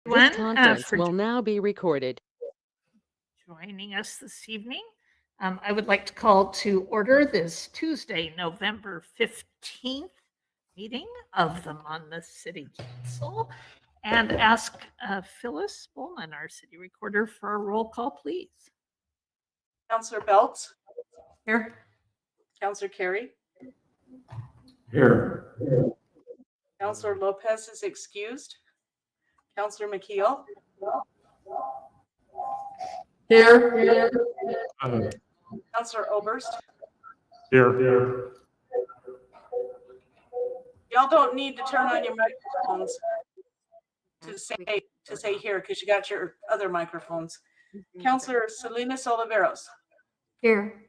This everyone, conference for will now be recorded. joining us this evening. I would like to call to order this Tuesday, November 15th meeting of the Monmouth City Council and ask Phyllis Bowman, our city recorder, for a roll call, please. Councillor Belts, Here. Councillor Carey, Here. Councillor Lopez is excused. Councillor McKeel, Here. Councillor Oberst. Here. Y'all don't need to turn on your microphones to say here because you got your other microphones. Councillor Salinas Oliveros, Here.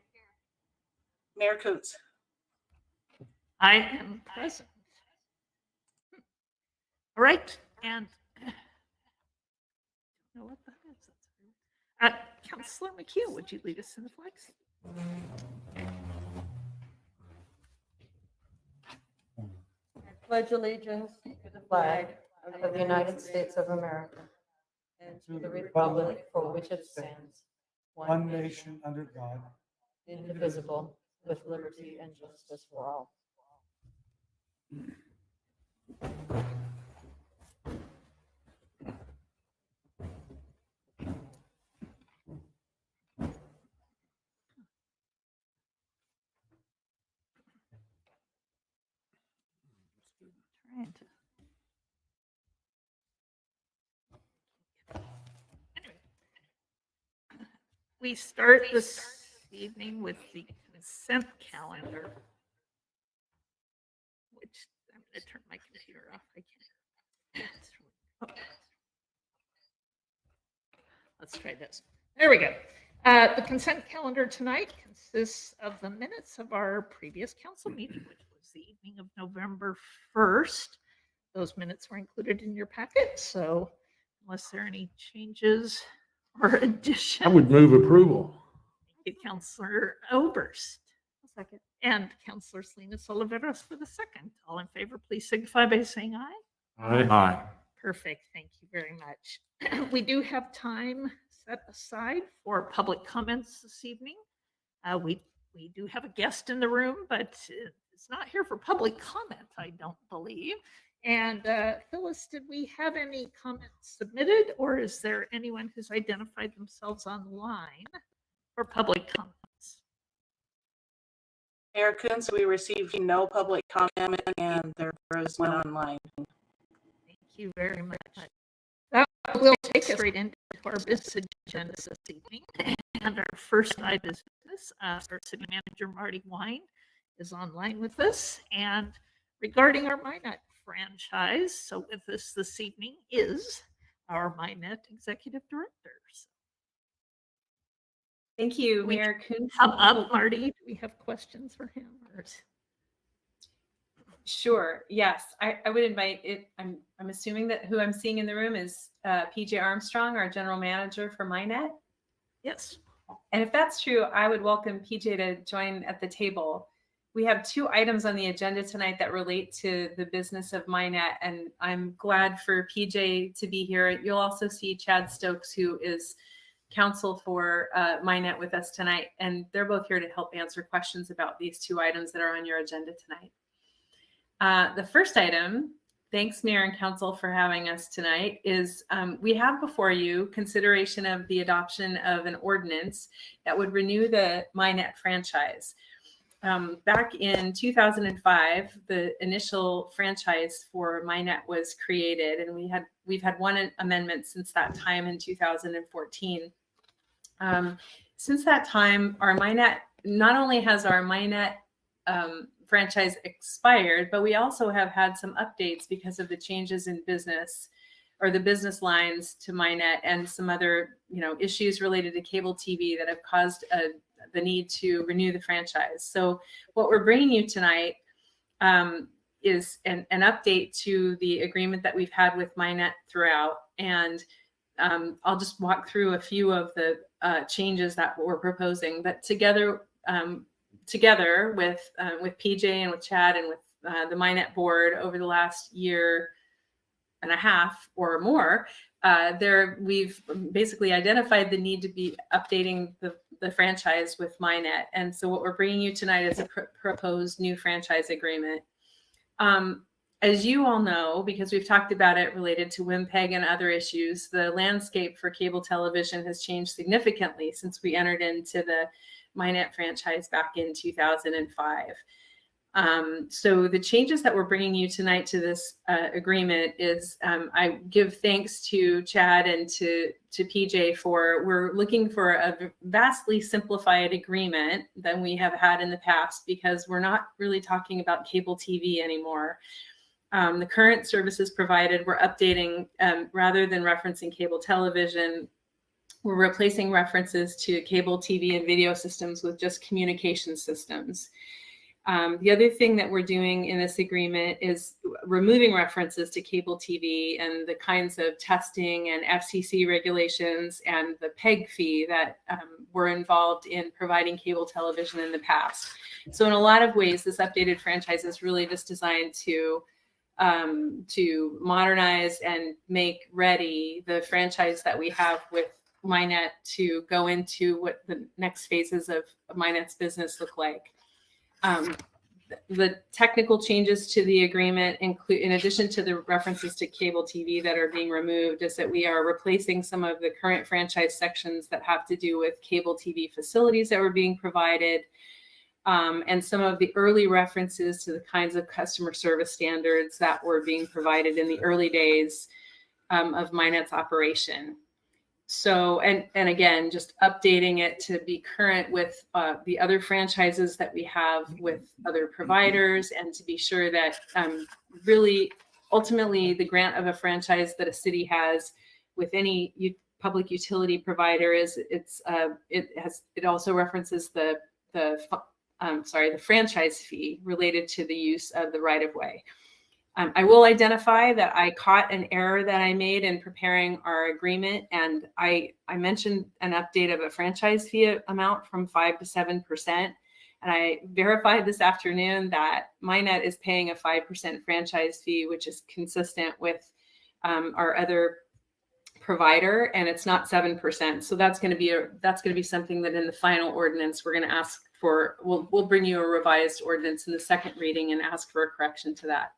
Mayor Koontz. I am present. All right, and know what that is. Councillor McHugh, would you lead us in the flags? I pledge allegiance to the flag of the United States of America and to the republic for which it stands, One nation under God. indivisible, with liberty and justice for all. Anyway, we start this evening with the consent calendar, which I'm going to turn my computer off. I can't. Oh. Let's try this. There we go. The consent calendar tonight consists of the minutes of our previous council meeting, which was the evening of November 1st. Those minutes were included in your packet, so unless there are any changes or additions. I would move approval. Thank you, Councillor Oberst. Second. And Councillor Salinas Oliveros for the second. All in favor, please signify by saying aye. Aye. Perfect. Thank you very much. We do have time set aside for public comments this evening. We do have a guest in the room, but it's not here for public comment, I don't believe. And Phyllis, did we have any comments submitted, or is there anyone who's identified themselves online for public comments? Mayor Koontz, we received no public comment and there is one online. Thank you very much. That will take us right into our business agenda this evening. And our first item is business. Our city manager, Marty Wine, is online with us. And regarding our Minot franchise, so with us this evening is our Minot executive director. Thank you, Mayor Koontz. Come up, Marty. Do we have questions for him? Or... Sure. Yes, I would invite it. I'm assuming that who I'm seeing in the room is PJ Armstrong, our general manager for Minot. Yes. And if that's true, I would welcome PJ to join at the table. We have two items on the agenda tonight that relate to the business of Minot, and I'm glad for PJ to be here. You'll also see Chad Stokes, who is counsel for Minot with us tonight, and they're both here to help answer questions about these two items that are on your agenda tonight. The first item, thanks Mayor and Council for having us tonight, is we have before you consideration of the adoption of an ordinance that would renew the Minot franchise. Back in 2005, the initial franchise for Minot was created, and we've had one amendment since that time in 2014. Since that time, our Minot, not only has our Minot franchise expired, but we also have had some updates because of the changes in business or the business lines to Minot and some other, issues related to cable TV that have caused the need to renew the franchise. So what we're bringing you tonight is an update to the agreement that we've had with Minot throughout. And I'll just walk through a few of the changes that we're proposing, but together with PJ and with Chad and with the Minot board over the last year and a half or more, we've basically identified the need to be updating the franchise with MyNet. And so what we're bringing you tonight is a proposed new franchise agreement. As you all know, because we've talked about it related to WMPEG and other issues, the landscape for cable television has changed significantly since we entered into the MyNet franchise back in 2005. So the changes that we're bringing you tonight to this agreement is I give thanks to Chad and to PJ we're looking for a vastly simplified agreement than we have had in the past, because we're not really talking about cable TV anymore. The current services provided, we're updating rather than referencing cable television. We're replacing references to cable TV and video systems with just communication systems. The other thing that we're doing in this agreement is removing references to cable TV and the kinds of testing and FCC regulations and the PEG fee that were involved in providing cable television in the past. So in a lot of ways, this updated franchise is really just designed to modernize and make ready the franchise that we have with MyNet to go into what the next phases of MyNet's business look like. The technical changes to the agreement include, in addition to the references to cable TV that are being removed, is that we are replacing some of the current franchise sections that have to do with cable TV facilities that were being provided, and some of the early references to the kinds of customer service standards that were being provided in the early days of MyNet's operation. So, and again, just updating it to be current with the other franchises that we have with other providers, and to be sure that really, ultimately, the grant of a franchise that a city has with any public utility provider is it also references the franchise fee related to the use of the right of way. I will identify that I caught an error that I made in preparing our agreement, and I mentioned an update of a franchise fee amount from 5% to 7%, and I verified this afternoon that MyNet is paying a 5% franchise fee, which is consistent with our other provider, and it's not 7%. So that's going to be something that in the final ordinance we're going to ask for. We'll bring you a revised ordinance in the second reading and ask for a correction to that.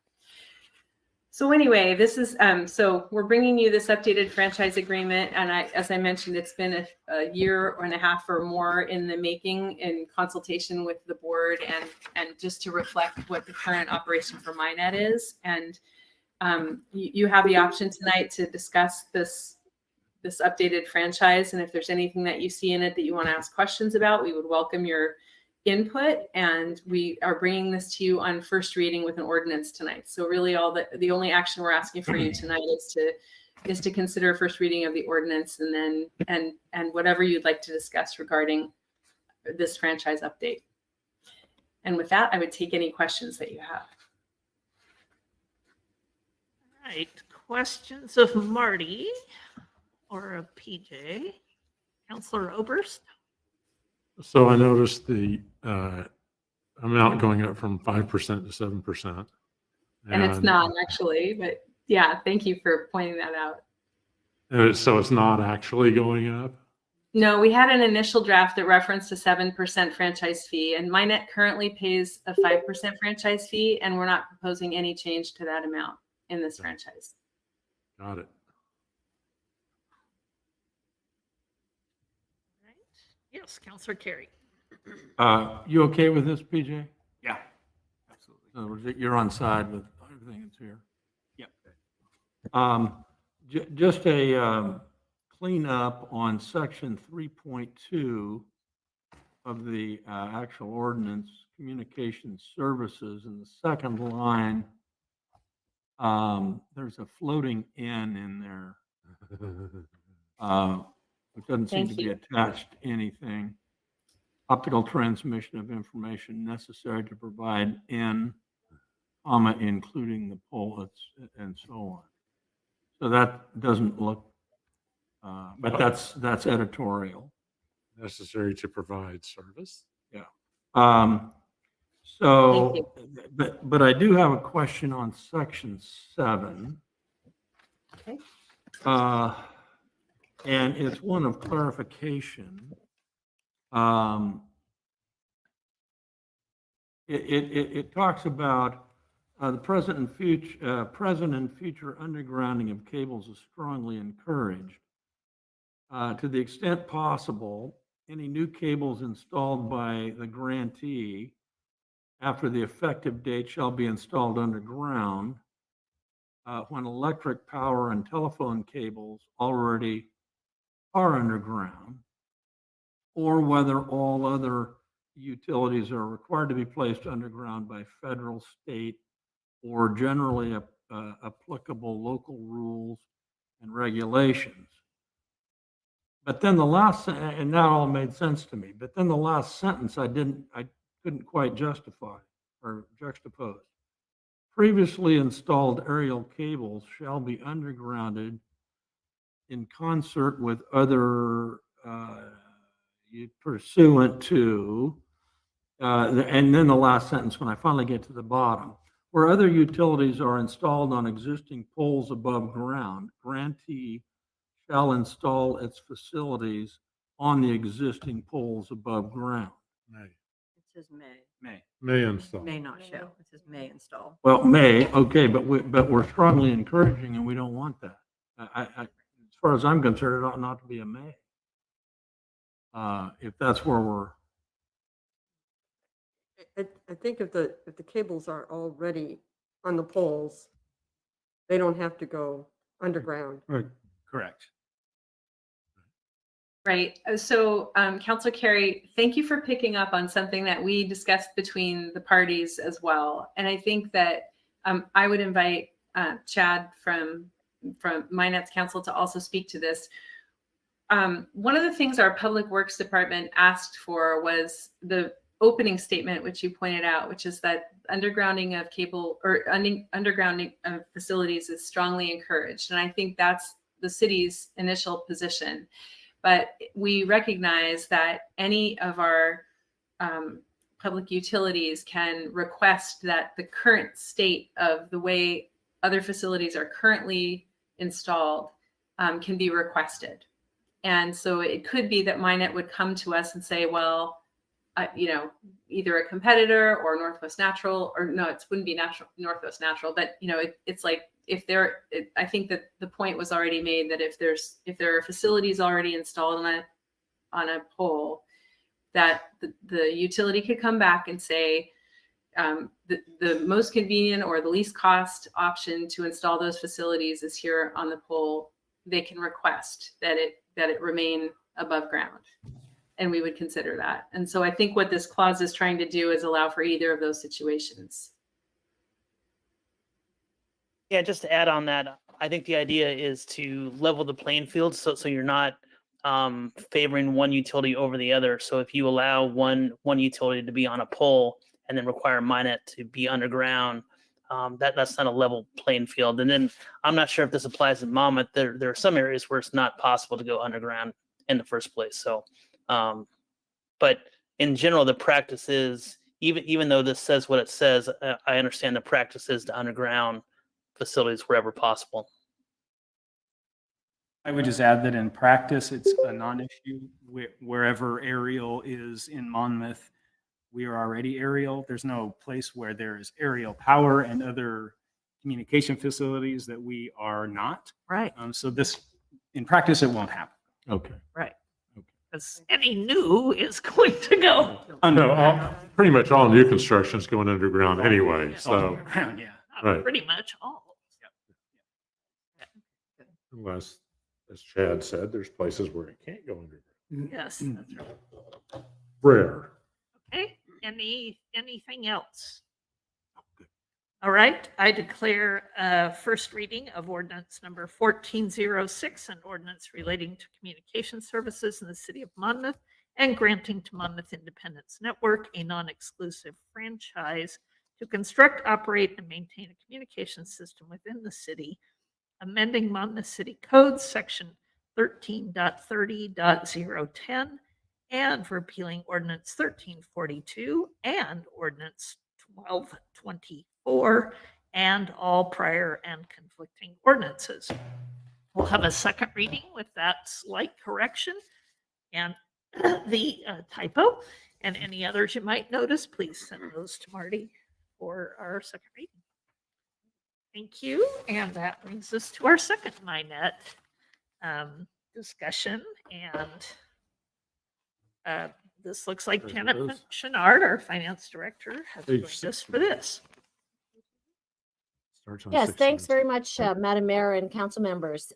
So anyway, this is so we're bringing you this updated franchise agreement, and as I mentioned, it's been a year and a half or more in the making, in consultation with the board, and just to reflect what the current operation for MyNet is. And you have the option tonight to discuss this updated franchise, and if there's anything that you see in it that you want to ask questions about, we would welcome your input, and we are bringing this to you on first reading with an ordinance tonight. So really the only action we're asking for you tonight is to consider first reading of the ordinance, and then and whatever you'd like to discuss regarding this franchise update. And with that, I would take any questions that you have. All right, questions of Marty or of PJ? Counselor Oberst? So I noticed the amount going up from 5% to 7%. And it's not actually, but yeah, thank you for pointing that out. So it's not actually going up? No, we had an initial draft that referenced a 7% franchise fee, and MyNet currently pays a 5% franchise fee, and we're not proposing any change to that amount in this franchise. Got it. Yes, Counselor Carey. You okay with this, PJ? Yeah, absolutely. In other words, you're on side with everything that's here. Yep. Just a cleanup on section 3.2 of the actual ordinance, communication services. In the second line, there's a floating N in there. It doesn't seem to be attached to anything. Optical transmission of information necessary to provide N, comma, including the pullets and so on. So that doesn't look, but that's editorial. Necessary to provide service? So, but I do have a question on section 7. Okay. And it's one of clarification. It talks about the present and future undergrounding of cables is strongly encouraged. To the extent possible, any new cables installed by the grantee after the effective date shall be installed underground when electric power and telephone cables already are underground, or whether all other utilities are required to be placed underground by federal, state, or generally applicable local rules and regulations. But then the last, and that all made sense to me, but then the last sentence I couldn't quite justify or juxtapose. Previously installed aerial cables shall be undergrounded in concert with other pursuant to, and then the last sentence when I finally get to the bottom, where other utilities are installed on existing poles above ground, grantee shall install its facilities on the existing poles above ground. May. It says may. May install. May not shall. It says may install. Well, may, okay, but we're strongly encouraging and we don't want that. As far as I'm concerned, it ought not to be a may. If that's where we're, I think if the cables are already on the poles, they don't have to go underground. Right. Correct. Right. So, Councilor Carey, thank you for picking up on something that we discussed between the parties as well. And I think that I would invite Chad from Minet's Council to also speak to this. One of the things our Public Works Department asked for was the opening statement, which you pointed out, which is that undergrounding of cable or undergrounding of facilities is strongly encouraged. And I think that's the city's initial position. But we recognize that any of our public utilities can request that the current state of the way other facilities are currently installed can be requested. And so it could be that Minet would come to us and say, well, either a competitor or Northwest Natural, or no, it wouldn't be Northwest Natural, but it's like I think that the point was already made that if there are facilities already installed on a pole, that the utility could come back and say the most convenient or the least cost option to install those facilities is here on the pole. They can request that it remain above ground, and we would consider that. And so I think what this clause is trying to do is allow for either of those situations. Yeah, just to add on that, I think the idea is to level the playing field so you're not favoring one utility over the other. So if you allow one utility to be on a pole and then require Minet to be underground, that's not a level playing field. And then I'm not sure if this applies in Monmouth. There are some areas where it's not possible to go underground in the first place. So, but in general, the practice is, even though this says what it says, I understand the practice is to underground facilities wherever possible. I would just add that in practice, it's a non-issue wherever aerial is in Monmouth. We are already aerial. There's no place where there is aerial power and other communication facilities that we are not. Right. So this, in practice, it won't happen. okay. Because any new is going to go. No, pretty much all new construction is going underground anyway, so, Underground, yeah. Right. Pretty much all. unless, as Chad said, there's places where it can't go underground. Yes, that's right. Rare. Okay, anything else? All right, I declare first reading of ordinance number 1406, an ordinance relating to communication services in the city of Monmouth and granting to Monmouth Independence Network a non-exclusive franchise to construct, operate, and maintain a communication system within the city, amending Monmouth City Code, section 13.30.010, and repealing ordinance 1342 and ordinance 1224 and all prior and conflicting ordinances. We'll have a second reading with that slight correction and the typo. And any others you might notice, please send those to Marty for our second reading. Thank you. And that brings us to our second MyNet discussion. And this looks like There it Janet is. Chenard, our finance director, has Page joined us 60. for this. Starts on Yes, thanks 16. very much, Madam Mayor and council members.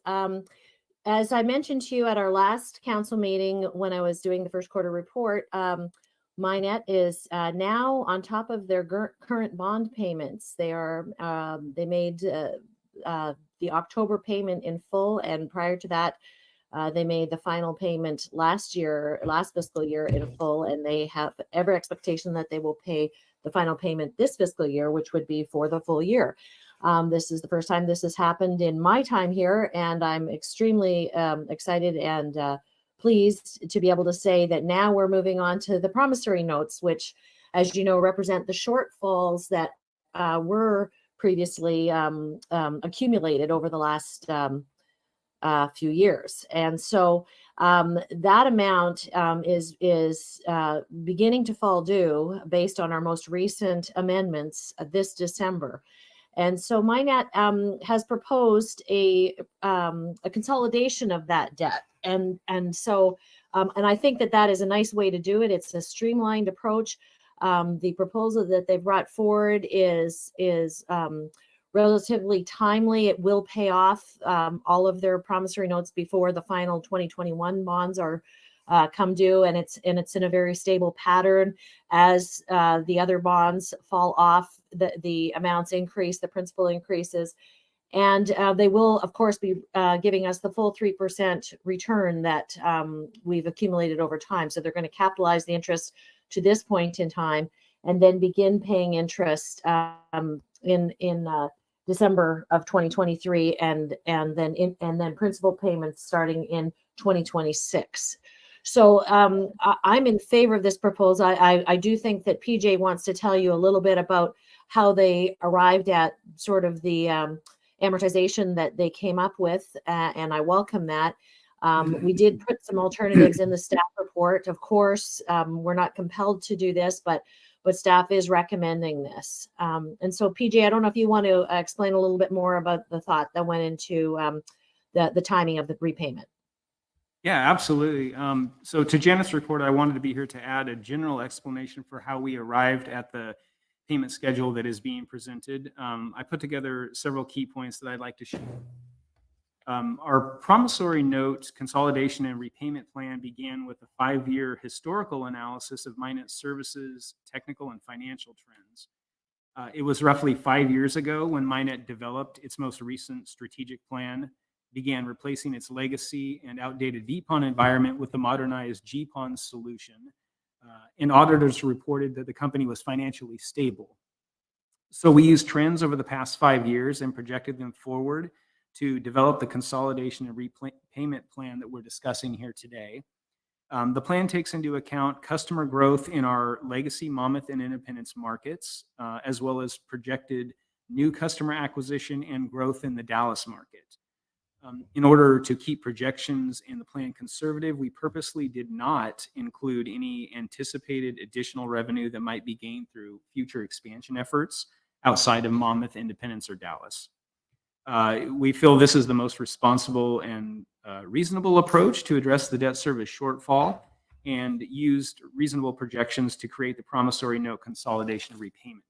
As I mentioned to you at our last council meeting, when I was doing the first quarter report, MyNet is now on top of their current bond payments. They made the October payment in full, and prior to that, they made the final payment last fiscal year in full, and they have every expectation that they will pay the final payment this fiscal year, which would be for the full year. This is the first time this has happened in my time here, and I'm extremely excited and pleased to be able to say that now we're moving on to the promissory notes, which, as you know, represent the shortfalls that were previously accumulated over the last few years. And so that amount is beginning to fall due based on our most recent amendments this December. And so MyNet has proposed a consolidation of that debt. And I think that is a nice way to do it. It's a streamlined approach. The proposal that they brought forward is relatively timely. It will pay off all of their promissory notes before the final 2021 bonds are come due, and it's in a very stable pattern. As the other bonds fall off, the amounts increase, the principal increases, and they will, of course, be giving us the full 3% return that we've accumulated over time. So they're going to capitalize the interest to this point in time, and then begin paying interest in December of 2023, and then principal payments starting in 2026. So I'm in favor of this proposal. I do think that PJ wants to tell you a little bit about how they arrived at sort of the amortization that they came up with, and I welcome that. We did put some alternatives in the staff report. Of course, we're not compelled to do this, but staff is recommending this. And so, PJ, I don't know if you want to explain a little bit more about the thought that went into the timing of the repayment. Yeah, absolutely. So to Janet's report, I wanted to be here to add a general explanation for how we arrived at the payment schedule that is being presented. I put together several key points that I'd like to share. Our promissory note consolidation and repayment plan began with a 5-year historical analysis of MyNet services, technical and financial trends. It was roughly 5 years ago when MyNet developed its most recent strategic plan, began replacing its legacy and outdated VPON environment with the modernized GPON solution. And auditors reported that the company was financially stable. So we used trends over the past 5 years and projected them forward to develop the consolidation and repayment plan that we're discussing here today. The plan takes into account customer growth in our legacy Monmouth and Independence markets, as well as projected new customer acquisition and growth in the Dallas market. In order to keep projections in the plan conservative, we purposely did not include any anticipated additional revenue that might be gained through future expansion efforts outside of Monmouth, Independence, or Dallas. We feel this is the most responsible and reasonable approach to address the debt service shortfall, and used reasonable projections to create the promissory note consolidation repayment.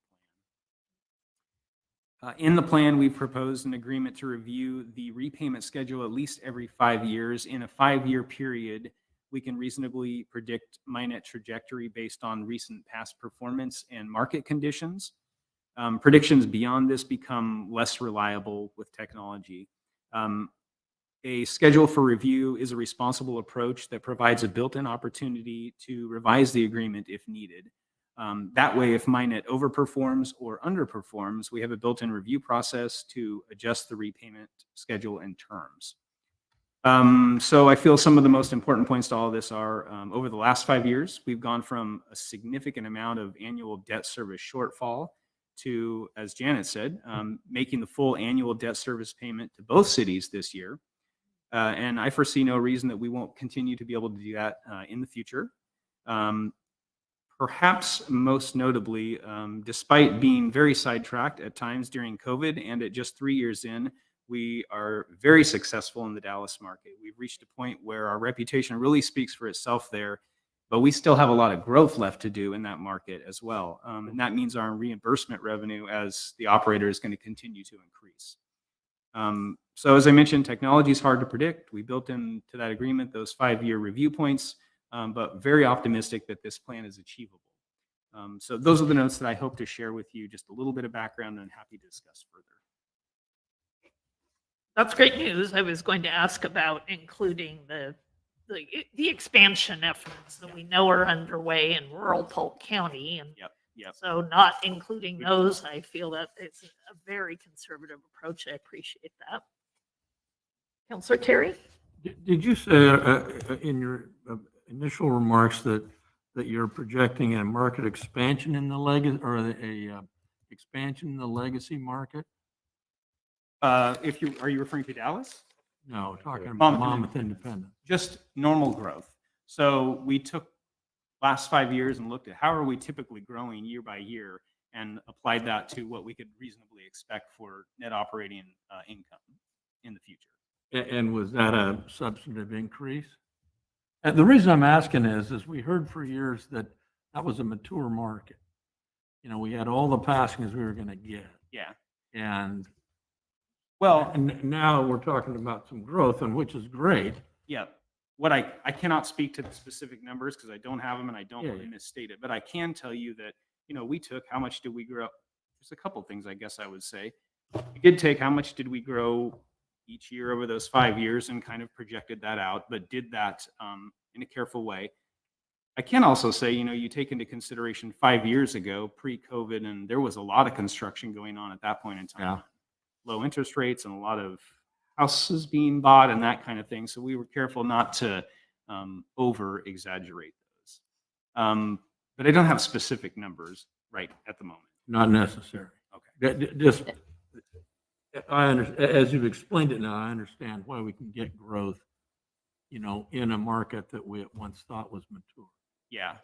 In the plan, we've proposed an agreement to review the repayment schedule at least every 5 years. In a 5-year period, we can reasonably predict MyNet trajectory based on recent past performance and market conditions. Predictions beyond this become less reliable with technology. A schedule for review is a responsible approach that provides a built-in opportunity to revise the agreement if needed. That way, if MyNet overperforms or underperforms, we have a built-in review process to adjust the repayment schedule and terms. So I feel some of the most important points to all of this are, over the last 5 years, we've gone from a significant amount of annual debt service shortfall to, as Janet said, making the full annual debt service payment to both cities this year. And I foresee no reason that we won't continue to be able to do that in the future. Perhaps most notably, despite being very sidetracked at times during COVID and at just 3 years in, we are very successful in the Dallas market. We've reached a point where our reputation really speaks for itself there, but we still have a lot of growth left to do in that market as well. And that means our reimbursement revenue as the operator is going to continue to increase. So as I mentioned, technology is hard to predict. We built into that agreement those 5-year review points, but very optimistic that this plan is achievable. So those are the notes that I hope to share with you, just a little bit of background, and happy to discuss further. That's great news. I was going to ask about including the expansion efforts that we know are underway in rural Polk County. And Yep. so not including those, I feel that it's a very conservative approach. I appreciate that. Councillor Terry? Did you say in your initial remarks that you're projecting a market expansion in the legacy, or a expansion in the legacy market? Are you referring to Dallas? No, talking about Monmouth Monmouth Independent. Just normal growth. So we took last 5 years and looked at how are we typically growing year by year, and applied that to what we could reasonably expect for net operating income in the future. And was that a substantive increase? And the reason I'm asking is we heard for years that was a mature market. You know, we had all the passings we were going to get. Yeah. And Well, now we're talking about some growth, and which is great. yeah. What I cannot speak to the specific numbers because I don't have them and I don't Yeah, want to yeah. misstate it, but I can tell you that, we took, how much did we grow? There's a couple things I guess I would say. We did take how much did we grow each year over those 5 years and kind of projected that out, but did that in a careful way. I can also say, you take into consideration 5 years ago, pre-COVID, and there was a lot of construction going on at that point in time. Yeah. Low interest rates and a lot of houses being bought and that kind of thing. So we were careful not to over exaggerate those. But I don't have specific numbers right at the moment. Not necessary. Okay. Just, I understand, as you've explained it now, I understand why we can get growth, in a market that we at once thought was mature. Yeah,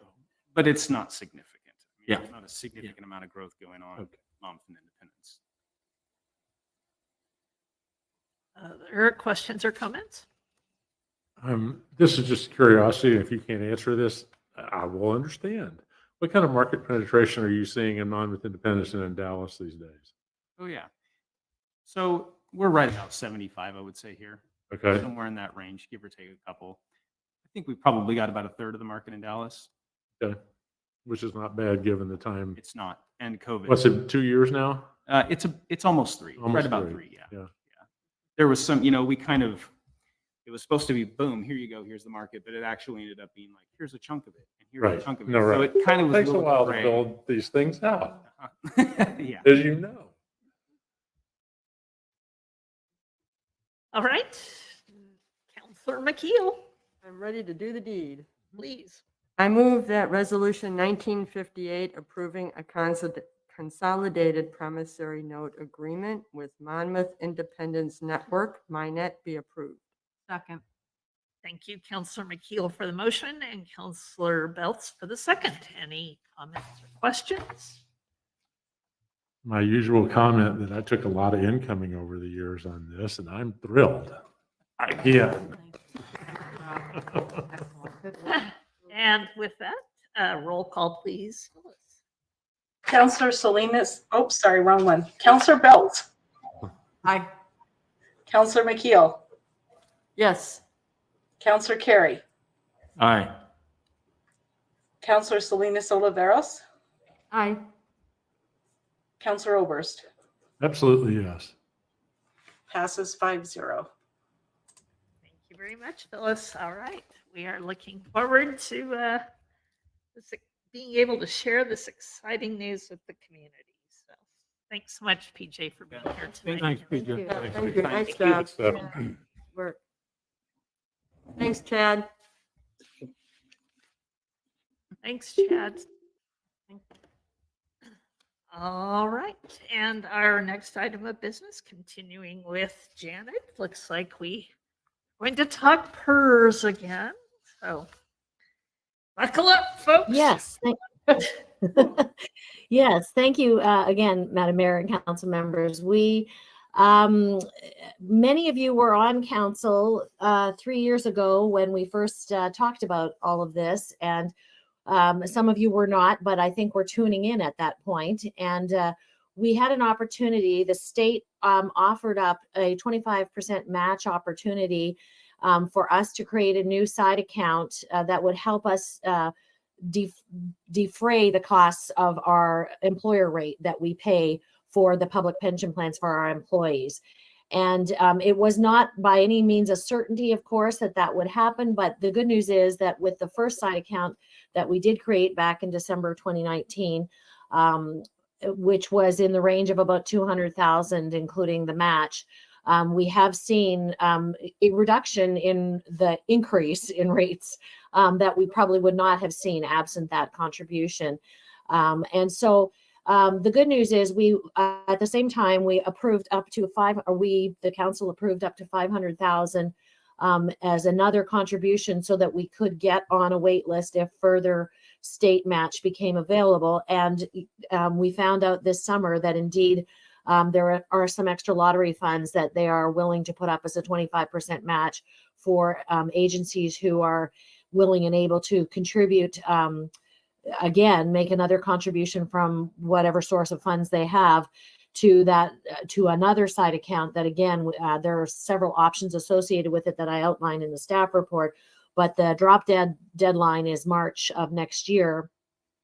but it's not significant. Yeah. There's not a significant amount of growth going on at Monmouth and Independence. Other questions or comments? This is just curiosity. If you can't answer this, I will understand. What kind of market penetration are you seeing in Monmouth Independence and in Dallas these days? Oh, yeah. So we're right about 75, I would say here. Okay. Somewhere in that range, give or take a couple. I think we've probably got about a third of the market in Dallas. Okay. Which is not bad given the time. It's not. And COVID. What's it, 2 years now? It's almost 3. Almost right about three. 3, yeah. Yeah. There was some, it was supposed to be boom, here you go, here's the market, but it actually ended up being like, here's a chunk of it, and here's Right. a chunk of it. No, So right. it kind of It was takes a little while to gray. build these things out, Yeah. as you know. All right. Councillor McKeel, I'm ready to do the deed. please. I move that Resolution 1958 approving a consolidated promissory note agreement with Monmouth Independence Network, MyNet, be approved. Second. Thank you, Councillor McKeel for the motion and Councillor Belts for the second. Any comments or questions? My usual comment that I took a lot of incoming over the years on this, and I'm thrilled. Again. And with that, roll call, please. Phyllis. Counselor Salinas, oh, sorry, wrong one. Counselor Belt, Aye. Counselor McKeel, Yes. Counselor Carey, Aye. Counselor Salinas Oliveros, Aye. Counselor Oberst. Absolutely, yes. Passes 5-0. Thank you very much, Phyllis. All right. We are looking forward to being able to share this exciting news with the community. So thanks so much, PJ, for being here tonight. Thanks, PJ. Yeah, thank you. Nice job. Seven. Work. Thanks, Chad. Thanks, Chad. All right. And our next item of business, continuing with Janet, looks like we Going to talk PERS again. So buckle up, folks. Yes. Yes, thank you again, Madam Mayor and council members. Many of you were on council 3 years ago when we first talked about all of this, and some of you were not, but I think we're tuning in at that point. And we had an opportunity. The state offered up a 25% match opportunity for us to create a new side account that would help us defray the costs of our employer rate that we pay for the public pension plans for our employees. And it was not by any means a certainty, of course, that that would happen. But the good news is that with the first side account that we did create back in December 2019, which was in the range of about 200,000, including the match, we have seen a reduction in the increase in rates that we probably would not have seen absent that contribution. And so the good news is we, at the same time, we approved up to the council approved up to 500,000 as another contribution so that we could get on a wait list if further state match became available. And we found out this summer that indeed there are some extra lottery funds that they are willing to put up as a 25% match for agencies who are willing and able to contribute, again, make another contribution from whatever source of funds they have to that, to another side account that, again, there are several options associated with it that I outlined in the staff report, but the drop dead deadline is March of next year.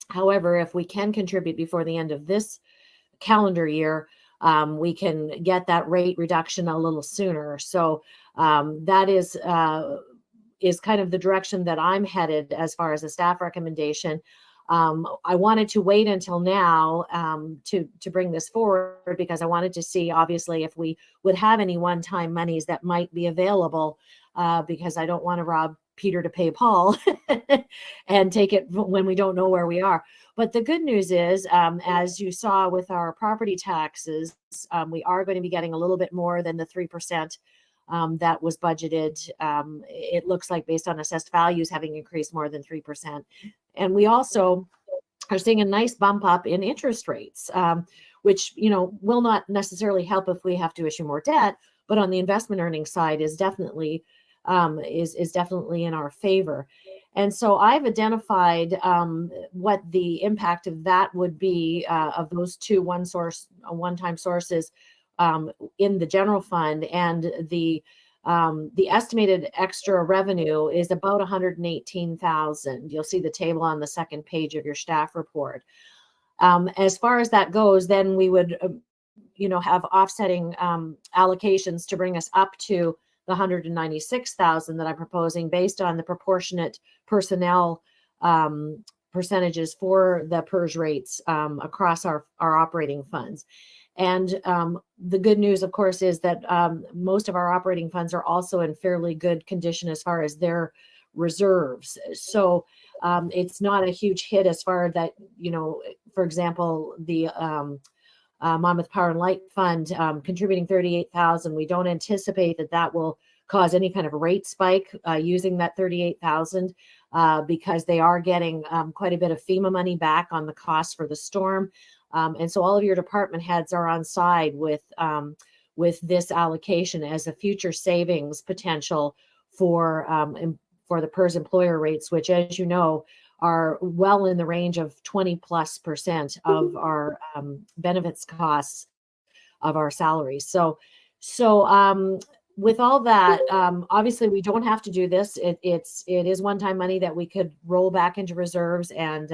However, if we can contribute before the end of this calendar year, we can get that rate reduction a little sooner. So that is kind of the direction that I'm headed as far as a staff recommendation. I wanted to wait until now to bring this forward because I wanted to see, obviously, if we would have any one-time monies that might be available, because I don't want to rob Peter to pay Paul and take it when we don't know where we are. But the good news is, as you saw with our property taxes, we are going to be getting a little bit more than the 3% that was budgeted. It looks like based on assessed values having increased more than 3%. And we also are seeing a nice bump up in interest rates, which, will not necessarily help if we have to issue more debt, but on the investment earnings side is definitely in our favor. And so I've identified what the impact of that would be of those two one-time sources in the general fund, and the estimated extra revenue is about 118,000. You'll see the table on the second page of your staff report. As far as that goes, then we would, have offsetting allocations to bring us up to the 196,000 that I'm proposing based on the proportionate personnel percentages for the PERS rates across our operating funds. And the good news, of course, is that most of our operating funds are also in fairly good condition as far as their reserves. So it's not a huge hit as far as that, for example, the Monmouth Power and Light Fund contributing 38,000. We don't anticipate that will cause any kind of rate spike using that 38,000 because they are getting quite a bit of FEMA money back on the cost for the storm. And so all of your department heads are on side with this allocation as a future savings potential for the PERS employer rates, which, as you know, are well in the range of 20+% of our benefits costs of our salaries. So with all that, obviously we don't have to do this. It is one-time money that we could roll back into reserves and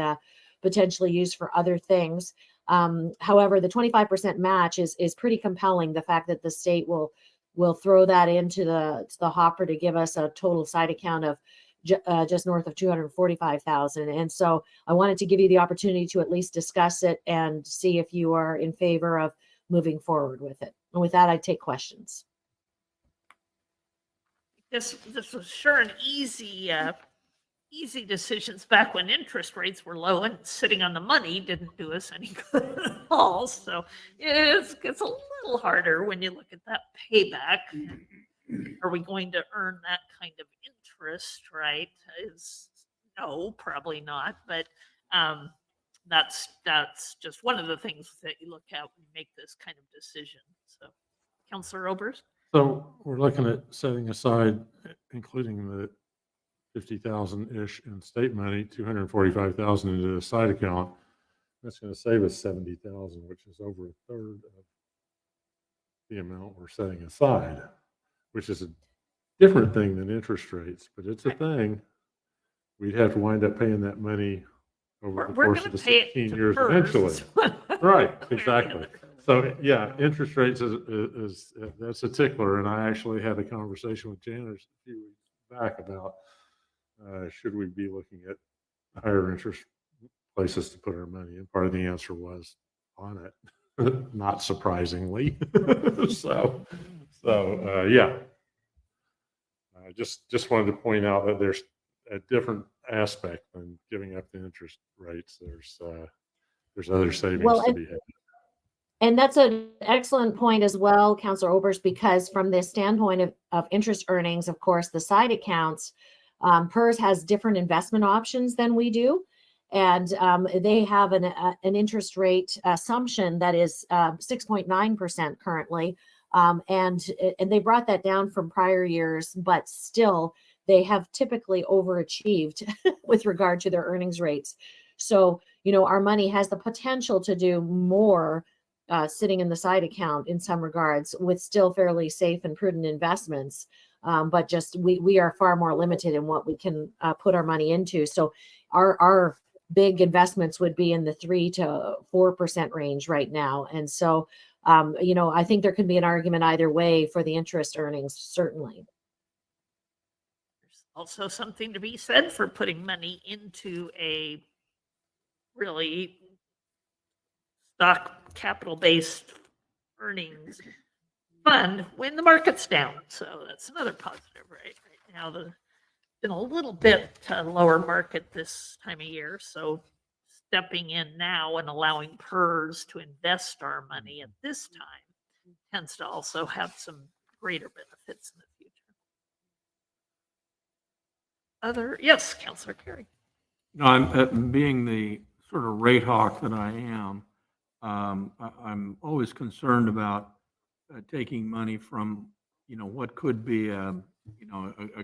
potentially use for other things. However, the 25% match is pretty compelling. The fact that the state will throw that into the hopper to give us a total side account of just north of 245,000. And so I wanted to give you the opportunity to at least discuss it and see if you are in favor of moving forward with it. And with that, I take questions. This was sure an easy decisions back when interest rates were low, and sitting on the money didn't do us any good at all. So it gets a little harder when you look at that payback. are we going to earn that kind of interest, right? Is no, probably not. But that's just one of the things that you look at when you make this kind of decision. So, Councillor Obers? So we're looking at setting aside, including the 50,000-ish in state money, 245,000 into the side account. That's going to save us 70,000, which is over a third of the amount we're setting aside, which is a different thing than interest rates, but it's a thing. We'd have to wind up paying that money over the We're course going of to the pay it 16 to years PERS. eventually. Right, exactly. So yeah, interest rates is that's a tickler, and I actually had a conversation with Janice a few weeks back about should we be looking at higher interest places to put our money in. Part of the answer was on it, not surprisingly. so yeah, I just wanted to point out that there's a different aspect than giving up the interest rates. There's other savings Well, to be had. And that's an excellent point as well, Councillor Obers, because from the standpoint of interest earnings, of course, the side accounts, PERS has different investment options than we do. And they have an interest rate assumption that is 6.9% currently. And they brought that down from prior years, but still they have typically overachieved with regard to their earnings rates. So, our money has the potential to do more sitting in the side account in some regards with still fairly safe and prudent investments. But just we are far more limited in what we can put our money into. So our big investments would be in the 3 to 4% range right now. And so, I think there could be an argument either way for the interest earnings, certainly. There's also something to be said for putting money into a really stock capital based earnings fund when the market's down. So that's another positive, right? Right now, there's been a little bit lower market this time of year. So stepping in now and allowing PERS to invest our money at this time tends to also have some greater benefits in the future. Yes, Councillor Carey. No, I'm being the sort of rate hawk that I am. I'm always concerned about taking money from, what could be a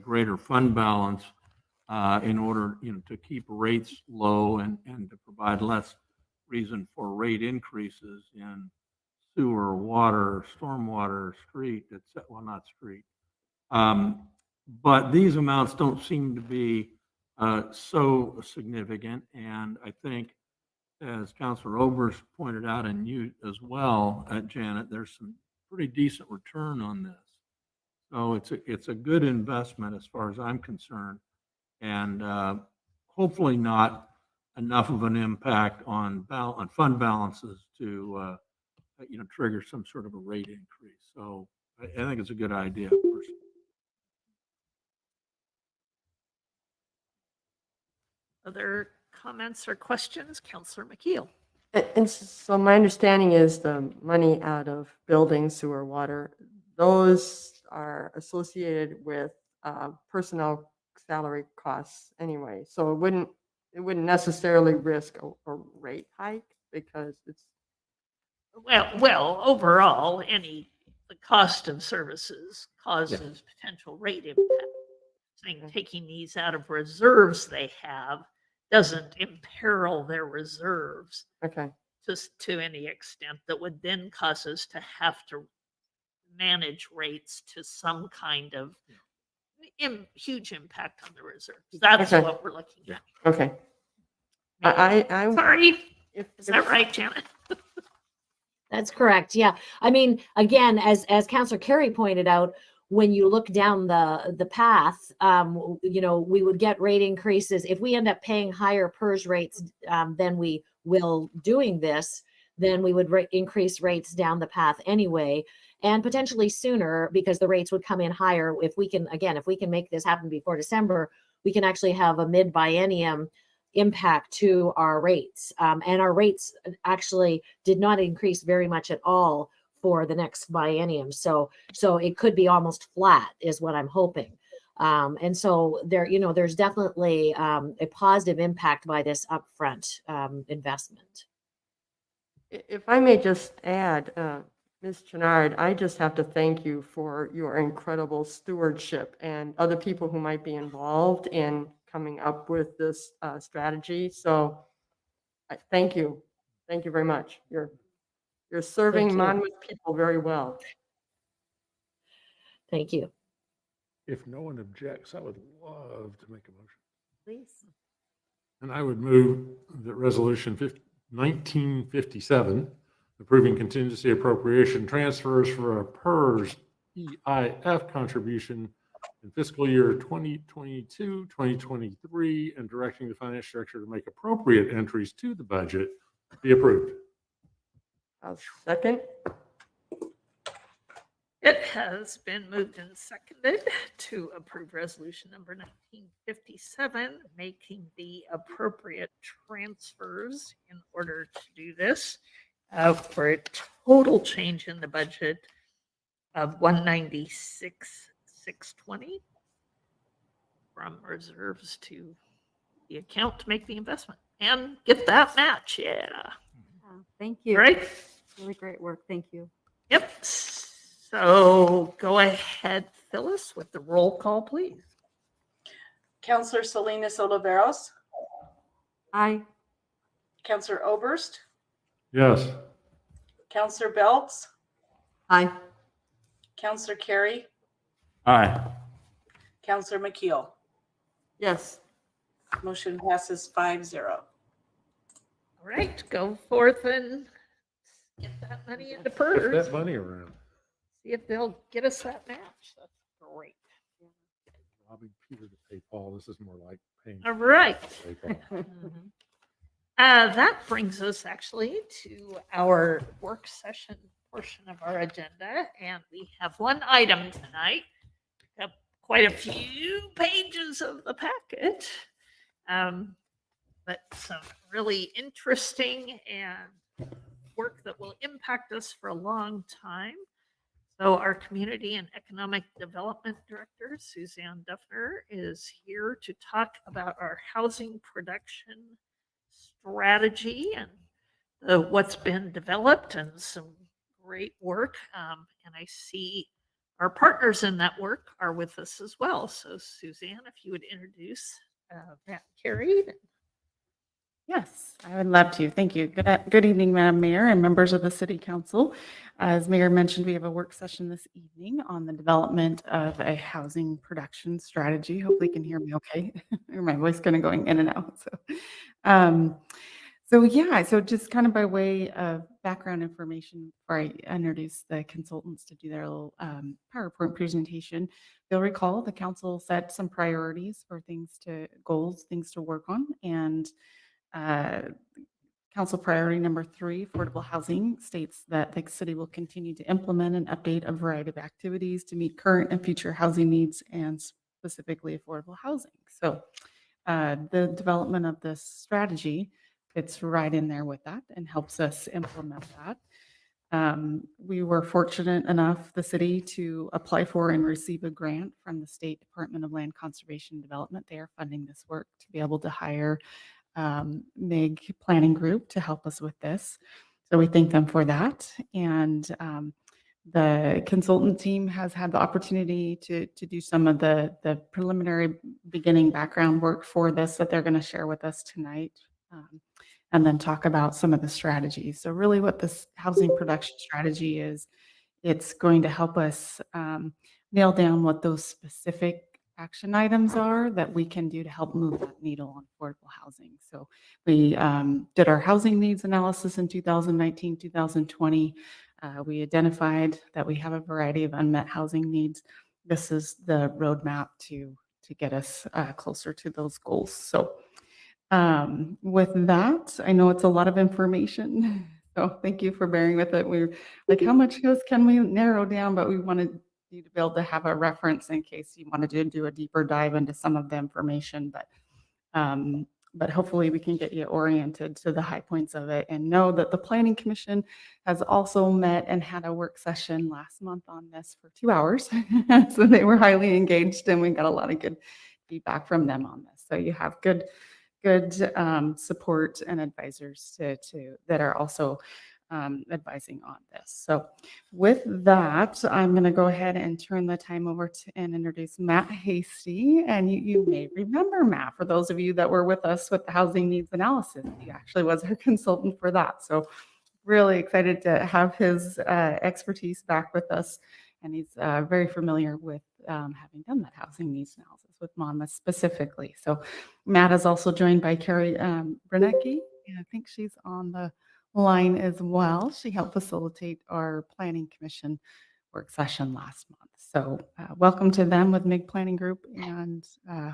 greater fund balance in order, to keep rates low and to provide less reason for rate increases in sewer, water, stormwater, street, well, not street. But these amounts don't seem to be so significant, and I think, as Councilor Obers pointed out, and you as well, Janet, there's some pretty decent return on this. So it's a good investment as far as I'm concerned, and hopefully not enough of an impact on fund balances to trigger some sort of a rate increase. So I think it's a good idea. Other comments or questions? Councillor McKeel. And so my understanding is the money out of building, sewer, water, those are associated with personnel salary costs anyway. So it wouldn't necessarily risk a rate hike because it's. Well, overall, the cost of services causes potential rate impact. Saying taking these out of reserves they have doesn't imperil their reserves just to any extent that would then cause us to have to manage rates to some kind of huge impact on the reserves. That's what we're looking at. Okay. I'm sorry. Is that right, Janet? That's correct. Yeah. I mean, again, as Councillor Carey pointed out, when you look down the path, we would get rate increases. If we end up paying higher PERS rates than we will doing this, then we would increase rates down the path anyway, and potentially sooner because the rates would come in higher. If we can make this happen before December, we can actually have a mid-biennium impact to our rates. And our rates actually did not increase very much at all for the next biennium. So it could be almost flat is what I'm hoping. And so there, there's definitely a positive impact by this upfront investment. If I may just add, Ms. Chenard, I just have to thank you for your incredible stewardship and other people who might be involved in coming up with this strategy. So thank you. Thank you very much. You're serving you. Monmouth people very well. Thank you. If no one objects, I would love to make a motion. Please. And I would move that resolution 1957, approving contingency appropriation transfers for a PERS EIF contribution in fiscal year 2022, 2023, and directing the finance director to make appropriate entries to the budget be approved. I'll second. It has been moved and seconded to approve resolution number 1957, making the appropriate transfers in order to do this for a total change in the budget of 196,620 from reserves to the account to make the investment and get that match. Yeah. Thank you. Right. Really great work. Thank you. Yep. So go ahead, Phyllis, with the roll call, please. Counselor Salinas Oliveros, Aye. Counselor Oberst, Yes. Counselor Belts, Aye. Counselor Carey, Aye. Counselor McKeel. Yes. Motion passes 5-0. All right, go forth and get that money into Shift PERS. that money around. See if they'll get us that match. That's great. Robbing Peter to pay Paul. This is more like paying. All right. to pay Paul. That brings us actually to our work session portion of our agenda. And we have one item tonight. We have quite a few pages of the packet, but some really interesting and work that will impact us for a long time. So our Community and Economic Development Director, Suzanne Duffner, is here to talk about our housing production strategy and what's been developed and some great work. And I see our partners in that work are with us as well. So Suzanne, if you would introduce Matt Carey. Yes, I would love to. Thank you. Good evening, Madam Mayor and members of the City Council. As Mayor mentioned, we have a work session this evening on the development of a housing production strategy. Hopefully you can hear me okay. Or my voice kind of going in and out. So just kind of by way of background information before I introduce the consultants to do their little PowerPoint presentation, you'll recall the council set some priorities for goals, things to work on. And council priority number 3, affordable housing, states that the city will continue to implement and update a variety of activities to meet current and future housing needs and specifically affordable housing. So the development of this strategy fits right in there with that and helps us implement that. We were fortunate enough, the city, to apply for and receive a grant from the State Department of Land Conservation and Development. They are funding this work to be able to hire MIG planning group to help us with this. So we thank them for that. And the consultant team has had the opportunity to do some of the preliminary beginning background work for this that they're going to share with us tonight. And then talk about some of the strategies. So really what this housing production strategy is, it's going to help us nail down what those specific action items are that we can do to help move that needle on affordable housing. So we did our housing needs analysis in 2019, 2020. We identified that we have a variety of unmet housing needs. This is the roadmap to get us closer to those goals. So with that, I know it's a lot of information. So thank you for bearing with it. We're like, how much can we narrow down? But we wanted you to be able to have a reference in case you wanted to do a deeper dive into some of the information. But but hopefully we can get you oriented to the high points of it and know that the Planning Commission has also met and had a work session last month on this for 2 hours. So they were highly engaged and we got a lot of good feedback from them on this. So you have good support and advisors that are also advising on this. So with that, I'm going to go ahead and turn the time over to and introduce Matt Hasty. And you may remember Matt, for those of you that were with us with the housing needs analysis. He actually was our consultant for that. So really excited to have his expertise back with us. And he's very familiar with having done that housing needs analysis with Monmouth specifically. So Matt is also joined by Carrie Brunecki, and I think she's on the line as well. She helped facilitate our Planning Commission work session last month. So welcome to them with MIG Planning Group. And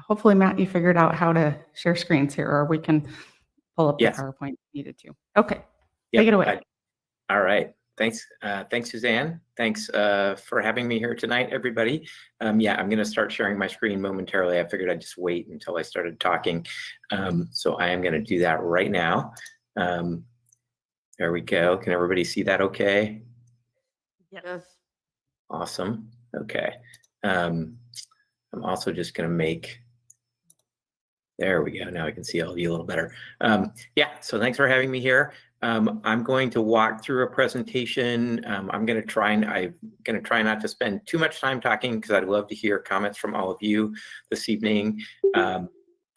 hopefully, Matt, you figured out how to share screens here, or we can pull up the PowerPoint if needed to. Okay, take it away. All right. Thanks. Thanks, Suzanne. Thanks for having me here tonight, everybody. Yeah, I'm going to start sharing my screen momentarily. I figured I'd just wait until I started talking. So I am going to do that right now. There we go. Can everybody see that okay? Yes. Awesome. Okay. I'm also just going to make, there we go. Now I can see all of you a little better. Yeah, so thanks for having me here. I'm going to walk through a presentation. I'm going to try not to spend too much time talking because I'd love to hear comments from all of you this evening.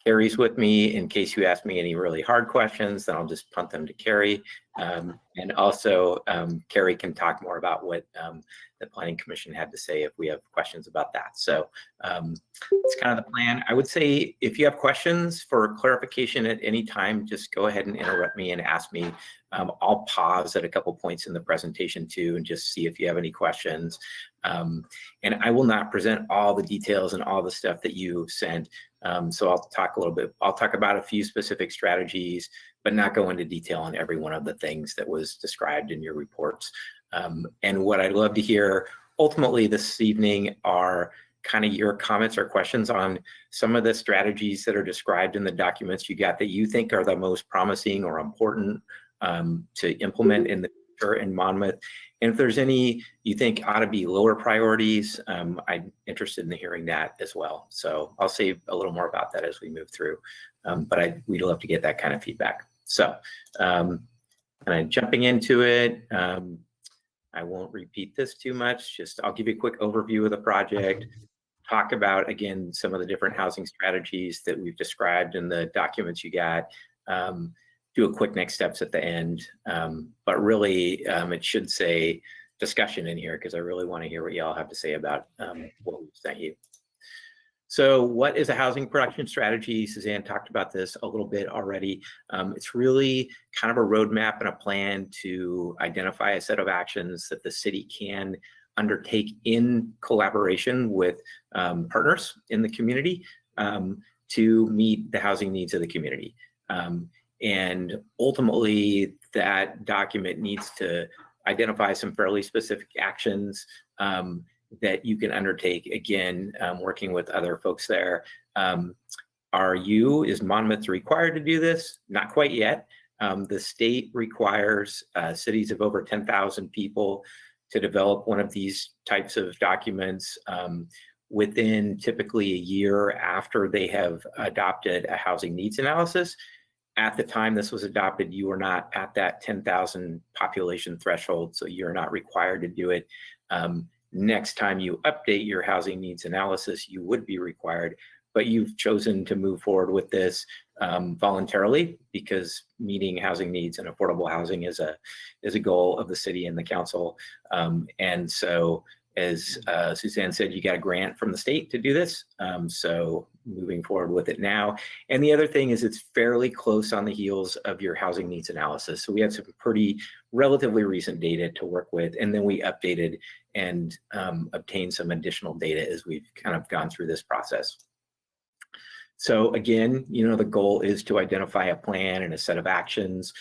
Carrie's with me in case you ask me any really hard questions, then I'll just punt them to Carrie. And also Carrie can talk more about what the Planning Commission had to say if we have questions about that. So it's kind of the plan. I would say if you have questions for clarification at any time, just go ahead and interrupt me and ask me. I'll pause at a couple points in the presentation too and just see if you have any questions. And I will not present all the details and all the stuff that you sent. So I'll talk a little bit, I'll talk about a few specific strategies, but not go into detail on every one of the things that was described in your reports. And what I'd love to hear ultimately this evening are kind of your comments or questions on some of the strategies that are described in the documents you got that you think are the most promising or important to implement in the future in Monmouth. And if there's any you think ought to be lower priorities, I'm interested in hearing that as well. So I'll say a little more about that as we move through, but we'd love to get that kind of feedback. So jumping into it, I won't repeat this too much, just I'll give you a quick overview of the project, talk about, again, some of the different housing strategies that we've described in the documents you got, do a quick next steps at the end. But really, it should say discussion in here because I really want to hear what y'all have to say about what we've sent you. So what is a housing production strategy? Suzanne talked about this a little bit already. It's really kind of a roadmap and a plan to identify a set of actions that the city can undertake in collaboration with partners in the community to meet the housing needs of the community. And ultimately, that document needs to identify some fairly specific actions that you can undertake, again, working with other folks there. Is Monmouth required to do this? Not quite yet. The state requires cities of over 10,000 people to develop one of these types of documents within typically a year after they have adopted a housing needs analysis. At the time this was adopted, you were not at that 10,000 population threshold, so you're not required to do it. Next time you update your housing needs analysis, you would be required, but you've chosen to move forward with this voluntarily because meeting housing needs and affordable housing is a goal of the city and the council. And so as Suzanne said, you got a grant from the state to do this. So moving forward with it now. And the other thing is it's fairly close on the heels of your housing needs analysis. So we had some pretty relatively recent data to work with, and then we updated and obtained some additional data as we've kind of gone through this process. So again, the goal is to identify a plan and a set of actions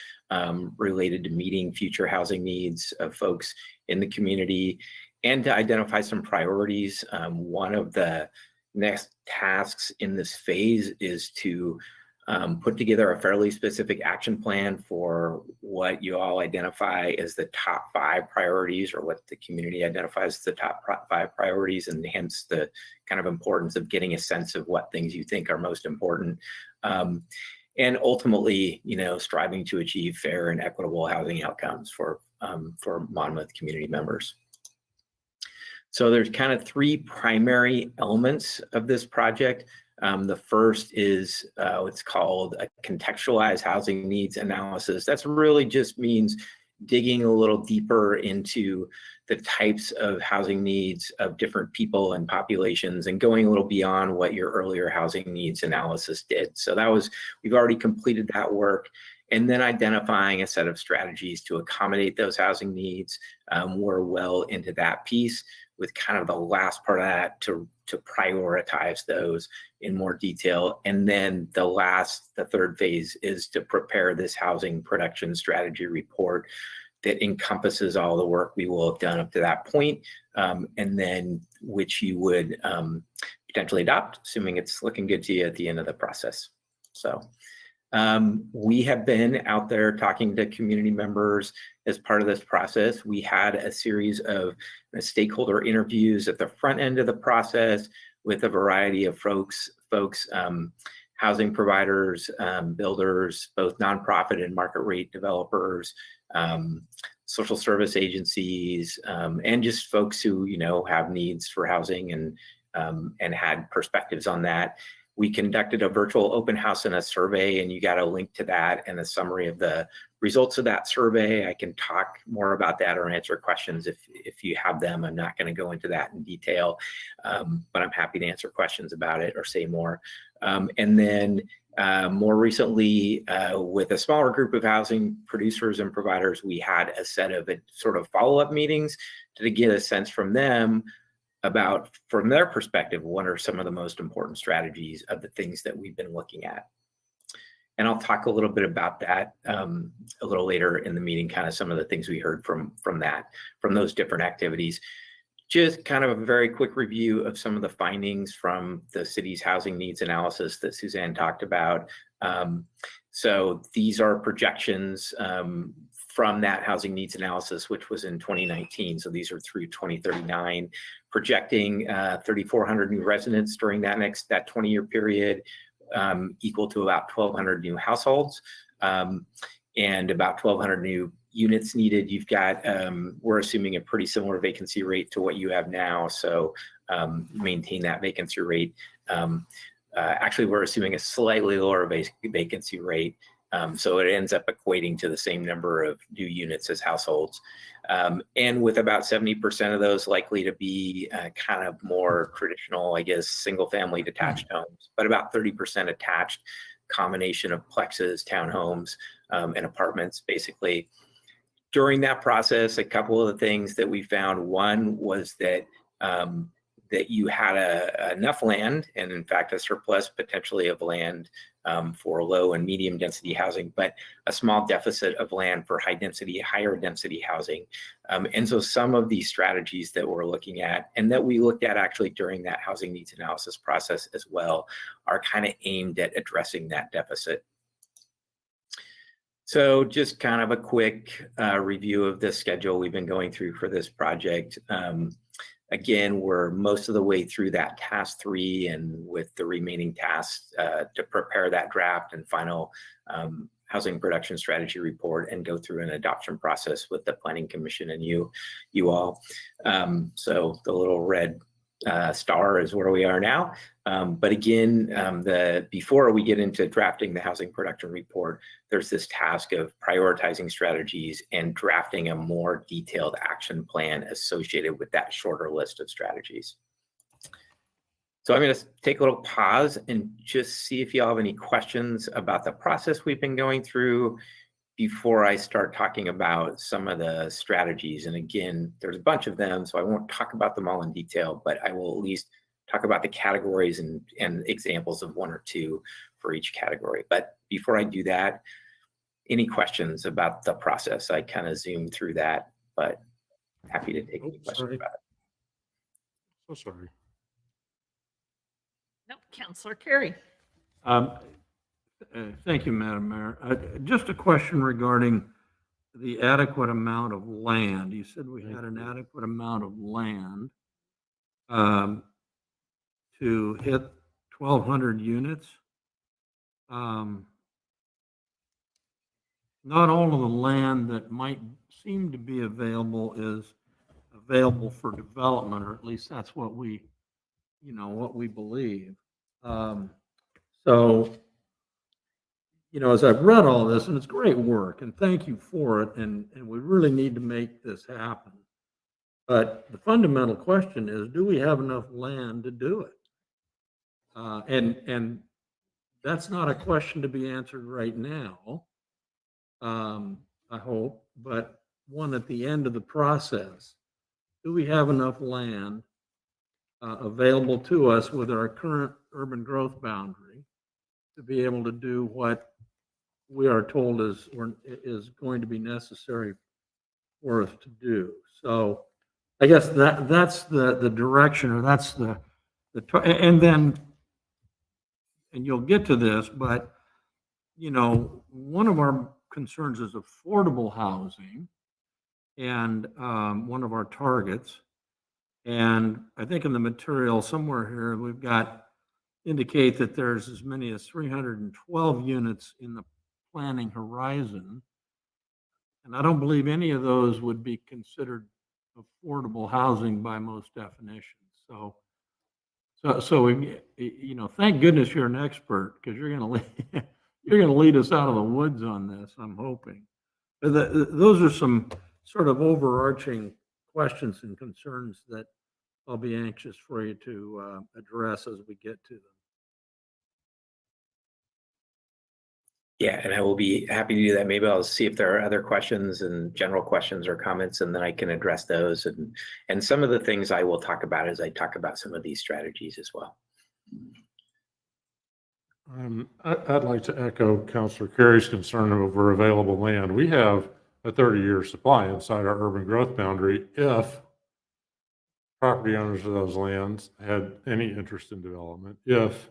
related to meeting future housing needs of folks in the community, and to identify some priorities. One of the next tasks in this phase is to put together a fairly specific action plan for what you all identify as the top 5 priorities, or what the community identifies as the top 5 priorities, and hence the kind of importance of getting a sense of what things you think are most important. And ultimately, striving to achieve fair and equitable housing outcomes for Monmouth community members. So there's kind of 3 primary elements of this project. The first is what's called a contextualized housing needs analysis. That's really just means digging a little deeper into the types of housing needs of different people and populations, and going a little beyond what your earlier housing needs analysis did. So we've already completed that work. And then identifying a set of strategies to accommodate those housing needs. We're well into that piece, with kind of the last part of that to prioritize those in more detail. And then the third phase is to prepare this housing production strategy report that encompasses all the work we will have done up to that point, and then which you would potentially adopt, assuming it's looking good to you at the end of the process. So we have been out there talking to community members as part of this process. We had a series of stakeholder interviews at the front end of the process with a variety of folks, housing providers, builders, both nonprofit and market rate developers, social service agencies, and just folks who have needs for housing and had perspectives on that. We conducted a virtual open house and a survey, and you got a link to that and a summary of the results of that survey. I can talk more about that or answer questions if you have them. I'm not going to go into that in detail, but I'm happy to answer questions about it or say more. And then more recently, with a smaller group of housing producers and providers, we had a set of sort of follow-up meetings to get a sense from them about, from their perspective, what are some of the most important strategies of the things that we've been looking at. And I'll talk a little bit about that a little later in the meeting, kind of some of the things we heard from those different activities. Just kind of a very quick review of some of the findings from the city's housing needs analysis that Suzanne talked about. So these are projections from that housing needs analysis, which was in 2019. So these are through 2039, projecting 3,400 new residents during that 20-year period, equal to about 1,200 new households, and about 1,200 new units needed. You've got, we're assuming a pretty similar vacancy rate to what you have now. So maintain that vacancy rate. Actually, we're assuming a slightly lower vacancy rate. So it ends up equating to the same number of new units as households. And with about 70% of those likely to be kind of more traditional, I guess, single family detached homes, but about 30% attached, combination of plexes, townhomes, and apartments, basically. During that process, a couple of the things that we found, one was that that you had enough land, and in fact, a surplus potentially of land for low and medium density housing, but a small deficit of land for higher density housing. And so some of these strategies that we're looking at, and that we looked at actually during that housing needs analysis process as well, are kind of aimed at addressing that deficit. So just kind of a quick review of the schedule we've been going through for this project. Again, we're most of the way through that task 3, and with the remaining tasks to prepare that draft and final housing production strategy report and go through an adoption process with the Planning Commission and you all. So the little red star is where we are now. But again, before we get into drafting the housing production report, there's this task of prioritizing strategies and drafting a more detailed action plan associated with that shorter list of strategies. So I'm going to take a little pause and just see if you all have any questions about the process we've been going through before I start talking about some of the strategies. And again, there's a bunch of them, so I won't talk about them all in detail, but I will at least talk about the categories and examples of 1 or 2 for each category. But before I do that, any questions about the process? I kind of zoomed through that, but happy to take any questions about it. So sorry. Nope, Councillor Carey. Thank you, Madam Mayor. Just a question regarding the adequate amount of land. You said we had an adequate amount of land to hit 1,200 units. Not all of the land that might seem to be available is available for development, or at least that's what we, what we believe. So, as I've read all this, and it's great work, and thank you for it, and we really need to make this happen. But the fundamental question is, do we have enough land to do it? And that's not a question to be answered right now, I hope, but one at the end of the process. Do we have enough land available to us with our current urban growth boundary to be able to do what we are told is going to be necessary for us to do? So I guess that's the direction, or that's and then, and you'll get to this, but one of our concerns is affordable housing, and one of our targets. And I think in the material somewhere here, we've got indicate that there's as many as 312 units in the planning horizon. And I don't believe any of those would be considered affordable housing by most definitions. So we, thank goodness you're an expert, because you're going to lead us out of the woods on this, I'm hoping. Those are some sort of overarching questions and concerns that I'll be anxious for you to address as we get to them. Yeah, and I will be happy to do that. Maybe I'll see if there are other questions and general questions or comments, and then I can address those. And some of the things I will talk about as I talk about some of these strategies as well. I'd like to echo Councilor Carey's concern over available land. We have a 30-year supply inside our urban growth boundary if property owners of those lands had any interest in development, if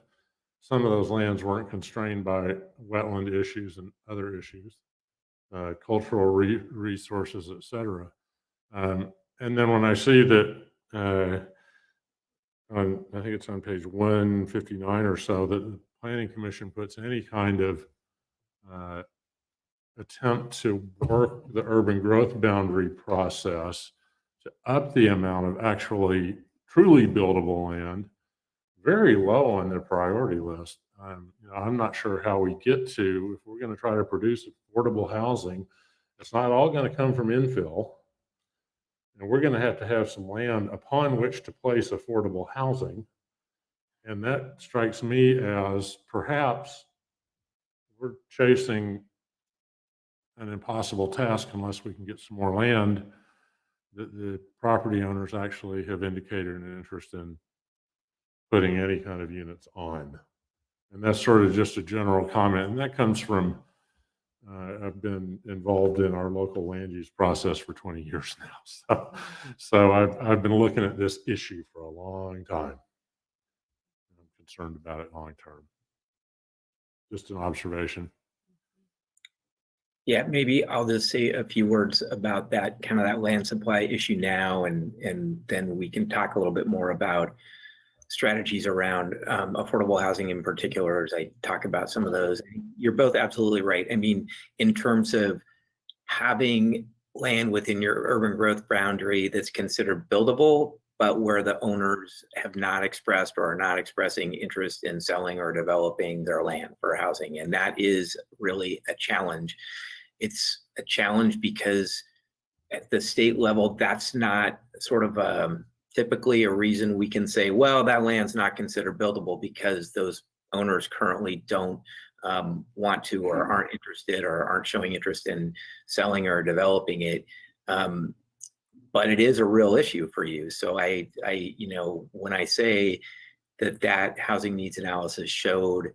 some of those lands weren't constrained by wetland issues and other issues, cultural resources, et cetera. And then when I see that, I think it's on page 159 or so, that the Planning Commission puts any kind of attempt to work the urban growth boundary process to up the amount of actually truly buildable land very low on their priority list. I'm not sure how we get to, if we're going to try to produce affordable housing, it's not all going to come from infill. And we're going to have some land upon which to place affordable housing. And that strikes me as perhaps we're chasing an impossible task unless we can get some more land that the property owners actually have indicated an interest in putting any kind of units on. And that's sort of just a general comment. And that comes from, I've been involved in our local land use process for 20 years now. So I've been looking at this issue for a long time. I'm concerned about it long term. Just an observation. Yeah, maybe I'll just say a few words about that kind of that land supply issue now, and then we can talk a little bit more about strategies around affordable housing in particular as I talk about some of those. You're both absolutely right. I mean, in terms of having land within your urban growth boundary that's considered buildable, but where the owners have not expressed or are not expressing interest in selling or developing their land for housing. And that is really a challenge. It's a challenge because at the state level, that's not sort of typically a reason we can say, well, that land's not considered buildable because those owners currently don't want to or aren't interested or aren't showing interest in selling or developing it. But it is a real issue for you. So I when I say that housing needs analysis showed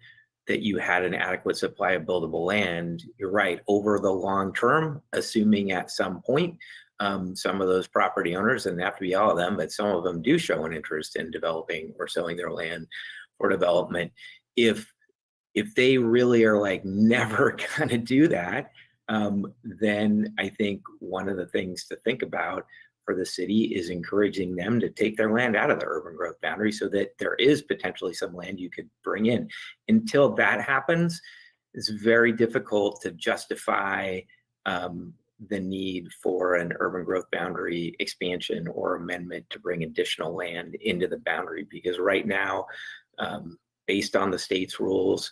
that you had an adequate supply of buildable land, you're right. Over the long term, assuming at some point, some of those property owners, and they have to be all of them, but some of them do show an interest in developing or selling their land for development. If if they really are like never going to do that, then I think one of the things to think about for the city is encouraging them to take their land out of the urban growth boundary so that there is potentially some land you could bring in. Until that happens, it's very difficult to justify the need for an urban growth boundary expansion or amendment to bring additional land into the boundary, because right now, based on the state's rules,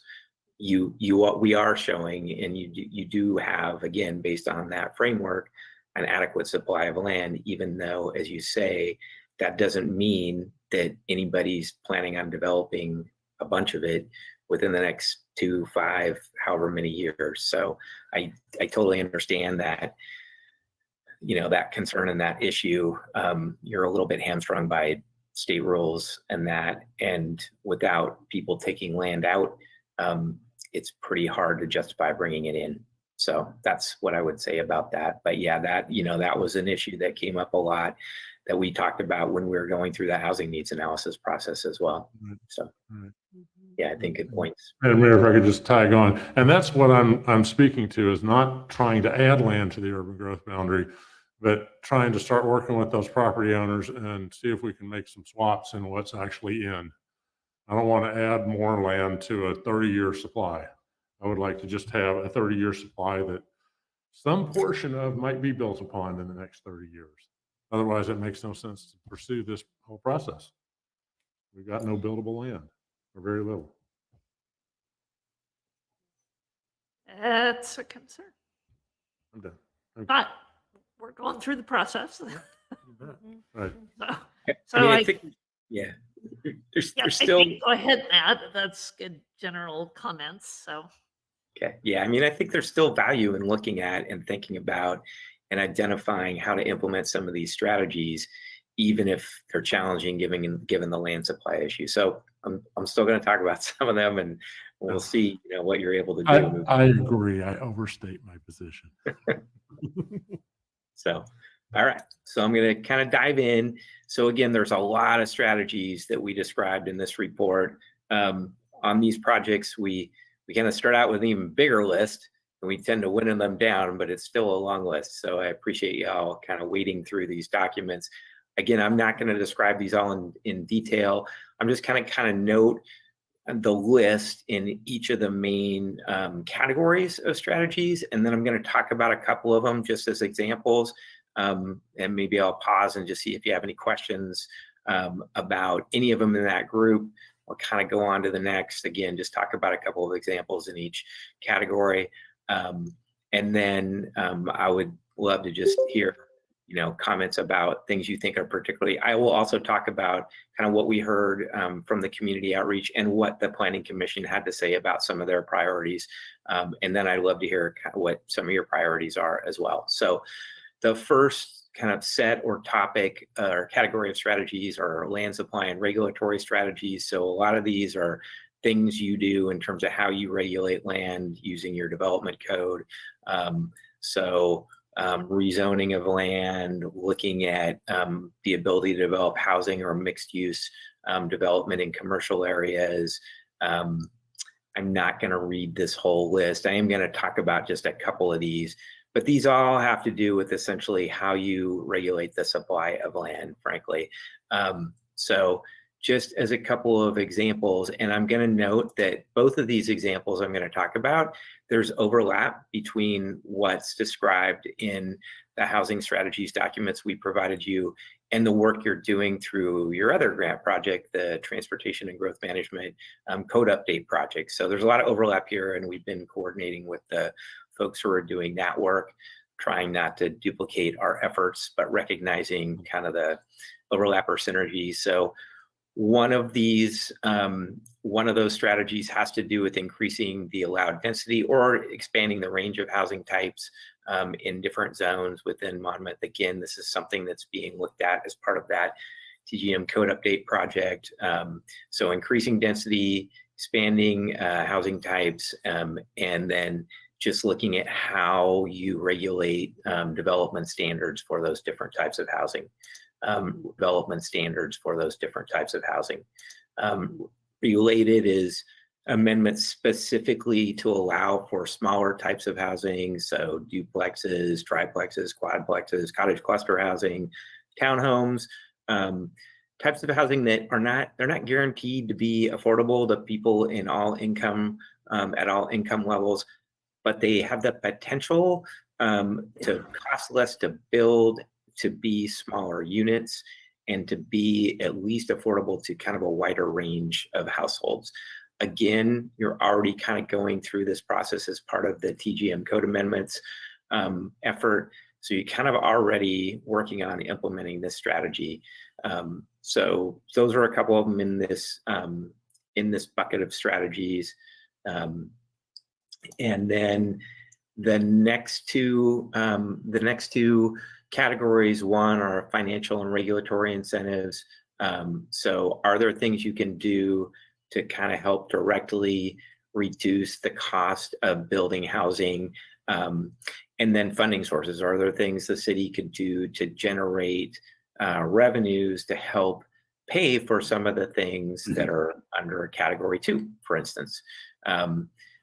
we are showing, and you do have, again, based on that framework, an adequate supply of land, even though, as you say, that doesn't mean that anybody's planning on developing a bunch of it within the next 2, 5, however many years. So I totally understand that, that concern and that issue. You're a little bit hamstrung by state rules and that, and without people taking land out, it's pretty hard to justify bringing it in. So that's what I would say about that. But yeah, that was an issue that came up a lot that we talked about when we were going through the housing needs analysis process as well. So yeah, I think good points. And Mayor, if I could just tag on, and that's what I'm speaking to, is not trying to add land to the urban growth boundary, but trying to start working with those property owners and see if we can make some swaps in what's actually in. I don't want to add more land to a 30-year supply. I would like to just have a 30-year supply that some portion of might be built upon in the next 30 years. Otherwise, it makes no sense to pursue this whole process. We've got no buildable land, or very little. That's a concern. I'm done. But we're going through the process. Right. So I mean, I I think, yeah, there's I still. think go ahead, Matt. That's good general comments. So. Okay. Yeah. I mean, I think there's still value in looking at and thinking about and identifying how to implement some of these strategies, even if they're challenging given the land supply issue. So I'm still going to talk about some of them, and we'll see, what you're able to do. I agree. I overstate my position. So, all right. So I'm going to kind of dive in. So again, there's a lot of strategies that we described in this report. On these projects, we kind of start out with an even bigger list, and we tend to winnow them down, but it's still a long list. So I appreciate y'all kind of wading through these documents. Again, I'm not going to describe these all in detail. I'm just kind of note the list in each of the main categories of strategies. And then I'm going to talk about a couple of them just as examples. And maybe I'll pause and just see if you have any questions about any of them in that group. I'll kind of go on to the next. Again, just talk about a couple of examples in each category. And then I would love to just hear, comments about things you think are particularly. I will also talk about kind of what we heard from the community outreach and what the Planning Commission had to say about some of their priorities. And then I'd love to hear kind of what some of your priorities are as well. So the first kind of set or topic or category of strategies are land supply and regulatory strategies. So a lot of these are things you do in terms of how you regulate land using your development code. Rezoning of land, looking at the ability to develop housing or mixed use development in commercial areas. I'm not going to read this whole list. I am going to talk about just a couple of these, but these all have to do with essentially how you regulate the supply of land, frankly. So just as a couple of examples, and I'm going to note that both of these examples I'm going to talk about, there's overlap between what's described in the housing strategies documents we provided you and the work you're doing through your other grant project, the Transportation and Growth Management Code Update Project. So there's a lot of overlap here, and we've been coordinating with the folks who are doing that work, trying not to duplicate our efforts, but recognizing kind of the overlap or synergy. So one of those strategies has to do with increasing the allowed density or expanding the range of housing types in different zones within Monmouth. Again, this is something that's being looked at as part of that TGM Code Update project. So increasing density, expanding housing types, and then just looking at how you regulate development standards for those different types of housing. Related is amendments specifically to allow for smaller types of housing, so duplexes, triplexes, quadplexes, cottage cluster housing, townhomes, types of housing that they're not guaranteed to be affordable to people in all income, at all income levels, but they have the potential to cost less to build, to be smaller units, and to be at least affordable to kind of a wider range of households. Again, you're already kind of going through this process as part of the TGM code amendments effort. So you're kind of already working on implementing this strategy. So those are a couple of them in this bucket of strategies. And then the next two categories, one are financial and regulatory incentives. So are there things you can do to kind of help directly reduce the cost of building housing? And then funding sources. Are there things the city could do to generate revenues to help pay for some of the things that are under Category 2, for instance?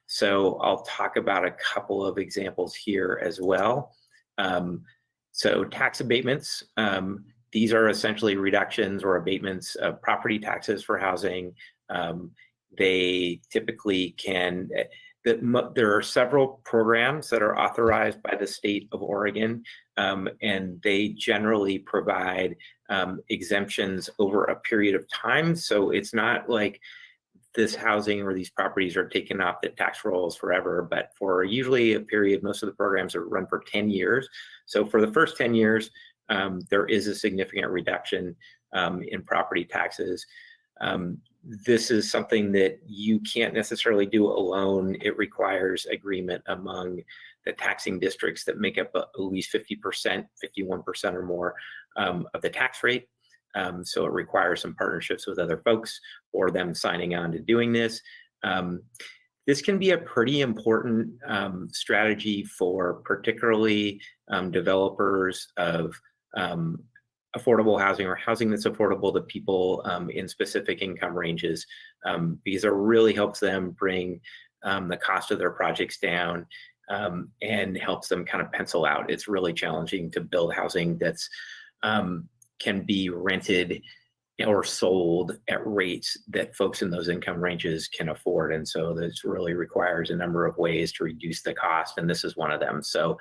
So I'll talk about a couple of examples here as well. So tax abatements. These are essentially reductions or abatements of property taxes for housing. They typically can, there are several programs that are authorized by the state of Oregon, and they generally provide exemptions over a period of time. So it's not like this housing or these properties are taken off the tax rolls forever, but for usually a period, most of the programs are run for 10 years. So for the first 10 years, there is a significant reduction in property taxes. This is something that you can't necessarily do alone. It requires agreement among the taxing districts that make up at least 50%, 51% or more of the tax rate. So it requires some partnerships with other folks or them signing on to doing this. This can be a pretty important strategy for particularly developers of affordable housing or housing that's affordable to people in specific income ranges, because it really helps them bring the cost of their projects down and helps them kind of pencil out. It's really challenging to build housing that's can be rented or sold at rates that folks in those income ranges can afford. And so this really requires a number of ways to reduce the cost, and this is one of them. So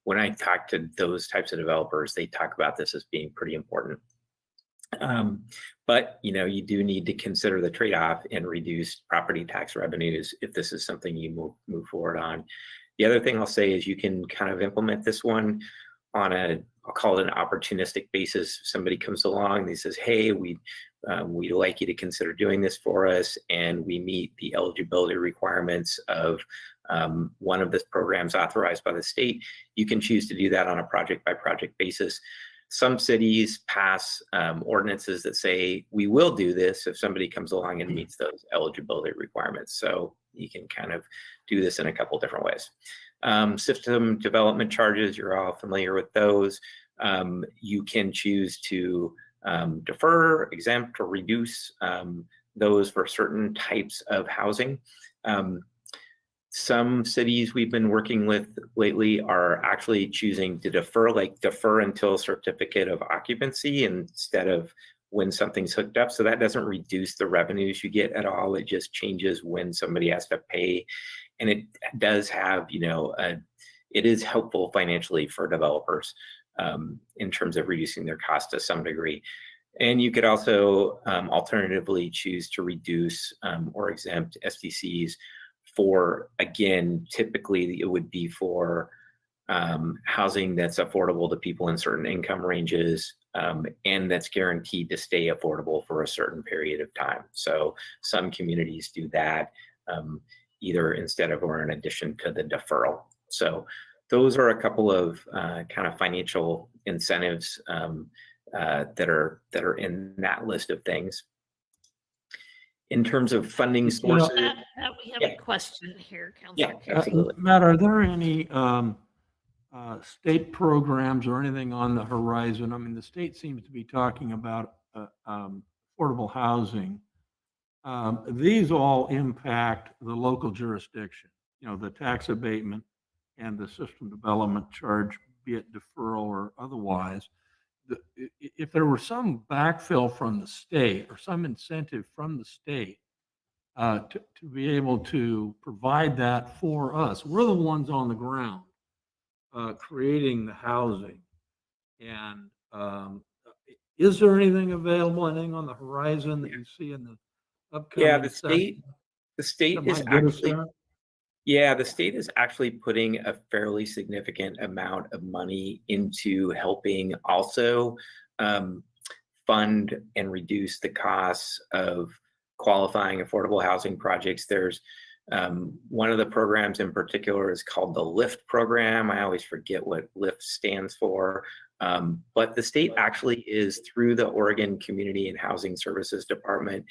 when I talk to those types of developers, they talk about this as being pretty important. But you do need to consider the trade-off and reduce property tax revenues if this is something you move forward on. The other thing I'll say is you can kind of implement this one on I'll call it an opportunistic basis. If somebody comes along and he says, hey, we'd like you to consider doing this for us, and we meet the eligibility requirements of one of the programs authorized by the state, you can choose to do that on a project by project basis. Some cities pass ordinances that say we will do this if somebody comes along and meets those eligibility requirements. So you can kind of do this in a couple different ways. System development charges, you're all familiar with those. You can choose to defer, exempt, or reduce those for certain types of housing. Some cities we've been working with lately are actually choosing to defer until certificate of occupancy instead of when something's hooked up. So that doesn't reduce the revenues you get at all. It just changes when somebody has to pay. And it does have, it is helpful financially for developers in terms of reducing their cost to some degree. And you could also alternatively choose to reduce or exempt SDCs for, again, typically it would be for housing that's affordable to people in certain income ranges and that's guaranteed to stay affordable for a certain period of time. So some communities do that either instead of or in addition to the deferral. So those are a couple of kind of financial incentives that are in that list of things. In terms of funding sources, we have a question here, Councilor. Yeah, absolutely. Matt, are there any state programs or anything on the horizon? I mean, the state seems to be talking about affordable housing these all impact the local jurisdiction, the tax abatement and the system development charge, be it deferral or otherwise. If there were some backfill from the state or some incentive from the state to be able to provide that for us, we're the ones on the ground creating the housing. And is there anything available, anything on the horizon that you see in the upcoming? Yeah, the state is actually, yeah, the state is actually putting a fairly significant amount of money into helping also fund and reduce the costs of qualifying affordable housing projects. There's one of the programs in particular is called the LIFT program. I always forget what LIFT stands for. But the state actually is, through the Oregon Community and Housing Services Department,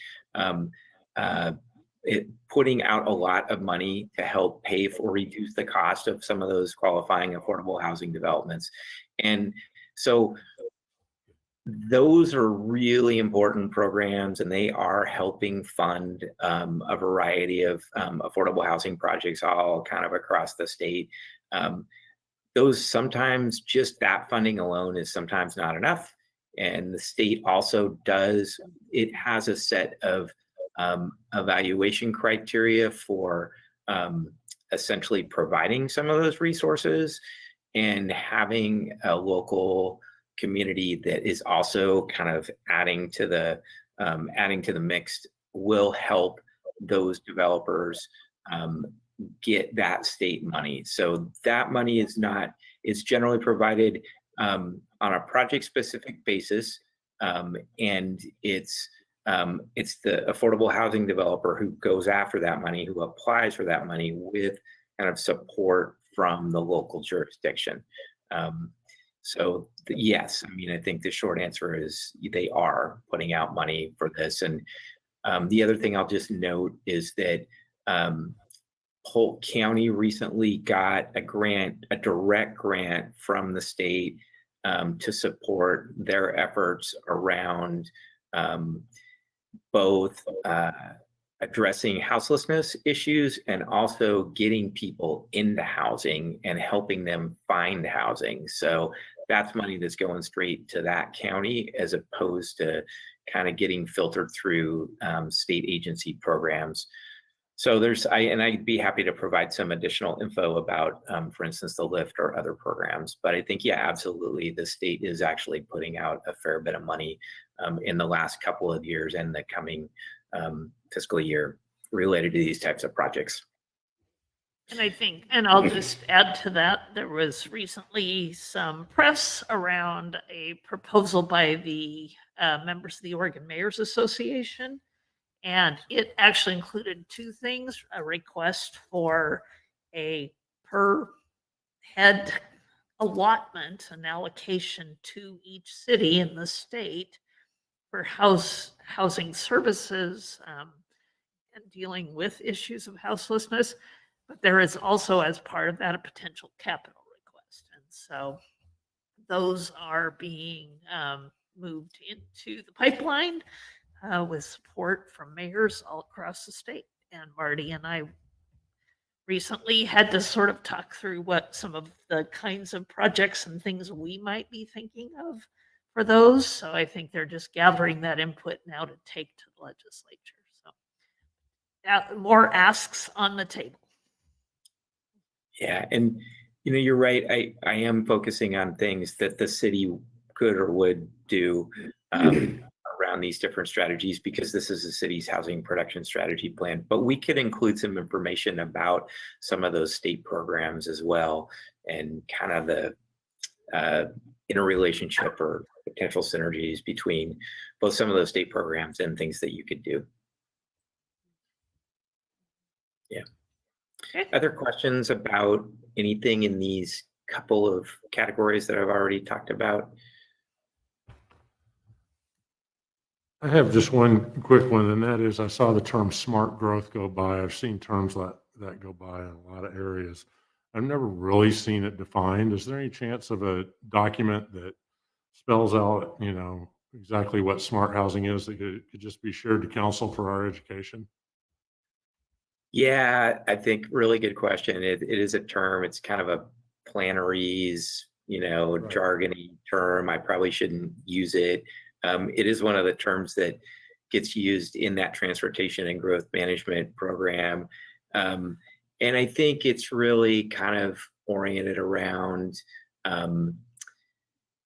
putting out a lot of money to help pay for, reduce the cost of some of those qualifying affordable housing developments. And so those are really important programs, and they are helping fund a variety of affordable housing projects all kind of across the state. Those sometimes, just that funding alone is sometimes not enough. And the state also it has a set of evaluation criteria for essentially providing some of those resources, and having a local community that is also kind of adding to the mix will help those developers get that state money. So that money is generally provided on a project specific basis. And it's the affordable housing developer who goes after that money, who applies for that money with kind of support from the local jurisdiction. So yes, I mean, I think the short answer is they are putting out money for this. And the other thing I'll just note is that Polk County recently got a direct grant from the state to support their efforts around both addressing houselessness issues and also getting people into housing and helping them find housing. So that's money that's going straight to that county, as opposed to kind of getting filtered through state agency programs. So I'd be happy to provide some additional info about, for instance, the LIFT or other programs. But I think, yeah, absolutely, the state is actually putting out a fair bit of money in the last couple of years and the coming fiscal year related to these types of projects. And I think, and I'll just add to that, there was recently some press around a proposal by the members of the Oregon Mayors Association. And it actually included two things: a request for a per head allotment, an allocation to each city in the state for housing services and dealing with issues of houselessness. But there is also, as part of that, a potential capital request. And so those are being moved into the pipeline with support from mayors all across the state. And Marty and I recently had to sort of talk through what some of the kinds of projects and things we might be thinking of for those. So I think they're just gathering that input now to take to the legislature. So more asks on the table. Yeah, and you're right. I am focusing on things that the city could or would do around these different strategies, because this is the city's housing production strategy plan. But we could include some information about some of those state programs as well, and kind of the interrelationship or potential synergies between both some of those state programs and things that you could do. Yeah. Okay. Other questions about anything in these couple of categories that I've already talked about? I have just one quick one, and that is I saw the term smart growth go by. I've seen terms that go by in a lot of areas. I've never really seen it defined. Is there any chance of a document that spells out, exactly what smart housing is that could just be shared to council for our education? Yeah, I think really good question. It is a term. It's kind of a plannerese, Right. jargony term. I probably shouldn't use it. It is one of the terms that gets used in that transportation and growth management program. And I think it's really kind of oriented around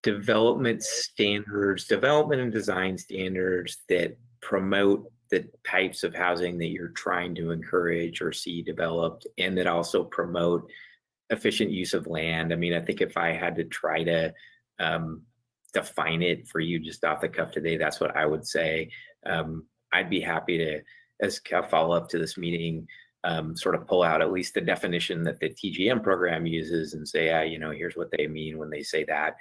development standards, development and design standards that promote the types of housing that you're trying to encourage or see developed, and that also promote efficient use of land. I mean, I think if I had to try to define it for you just off the cuff today, that's what I would say. I'd be happy to, as a follow-up to this meeting, sort of pull out at least the definition that the TGM program uses and say, here's what they mean when they say that.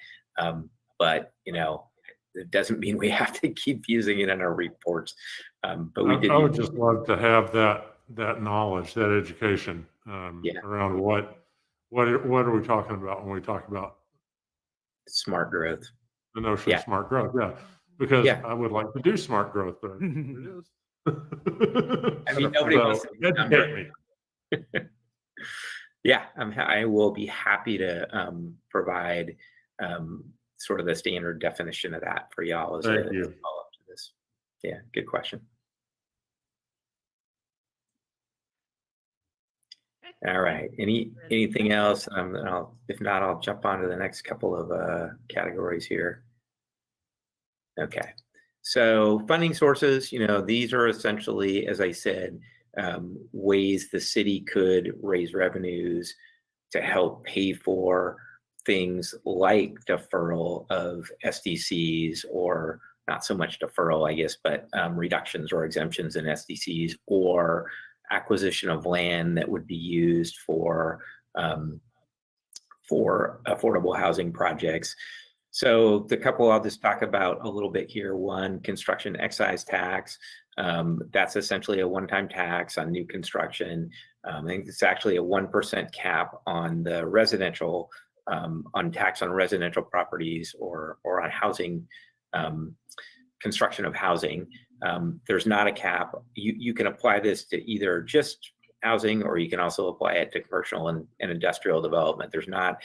But it doesn't mean we have to keep using it in our reports. But we did. I would just love to have that knowledge, that education around what are we talking about when we talk about smart growth? The notion of smart growth, because I would like to do smart growth, but it is. I mean, nobody wants to educate me. Yeah, I will be happy to provide sort of the standard definition of that for y'all as a follow-up to this. Yeah, good question. All right. Anything else? If not, I'll jump on to the next couple of categories here. Okay. So funding sources, these are essentially, as I said, ways the city could raise revenues to help pay for things like deferral of SDCs, or not so much deferral, I guess, but reductions or exemptions in SDCs, or acquisition of land that would be used for affordable housing projects. So the couple I'll just talk about a little bit here. One, construction excise tax. That's essentially a one-time tax on new construction. I think it's actually a 1% cap on the residential, on tax on residential properties or on housing, construction of housing. There's not a cap. You can apply this to either just housing, or you can also apply it to commercial and industrial development. There's not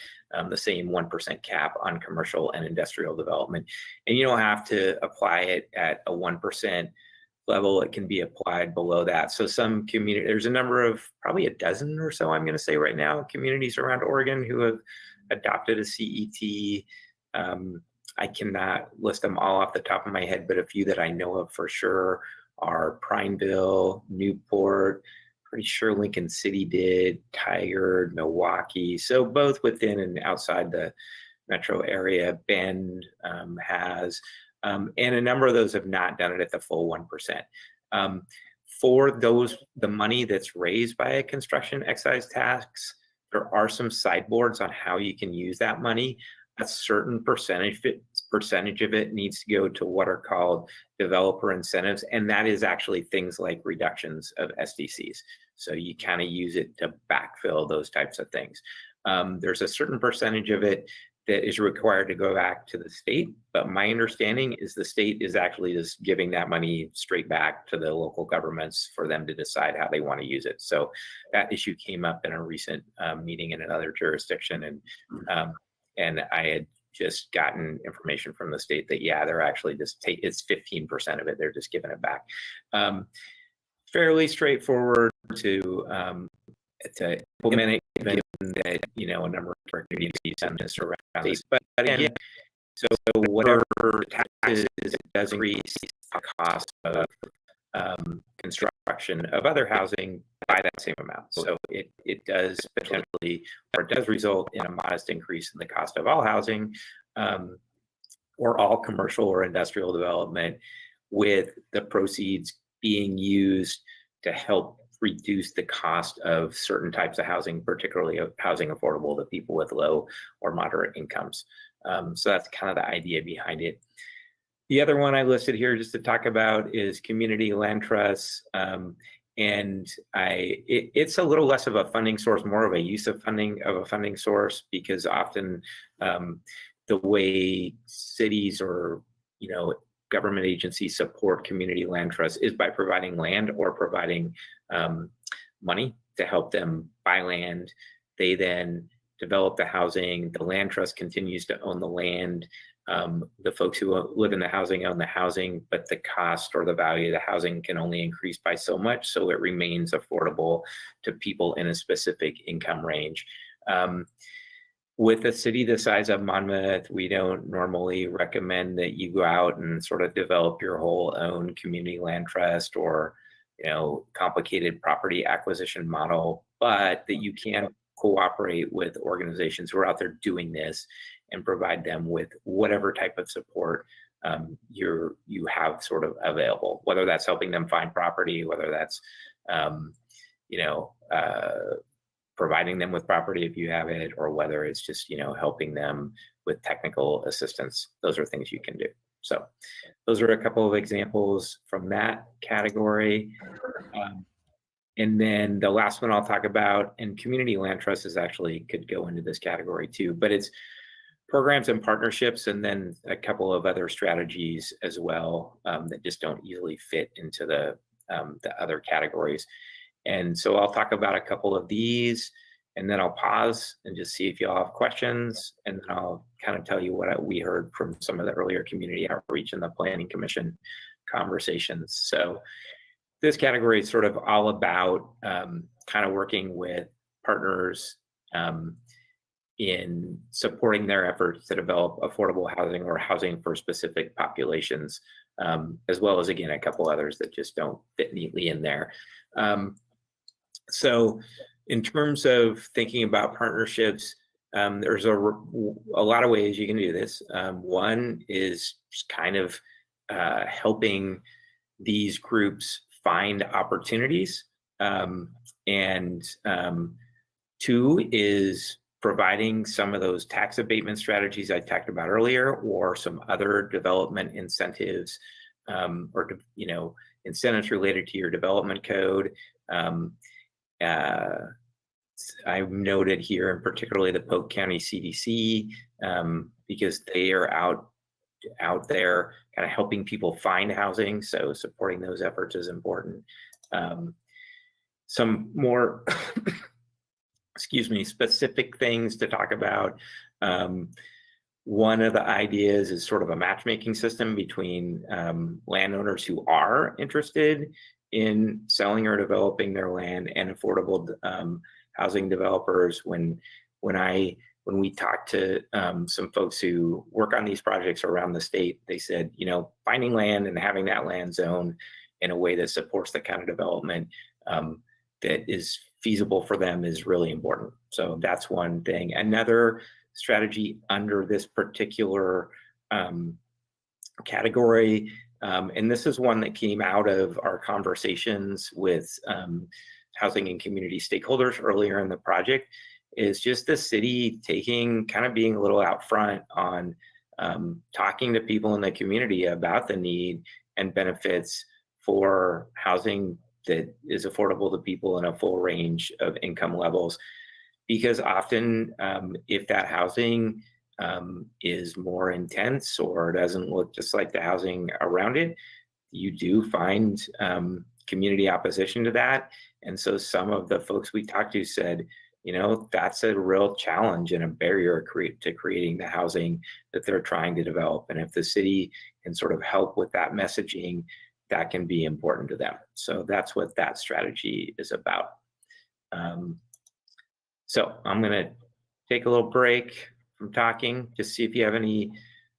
the same 1% cap on commercial and industrial development. And you don't have to apply it at a 1% level. It can be applied below that. So some community, there's a number of, probably a dozen or so, I'm going to say right now, communities around Oregon who have adopted a CET. I cannot list them all off the top of my head, but a few that I know of for sure are Prineville, Newport, pretty sure Lincoln City did, Tigard, Milwaukee. So both within and outside the metro area. Bend has, and a number of those have not done it at the full 1%. For those, the money that's raised by a construction excise tax, there are some sideboards on how you can use that money. A certain percentage of it needs to go to what are called developer incentives, and that is actually things like reductions of SDCs. So you kind of use it to backfill those types of things. There's a certain percentage of it that is required to go back to the state, but my understanding is the state is actually just giving that money straight back to the local governments for them to decide how they want to use it. So that issue came up in a recent meeting in another jurisdiction, and I had just gotten information from the state that, yeah, they're actually just it's 15% of it. They're just giving it back. Fairly straightforward to implement it, given that, you know, a number of communities and this around this. But again, so whatever taxes it does increase the cost of construction of other housing by that same amount. So it does potentially, or it does result in a modest increase in the cost of all housing, or all commercial or industrial development, with the proceeds being used to help reduce the cost of certain types of housing, particularly of housing affordable to people with low or moderate incomes. So that's kind of the idea behind it. The other one I listed here just to talk about is community land trusts. And it's a little less of a funding source, more of a use of funding, of a funding source, because often the way cities or, you know, government agencies support community land trusts is by providing land or providing money to help them buy land. They then develop the housing. The land trust continues to own the land. The folks who live in the housing own the housing, but the cost or the value of the housing can only increase by so much, so it remains affordable to people in a specific income range. With a city the size of Monmouth, we don't normally recommend that you go out and sort of develop your whole own community land trust or, you know, complicated property acquisition model, but that you can cooperate with organizations who are out there doing this and provide them with whatever type of support you have sort of available, whether that's helping them find property, whether that's, you know, providing them with property if you have it, or whether it's just, you know, helping them with technical assistance. Those are things you can do. So those are a couple of examples from that category. And then the last one I'll talk about, and community land trust is actually could go into this category too, but it's programs and partnerships, and then a couple of other strategies as well that just don't easily fit into the other categories. And so I'll talk about a couple of these, and then I'll pause and just see if y'all have questions, and then I'll kind of tell you what we heard from some of the earlier community outreach and the Planning Commission conversations. So this category is sort of all about kind of working with partners in supporting their efforts to develop affordable housing or housing for specific populations, as well as, again, a couple others that just don't fit neatly in there. So in terms of thinking about partnerships, there's a lot of ways you can do this. One is just kind of helping these groups find opportunities. And two is providing some of those tax abatement strategies I talked about earlier, or some other development incentives, or, you know, incentives related to your development code. I've noted here, and particularly the Polk County CDC, because they are out there kind of helping people find housing. So supporting those efforts is important. Some more, excuse me, specific things to talk about. One of the ideas is sort of a matchmaking system between landowners who are interested in selling or developing their land and affordable housing developers. When we talked to some folks who work on these projects around the state, they said, you know, finding land and having that land zone in a way that supports the kind of development that is feasible for them is really important. So that's one thing. Another strategy under this particular category, and this is one that came out of our conversations with housing and community stakeholders earlier in the project, is just the city being a little out front on talking to people in the community about the need and benefits for housing that is affordable to people in a full range of income levels. Because often if that housing is more intense or doesn't look just like the housing around it, you do find community opposition to that. And so some of the folks we talked to said, you know, that's a real challenge and a barrier to creating the housing that they're trying to develop. And if the city can sort of help with that messaging, that can be important to them. So that's what that strategy is about. So I'm going to take a little break from talking, just see if you have any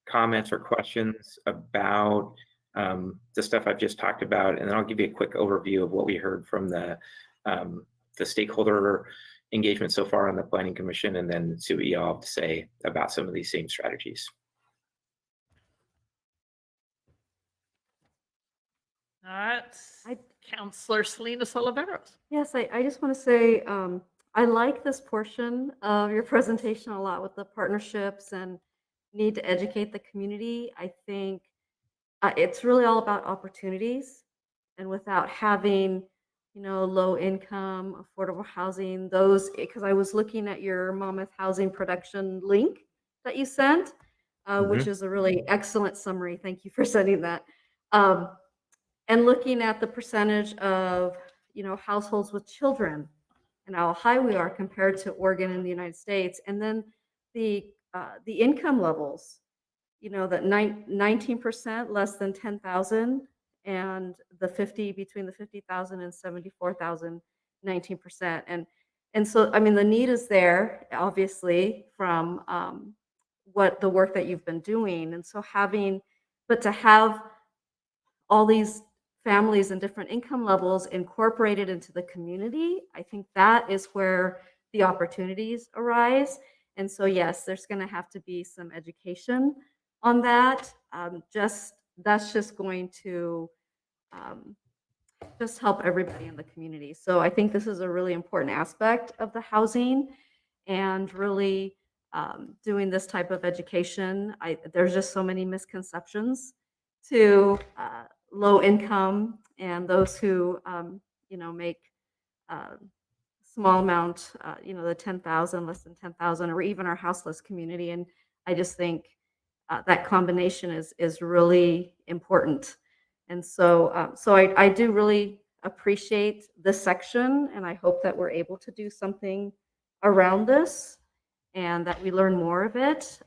comments or questions about the stuff I've just talked about, and then I'll give you a quick overview of what we heard from the stakeholder engagement so far on the Planning Commission, and then see what you all have to say about some of these same strategies. Councillor Salinas Oliveros. Yes, I just want to say, I like this portion of your presentation a lot with the partnerships and need to educate the community. I think it's really all about opportunities, and without having, you know, low income, affordable housing, those, because I was looking at your Monmouth housing production link that you sent. which is a really excellent summary. Thank you for sending that. And looking at the percentage of, households with children and how high we are compared to Oregon and the United States. And then the income levels, that 19% less than 10,000, and between the 50,000 and 74,000, 19%. And so, I mean, the need is there, obviously, from what the work that you've been doing. And so but to have all these families and different income levels incorporated into the community, I think that is where the opportunities arise. And so, yes, there's going to have to be some education on that. That's just going to just help everybody in the community. So I think this is a really important aspect of the housing, and really doing this type of education. There's just so many misconceptions to low income and those who make small amount, the 10,000, less than 10,000, or even our houseless community. And I just think that combination is really important. And so, I do really appreciate this section, and I hope that we're able to do something around this and that we learn more of it.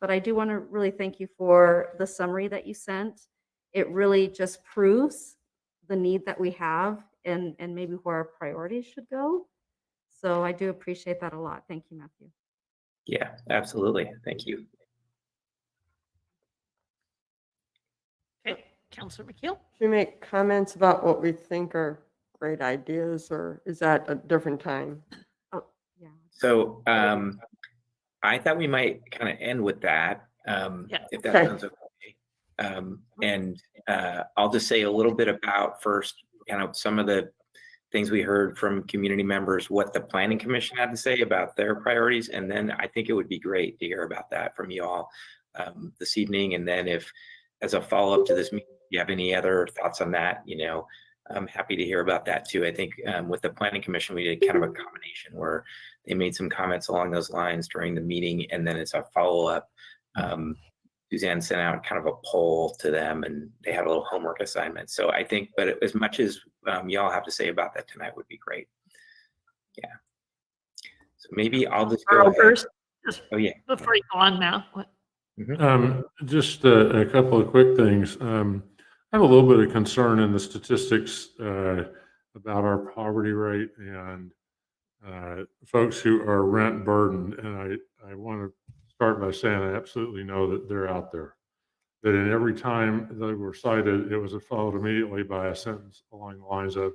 But I do want to really thank you for the summary that you sent. It really just proves the need that we have, and maybe where our priorities should go. So I do appreciate that a lot. Thank you, Matthew. Yeah, absolutely. Thank you. Okay, Councilor McKeel? Should we make comments about what we think are great ideas, or is that a different time? Oh, yeah. So I thought we might kind of end with that, if that Okay. sounds okay. And I'll just say a little bit about first, some of the things we heard from community members, what the Planning Commission had to say about their priorities. And then I think it would be great to hear about that from you all this evening. And then if, as a follow-up to this meeting, you have any other thoughts on that, I'm happy to hear about that too. I think with the Planning Commission, we did kind of a combination where they made some comments along those lines during the meeting, and then it's a follow-up. Suzanne sent out kind of a poll to them, and they had a little homework assignment. So I think, but as much as y'all have to say about that tonight would be great. Yeah. So maybe I'll just go ahead. First, Oh yeah. before you go on now. Just a couple of quick things. I have a little bit of concern in the statistics about our poverty rate and folks who are rent burdened. And I want to start by saying I absolutely know that they're out there. That in every time they were cited, it was followed immediately by a sentence along the lines of,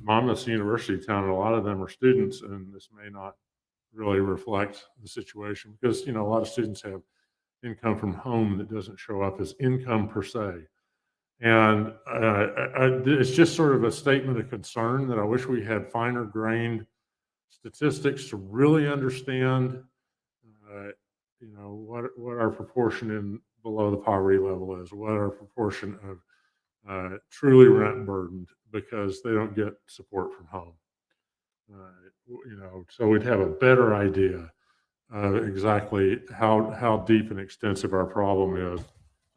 Monmouth's a university town, and a lot of them are students, and this may not really reflect the situation, because a lot of students have income from home that doesn't show up as income per se. And it's just sort of a statement of concern that I wish we had finer grained statistics to really understand, what our proportion in below the poverty level is, what our proportion of truly rent burdened because they don't get support from home. So we'd have a better idea of exactly how deep and extensive our problem is.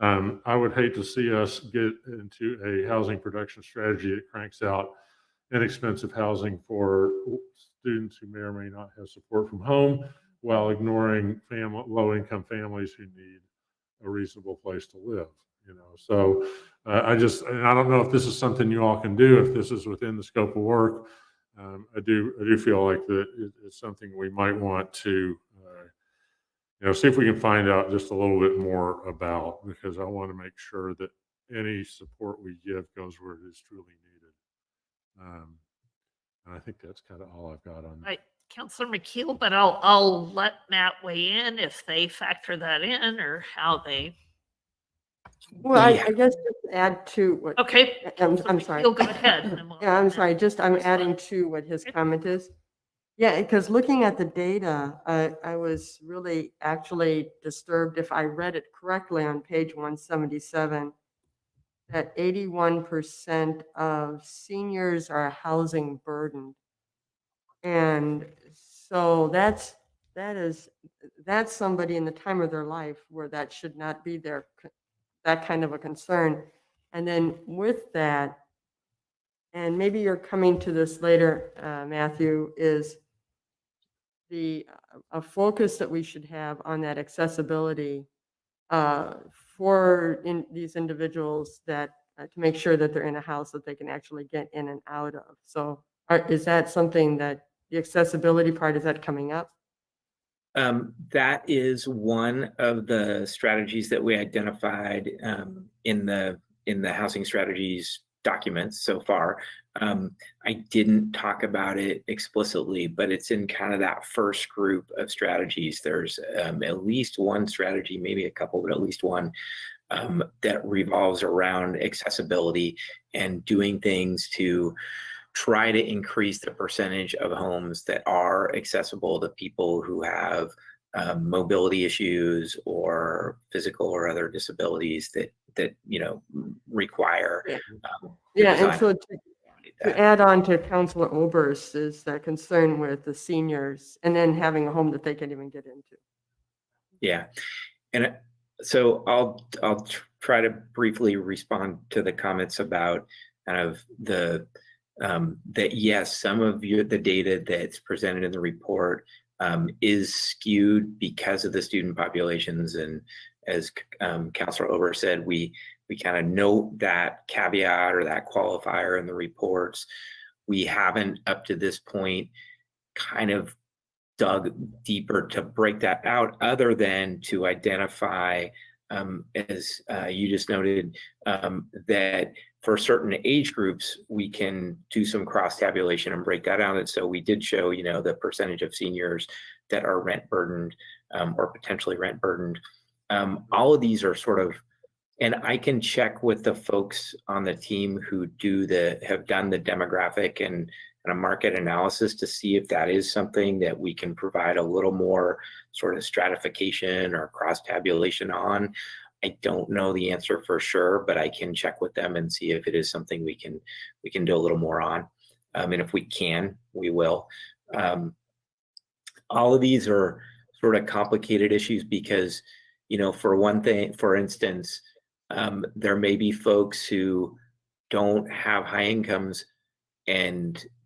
I would hate to see us get into a housing production strategy that cranks out inexpensive housing for students who may or may not have support from home, while ignoring low-income families who need a reasonable place to live. So I don't know if this is something you all can do, if this is within the scope of work. I do feel like that it's something we might want to see if we can find out just a little bit more about, because I want to make sure that any support we give goes where it is truly needed. And I think that's kind of all I've got on that. Right, Councilor McKeel, but I'll let Matt weigh in if they factor that in or how they. Well, I guess just add to what. Okay. I'm sorry. Go ahead. And then we'll- Yeah, I'm sorry. I'm adding to what his comment is. Yeah, because looking at the data, I was really actually disturbed, if I read it correctly on page 177, that 81% of seniors are housing burdened. And so that's that's somebody in the time of their life where that should not be that kind of a concern. And then with that, and maybe you're coming to this later, Matthew, is a focus that we should have on that accessibility for these individuals that to make sure that they're in a house that they can actually get in and out of. So is that something that the accessibility part, is that coming up? That is one of the strategies that we identified in the housing strategies documents so far. I didn't talk about it explicitly, but it's in kind of that first group of strategies. There's at least one strategy, maybe a couple, but at least one that revolves around accessibility and doing things to try to increase the percentage of homes that are accessible to people who have mobility issues or physical or other disabilities that require. And so to add on to Councilor Oberst is that concern with the seniors and then having a home that they can even get into. Yeah, and so I'll try to briefly respond to the comments about kind of that yes, some of the data that's presented in the report is skewed because of the student populations, and as Councilor Oberst said, we kind of note that caveat or that qualifier in the reports. We haven't up to this point kind of dug deeper to break that out, other than to identify, as you just noted, that for certain age groups, we can do some cross tabulation and break that out. And so we did show, the percentage of seniors that are rent burdened or potentially rent burdened. All of these are sort of, and I can check with the folks on the team who have done the demographic and a market analysis to see if that is something that we can provide a little more sort of stratification or cross tabulation on. I don't know the answer for sure, but I can check with them and see if it is something we can do a little more on. And if we can, we will. All of these are sort of complicated issues because, for one thing, for instance, there may be folks who don't have high incomes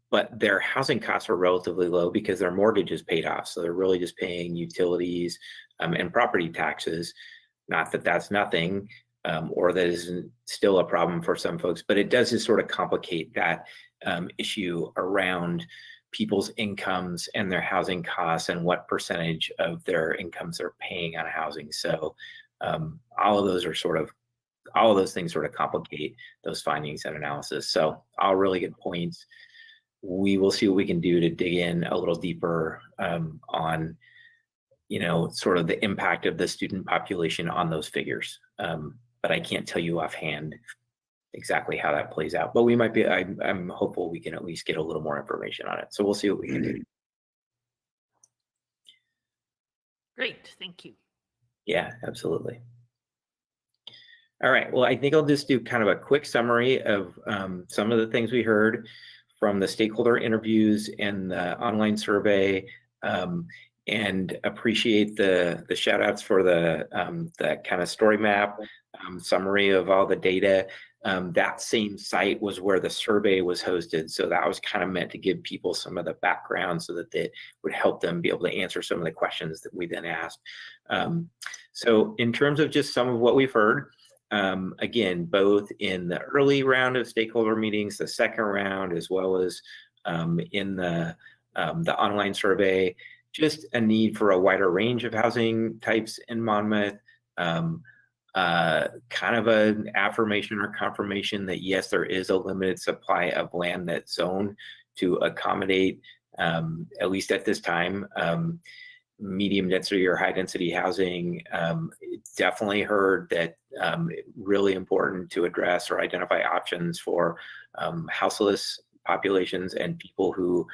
but their housing costs are relatively low because their mortgage is paid off. So they're really just paying utilities and property taxes. Not that that's nothing, or that isn't still a problem for some folks, but it does just sort of complicate that issue around people's incomes and their housing costs and what percentage of their incomes they're paying on housing. So all of those things sort of complicate those findings and analysis. So all really good points. We will see what we can do to dig in a little deeper on sort of the impact of the student population on those figures. But I can't tell you offhand exactly how that plays out. But we might be, I'm hopeful we can at least get a little more information on it. So we'll see what we can do. Great, thank you. Yeah, absolutely. All right, well, I think I'll just do kind of a quick summary of some of the things we heard from the stakeholder interviews and the online survey, and appreciate the shout outs for the kind of story map summary of all the data. That same site was where the survey was hosted. So that was kind of meant to give people some of the background so that they would help them be able to answer some of the questions that we then asked. So in terms of just some of what we've heard, again, both in the early round of stakeholder meetings, the second round, as well as in the online survey, just a need for a wider range of housing types in Monmouth, kind of an affirmation or confirmation that yes, there is a limited supply of land that's zoned to accommodate, at least at this time, medium density or high density housing. Definitely heard that really important to address or identify options for houseless populations and people who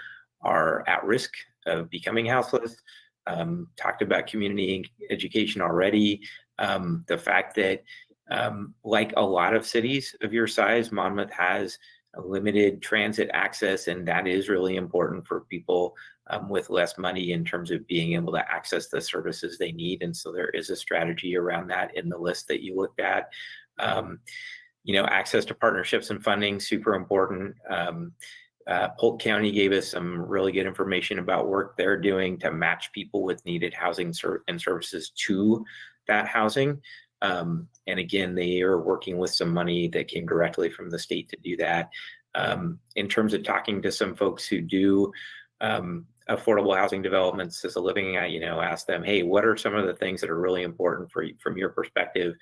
are at risk of becoming houseless. Talked about community education already. The fact that like a lot of cities of your size, Monmouth has limited transit access, and that is really important for people with less money in terms of being able to access the services they need. And so there is a strategy around that in the list that you looked at. Access to partnerships and funding, super important. Polk County gave us some really good information about work they're doing to match people with needed housing and services to that housing. And again, they are working with some money that came directly from the state to do that. In terms of talking to some folks who do affordable housing developments as a living, ask them, hey, what are some of the things that are really important from your perspective?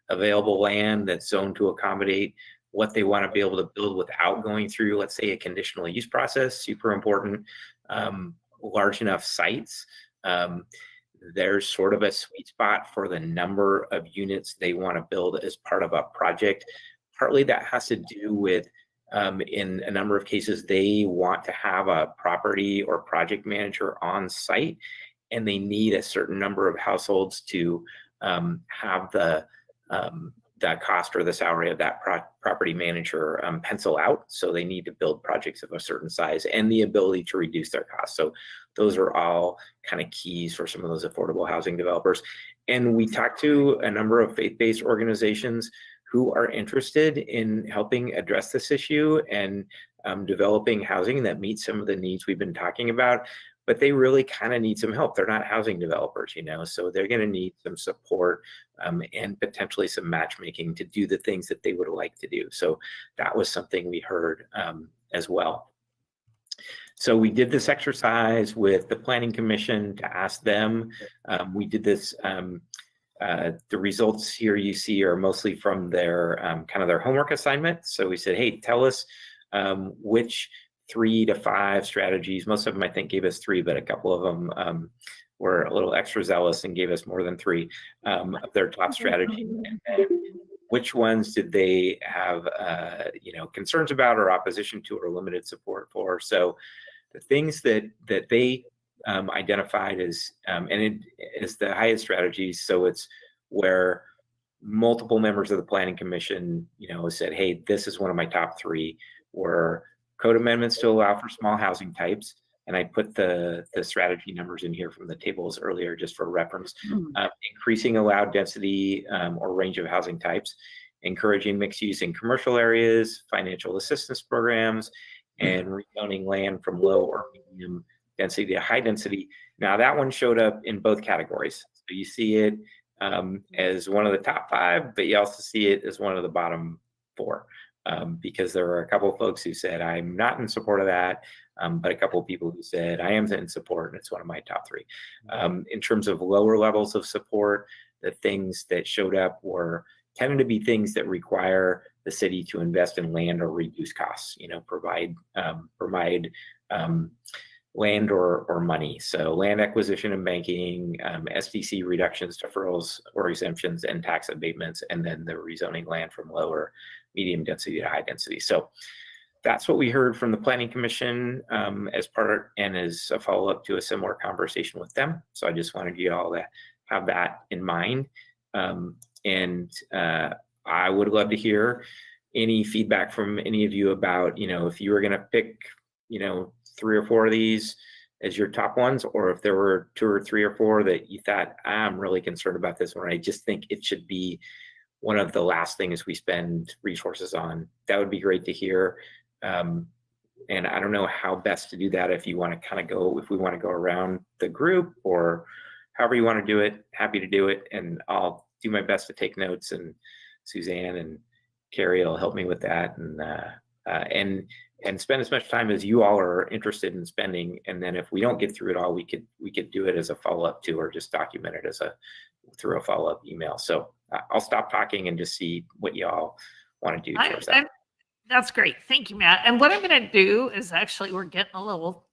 Available land that's zoned to accommodate what they want to be able to build without going through, let's say, a conditional use process, super important. Large enough sites. There's sort of a sweet spot for the number of units they want to build as part of a project. Partly that has to do with, in a number of cases, they want to have a property or project manager on site, and they need a certain number of households to have the cost or the salary of that property manager pencil out. So they need to build projects of a certain size and the ability to reduce their costs. So those are all kind of keys for some of those affordable housing developers. And we talked to a number of faith-based organizations who are interested in helping address this issue and developing housing that meets some of the needs we've been talking about. But they really kind of need some help. They're not housing developers, so they're going to need some support and potentially some matchmaking to do the things that they would like to do. So that was something we heard as well. So we did this exercise with the Planning Commission to ask them. We did this. The results here you see are mostly from their kind of their homework assignment. So we said, hey, tell us which 3 to 5 strategies. Most of them, I think, gave us 3, but a couple of them were a little extra zealous and gave us more than 3 of their top strategies. And which ones did they have, concerns about or opposition to or limited support for? So the things that they identified as, and it is the highest strategies. So it's where multiple members of the Planning Commission, said, hey, this is one of my top 3, were code amendments to allow for small housing types. And I put the strategy numbers in here from the tables earlier just for reference. Increasing allowed density or range of housing types, encouraging mixed use in commercial areas, financial assistance programs, and rezoning land from low or medium density to high density. Now that one showed up in both categories. So you see it as one of the top 5, but you also see it as one of the bottom 4. Because there were a couple of folks who said, I'm not in support of that, but a couple of people who said, I am in support, and it's one of my top 3. In terms of lower levels of support, the things that showed up tended to be things that require the city to invest in land or reduce costs, provide land or money. So land acquisition and banking, SDC reductions, deferrals or exemptions, and tax abatements, and then the rezoning land from lower medium density to high density. So that's what we heard from the Planning Commission as part and as a follow-up to a similar conversation with them. So I just wanted you all to have that in mind. And I would love to hear any feedback from any of you about, if you were going to pick, 3 or 4 of these as your top ones, or if there were 2 or 3 or 4 that you thought, I'm really concerned about this one. I just think it should be one of the last things we spend resources on. That would be great to hear. And I don't know how best to do that. If you want to if we want to go around the group or however you want to do it, happy to do it. And I'll do my best to take notes, and Suzanne and Carrie will help me with that. And spend as much time as you all are interested in spending. And then if we don't get through it all, we could do it as a follow-up too, or just document it through a follow-up email. So I'll stop talking and just see what y'all want to do towards that. That's great. Thank you, Matt. And what I'm going to do is actually, we're getting a little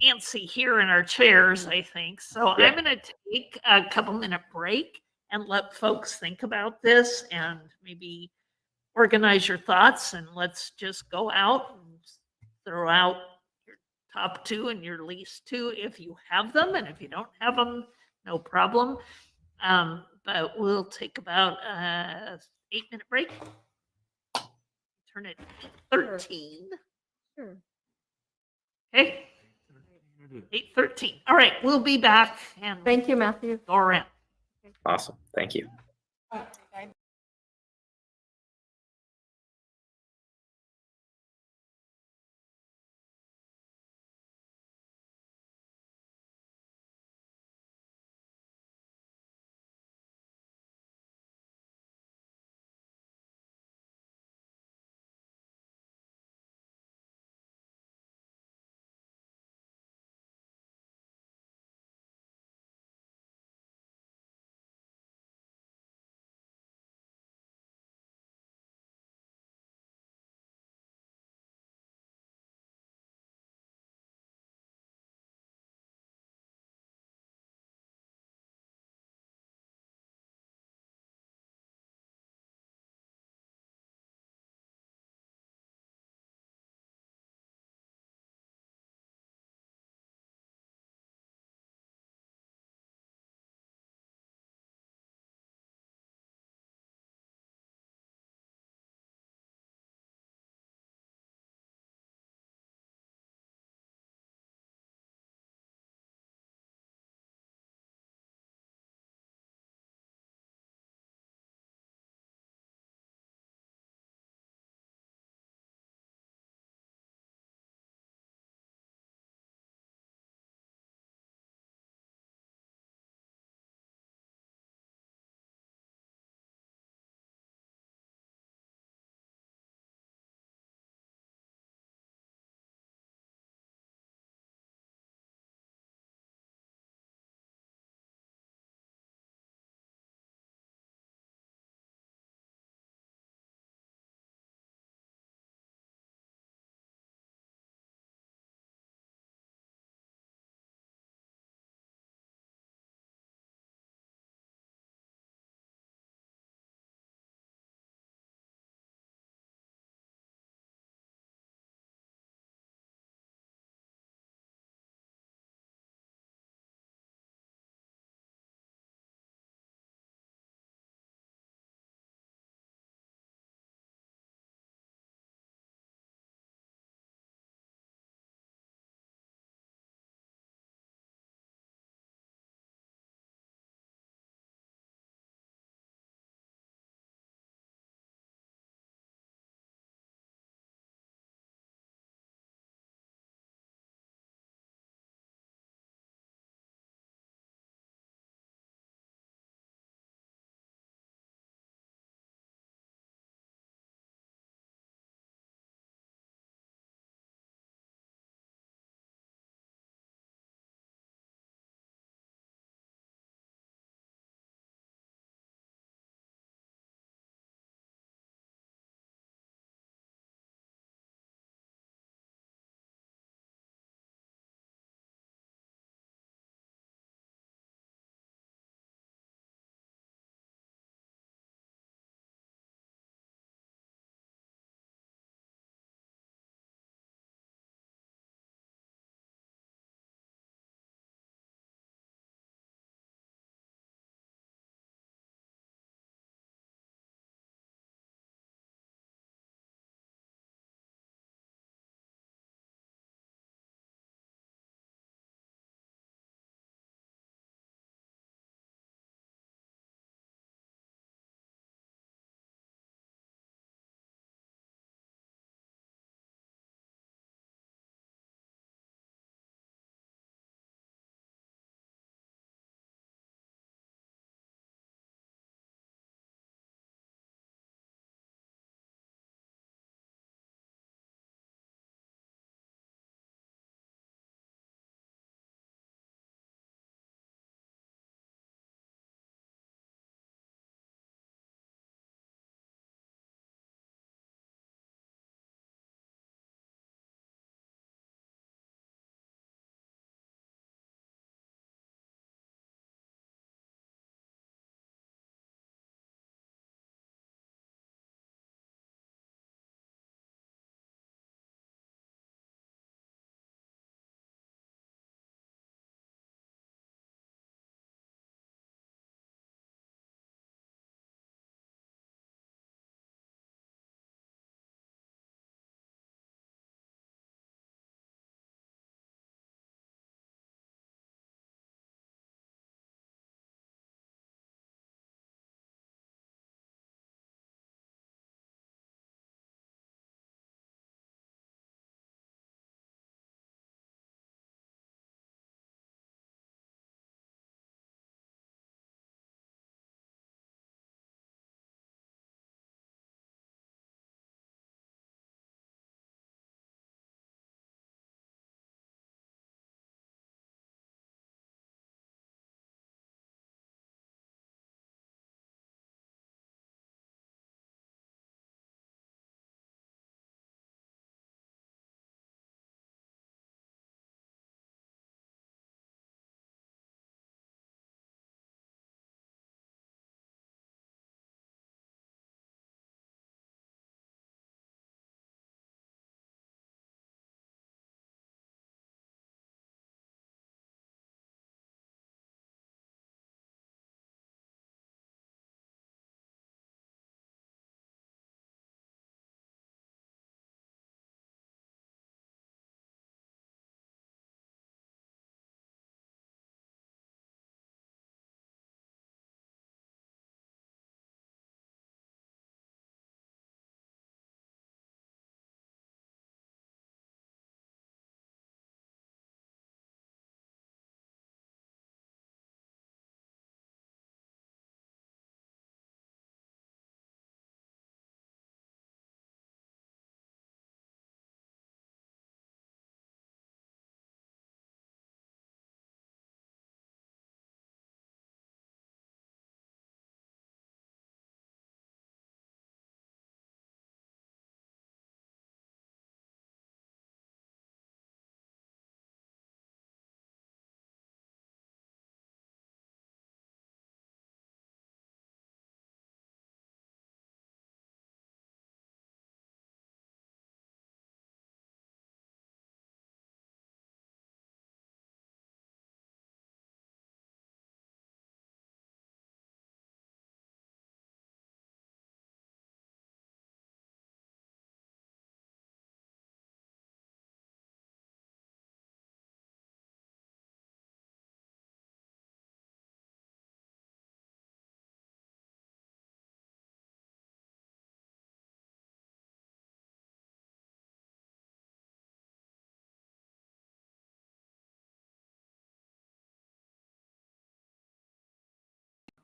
antsy here in our chairs, I think. So Yeah. I'm going to take a couple-minute break and let folks think about this and maybe organize your thoughts, and let's just go out and throw out your top 2 and your least 2 if you have them. And if you don't have them, no problem. But we'll take about a 8-minute break. turn it 13. Sure. Okay, 8:13. All right, we'll be back and Thank you, Matthew. go around. Awesome. Thank you.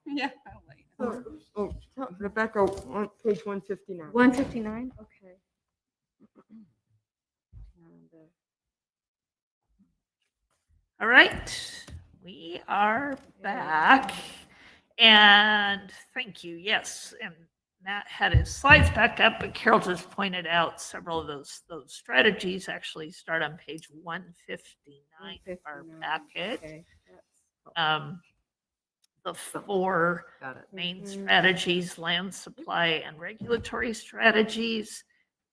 Yeah. Oh, Rebecca, page 159. 159, okay. All right, we are back. And thank you. Yes, and Matt had his slides back up, but Carol just pointed out several of those strategies actually start on page 159 of our 159, packet. okay. The four Got it. main Mhm. strategies: land supply and regulatory strategies,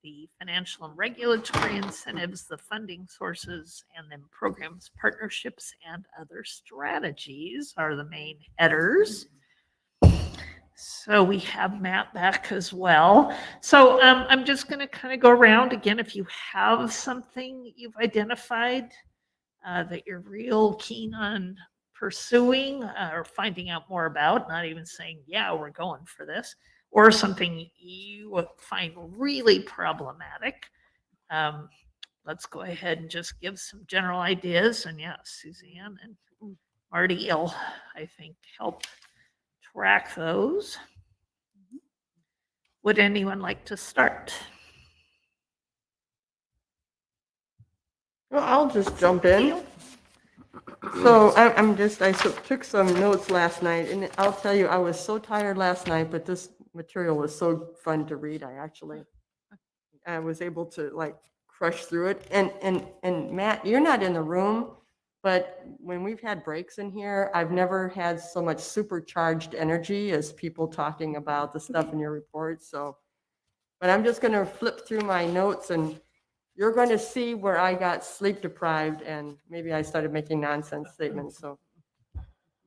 the financial and regulatory incentives, the funding sources, and then programs, partnerships, and other strategies are the main headers. So we have Matt back as well. So I'm just going to kind of go around again. If you have something you've identified that you're real keen on pursuing or finding out more about, not even saying, yeah, we're going for this, or something you find really problematic, let's go ahead and just give some general ideas. And yeah, Suzanne and Marty will, I think, help track those. Would anyone like to start? Well, I'll just jump in. So took some notes last night, and I'll tell you, I was so tired last night, but this material was so fun to read. I was able to like crush through it. And Matt, you're not in the room, but when we've had breaks in here, I've never had so much supercharged energy as people talking about the stuff in your report. So, but I'm just going to flip through my notes, and you're going to see where I got sleep deprived and maybe I started making nonsense statements. So,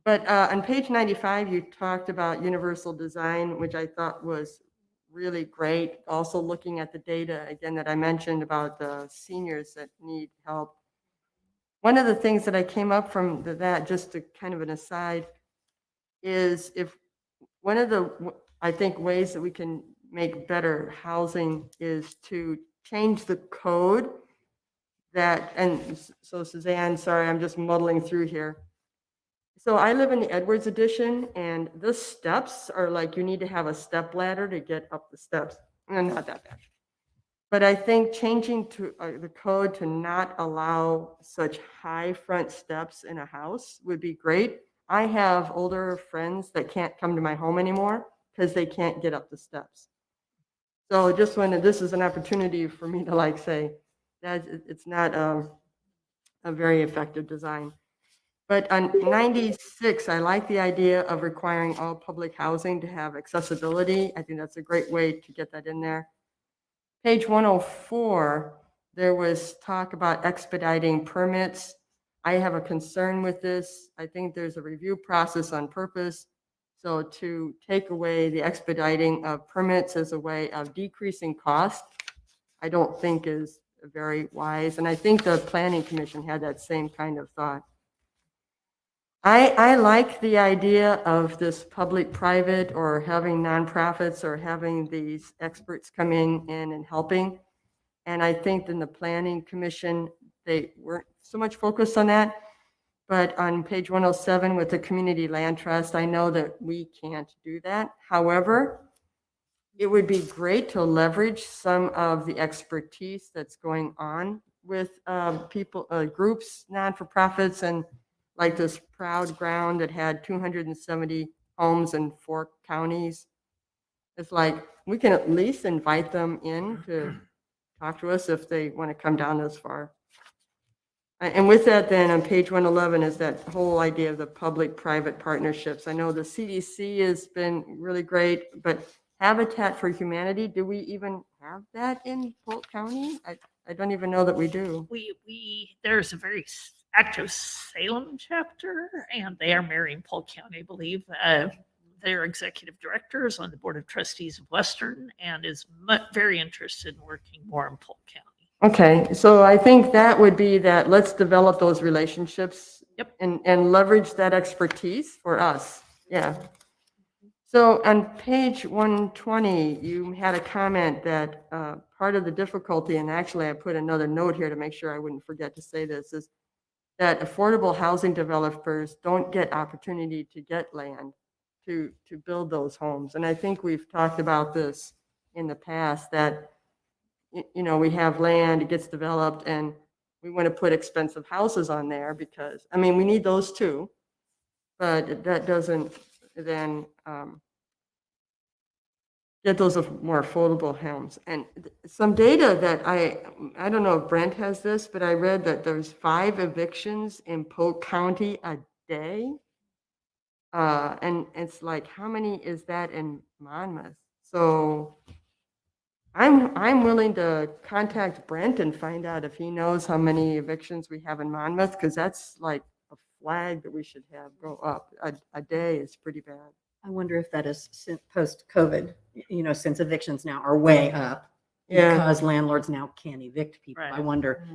but on page 95, you talked about universal design, which I thought was really great. Also looking at the data again that I mentioned about the seniors that need help. One of the things that I came up from that, just to kind of an aside, is if one of the, I think, ways that we can make better housing is to change the code that, and so Suzanne, sorry, I'm just muddling through here. So I live in the Edwards edition, and the steps are like, you need to have a step ladder to get up the steps. And not that bad. But I think changing to the code to not allow such high front steps in a house would be great. I have older friends that can't come to my home anymore because they can't get up the steps. So just when this is an opportunity for me to like say that it's not a very effective design. But on 96, I like the idea of requiring all public housing to have accessibility. I think that's a great way to get that in there. Page 104, there was talk about expediting permits. I have a concern with this. I think there's a review process on purpose. So to take away the expediting of permits as a way of decreasing cost, I don't think is very wise. And I think the Planning Commission had that same kind of thought. I like the idea of this public-private or having nonprofits or having these experts come in and helping. And I think in the Planning Commission, they weren't so much focused on that. But on page 107 with the Community Land Trust, I know that we can't do that. However, it would be great to leverage some of the expertise that's going on with people, groups, non-for-profits, and like this Proud Ground that had 270 homes in 4 counties. It's like, we can at least invite them in to talk to us if they want to come down this far. And with that, then on page 111 is that whole idea of the public-private partnerships. I know the CDC has been really great, but Habitat for Humanity, do we even have that in Polk County? I don't even know that we do. There's a very active Salem chapter, and they are marrying Polk County, I believe. Their executive director is on the board of trustees of Western and is very interested in working more in Polk County. Okay, so I think that would be that, let's develop those relationships. Yep. And leverage that expertise for us. Yeah. So on page 120, you had a comment that part of the difficulty, and actually I put another note here to make sure I wouldn't forget to say this, is that affordable housing developers don't get opportunity to get land to build those homes. And I think we've talked about this in the past, that, you know, we have land, it gets developed, and we want to put expensive houses on there because, I mean, we need those too, but that doesn't then get those more affordable homes. And some data that I don't know if Brent has this, but I read that there's 5 evictions in Polk County a day. And it's like, how many is that in Monmouth? So I'm willing to contact Brent and find out if he knows how many evictions we have in Monmouth, because that's like a flag that we should have go up. A day is pretty bad. I wonder if that is post-COVID, you know, since evictions now are way up Yeah. because landlords now can't evict people. I Right. wonder,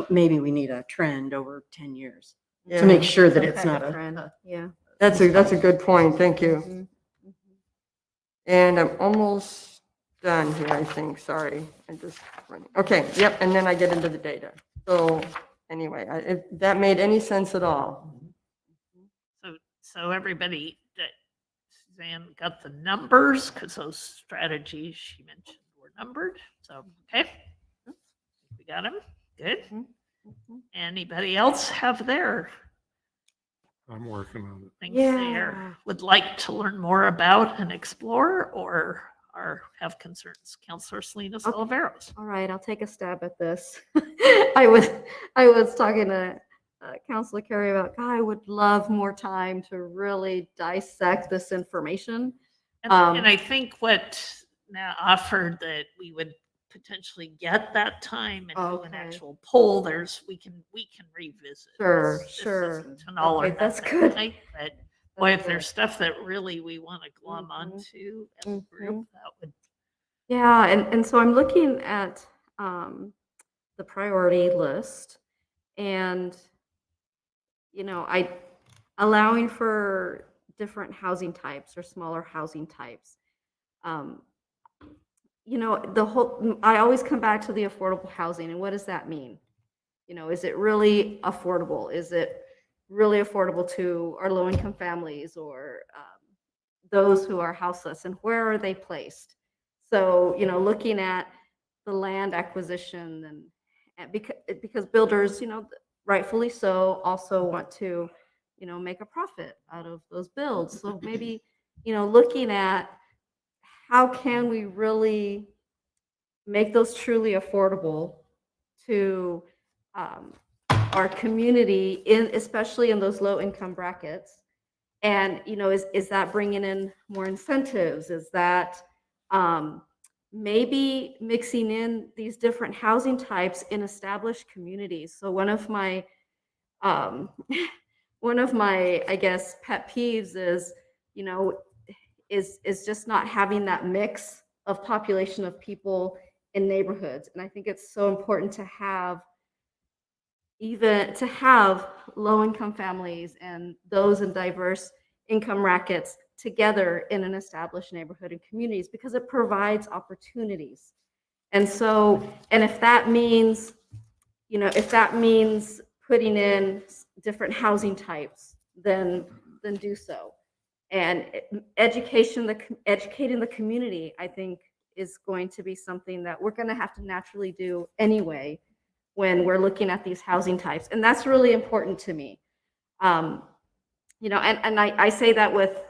maybe we need a trend over 10 years Yeah. to make sure that Some it's kind not of a trend. Yeah. That's a good point. Thank you. And I'm almost done here, I think. Sorry. I'm just running. Okay. Yep. And then I get into the data. So anyway, if that made any sense at all. So everybody, that Suzanne got the numbers, because those strategies she mentioned were numbered. So, okay. We got them. Good. Anybody else have their I'm working on it. things they would like to learn more about and explore, or have concerns? Counselor Salinas Oliveros. All right, I'll take a stab at this. I was talking to Counselor Carey about, God, I would love more time to really dissect this information. And I think what now offered that we would potentially get that time and do an Okay. actual poll, we can revisit. Sure, This sure. isn't an all or Okay, that's nothing good. night, but boy, if That's there's good. stuff that really we want to glom onto as a Mhm. group, that would. Yeah, and so I'm looking at the priority list, and you know, allowing for different housing types or smaller housing types. You know, I always come back to the affordable housing, and what does that mean? You know, is it really affordable? Is it really affordable to our low-income families or those who are houseless, and where are they placed? So, you know, looking at the land acquisition and because builders, you know, rightfully so, also want to, you know, make a profit out of those builds. So maybe, you know, looking at how can we really make those truly affordable to our community, especially in those low income brackets. And, you know, is that bringing in more incentives? Is that maybe mixing in these different housing types in established communities? So one of my, I guess, pet peeves is, you know, is just not having that mix of population of people in neighborhoods. And I think it's so important to have low-income families and those in diverse income brackets together in an established neighborhood and communities, because it provides opportunities. And so, and if that means, you know, putting in different housing types, then do so. And educating the community, I think, is going to be something that we're going to have to naturally do anyway when we're looking at these housing types. And that's really important to me. You know, and I say that with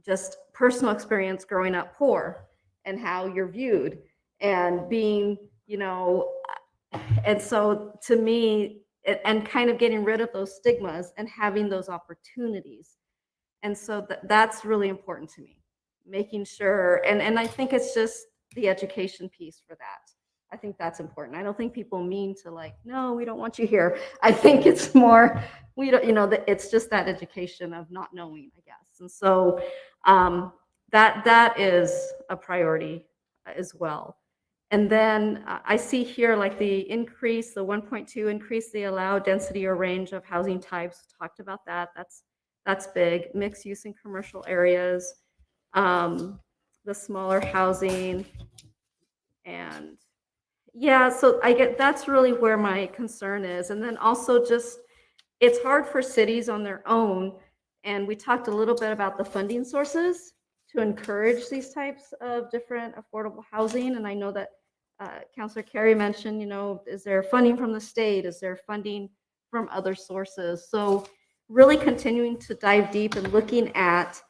just personal experience growing up poor and how you're viewed and being, you know, and so to me, and kind of getting rid of those stigmas and having those opportunities. And so that's really important to me, making sure, and I think it's just the education piece for that. I think that's important. I don't think people mean to like, no, we don't want you here. I think it's more, we don't, you know, it's just that education of not knowing, I guess. And so that is a priority as well. And then I see here like the 1.2 increase the allowed density or range of housing types. Talked about that. That's big. Mixed use in commercial areas, the smaller housing, and yeah, so that's really where my concern is. And then also just, it's hard for cities on their own And we talked a little bit about the funding sources to encourage these types of different affordable housing. And I know that Councilor Carey mentioned, is there funding from the state? Is there funding from other sources? So really continuing to dive deep and looking at,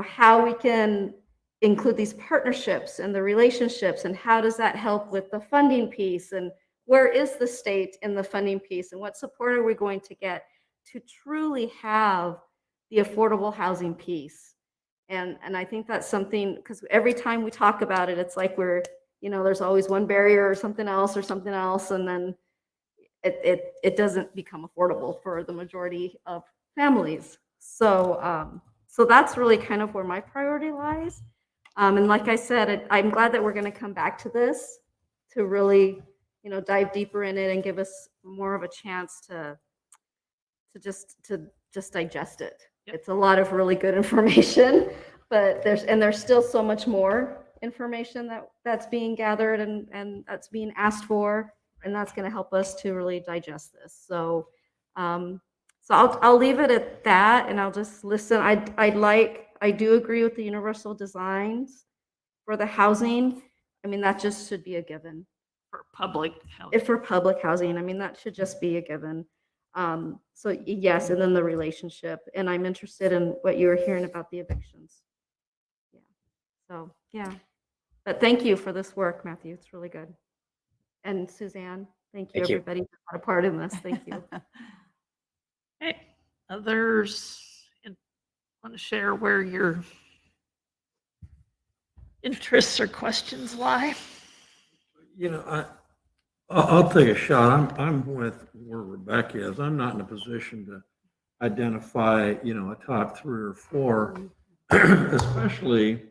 how we can include these partnerships and the relationships, and how does that help with the funding piece, and where is the state in the funding piece, and what support are we going to get to truly have the affordable housing piece. And I think that's something, because every time we talk about it, it's like there's always one barrier or something else, and then it doesn't become affordable for the majority of families. So that's really kind of where my priority lies. And like I said, I'm glad that we're going to come back to this to really, dive deeper in it and give us more of a chance to just digest it. Yep. It's a lot of really good information, but there's still so much more information that's being gathered and that's being asked for, and that's going to help us to really digest this. So I'll leave it at that, and I'll just listen. I do agree with the universal designs for the housing. I mean, that just should be a given. For public housing. For public housing, I mean, that should just be a given. So yes, and then the relationship. And I'm interested in what you were hearing about the evictions. Yeah. So yeah. But thank you for this work, Matthew. It's really good. And Suzanne, thank you, Thank you. everybody, for taking part in this. Thank you. Okay. Others want to share where your interests or questions lie? I'll take a shot. I'm with where Rebecca is. I'm not in a position to identify, a top 3 or 4, especially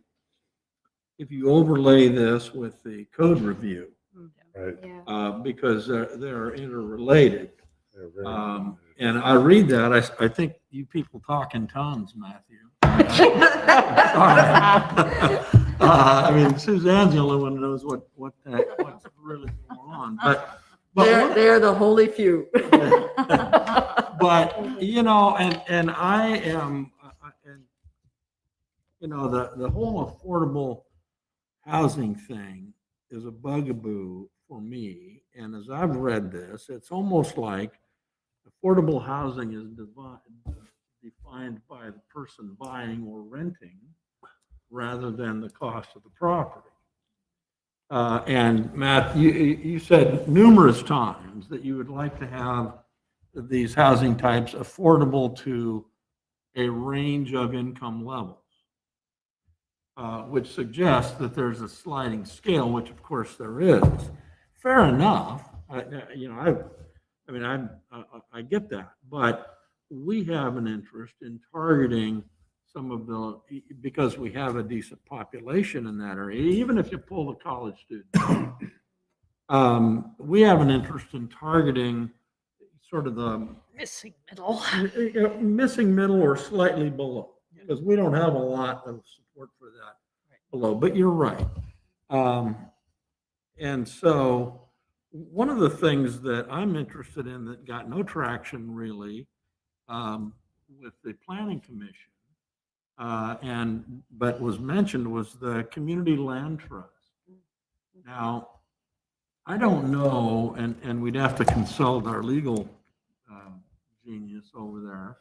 if you overlay this with the code review, Right. Yeah. because they're interrelated. They're very And I read that, I think you people talk in tongues, Matthew. I mean, Suzanne's the only one who knows what's really going on. But They're the holy few. but and I am, the whole affordable housing thing is a bugaboo for me. And as I've read this, it's almost like affordable housing is defined by the person buying or renting rather than the cost of the property. And Matt, you said numerous times that you would like to have these housing types affordable to a range of income levels, which suggests that there's a sliding scale, which of course there is. Fair enough. I get that, but we have an interest in targeting some of because we have a decent population in that area, even if you pull the college students. We have an interest in targeting sort of the Missing middle. missing middle or slightly below, because we don't have a lot of support for that below, but you're right. And so one of the things that I'm interested in that got no traction really with the Planning Commission, but was mentioned, was the Community Land Trust. Now, I don't know, and we'd have to consult our legal genius over there,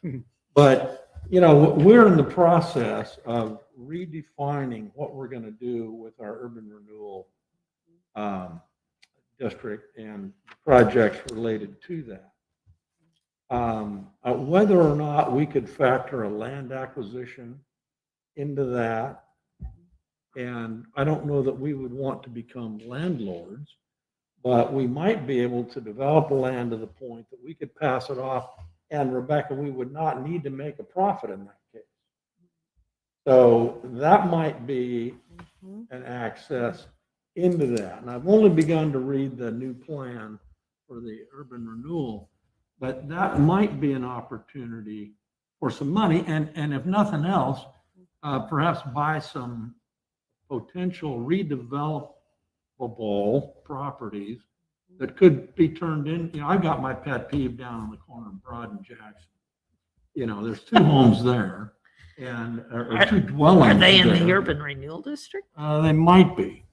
but we're in the process of redefining what we're going to do with our urban renewal district and projects related to that. Whether or not we could factor a land acquisition into that, and I don't know that we would want to become landlords, but we might be able to develop land to the point that we could pass it off, and Rebecca, we would not need to make a profit in that case. So that might be an access into that. And I've only begun to read the new plan for the urban renewal, but that might be an opportunity for some money. And if nothing else, perhaps buy some potential redevelopable properties that could be turned in. I've got my pet peeve down on the corner of Broad and Jackson. there's 2 homes there and, or 2 dwellings. Are they in the there. urban renewal district? They might be.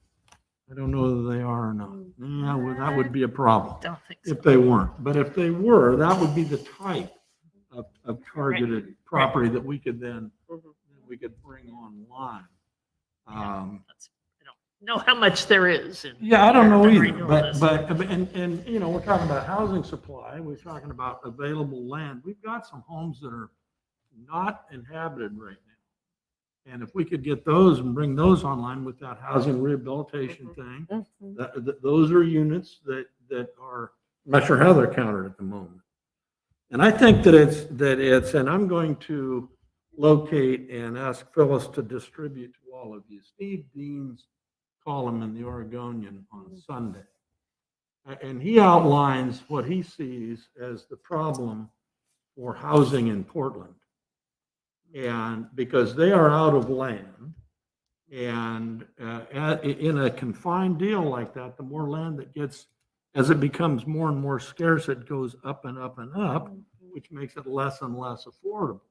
I don't know whether they are or not. Yeah, well, that would be a problem Don't think so. if they weren't. But if they were, that would be the type of targeted property that we could then, bring online. That's- I don't know how much there is. In Yeah, I don't know urban either, renewal district. and, we're talking about housing supply, we're talking about available land. We've got some homes that are not inhabited right now. And if we could get those and bring those online with that housing rehabilitation thing, those are units that are, I'm not sure how they're counted at the moment. And I think that it's, and I'm going to locate and ask Phyllis to distribute to all of you, Steve Dean's column in the Oregonian on Sunday. And he outlines what he sees as the problem for housing in Portland. And because they are out of land, and in a confined deal like that, the more land that gets, as it becomes more and more scarce, it goes up and up and up, which makes it less and less affordable.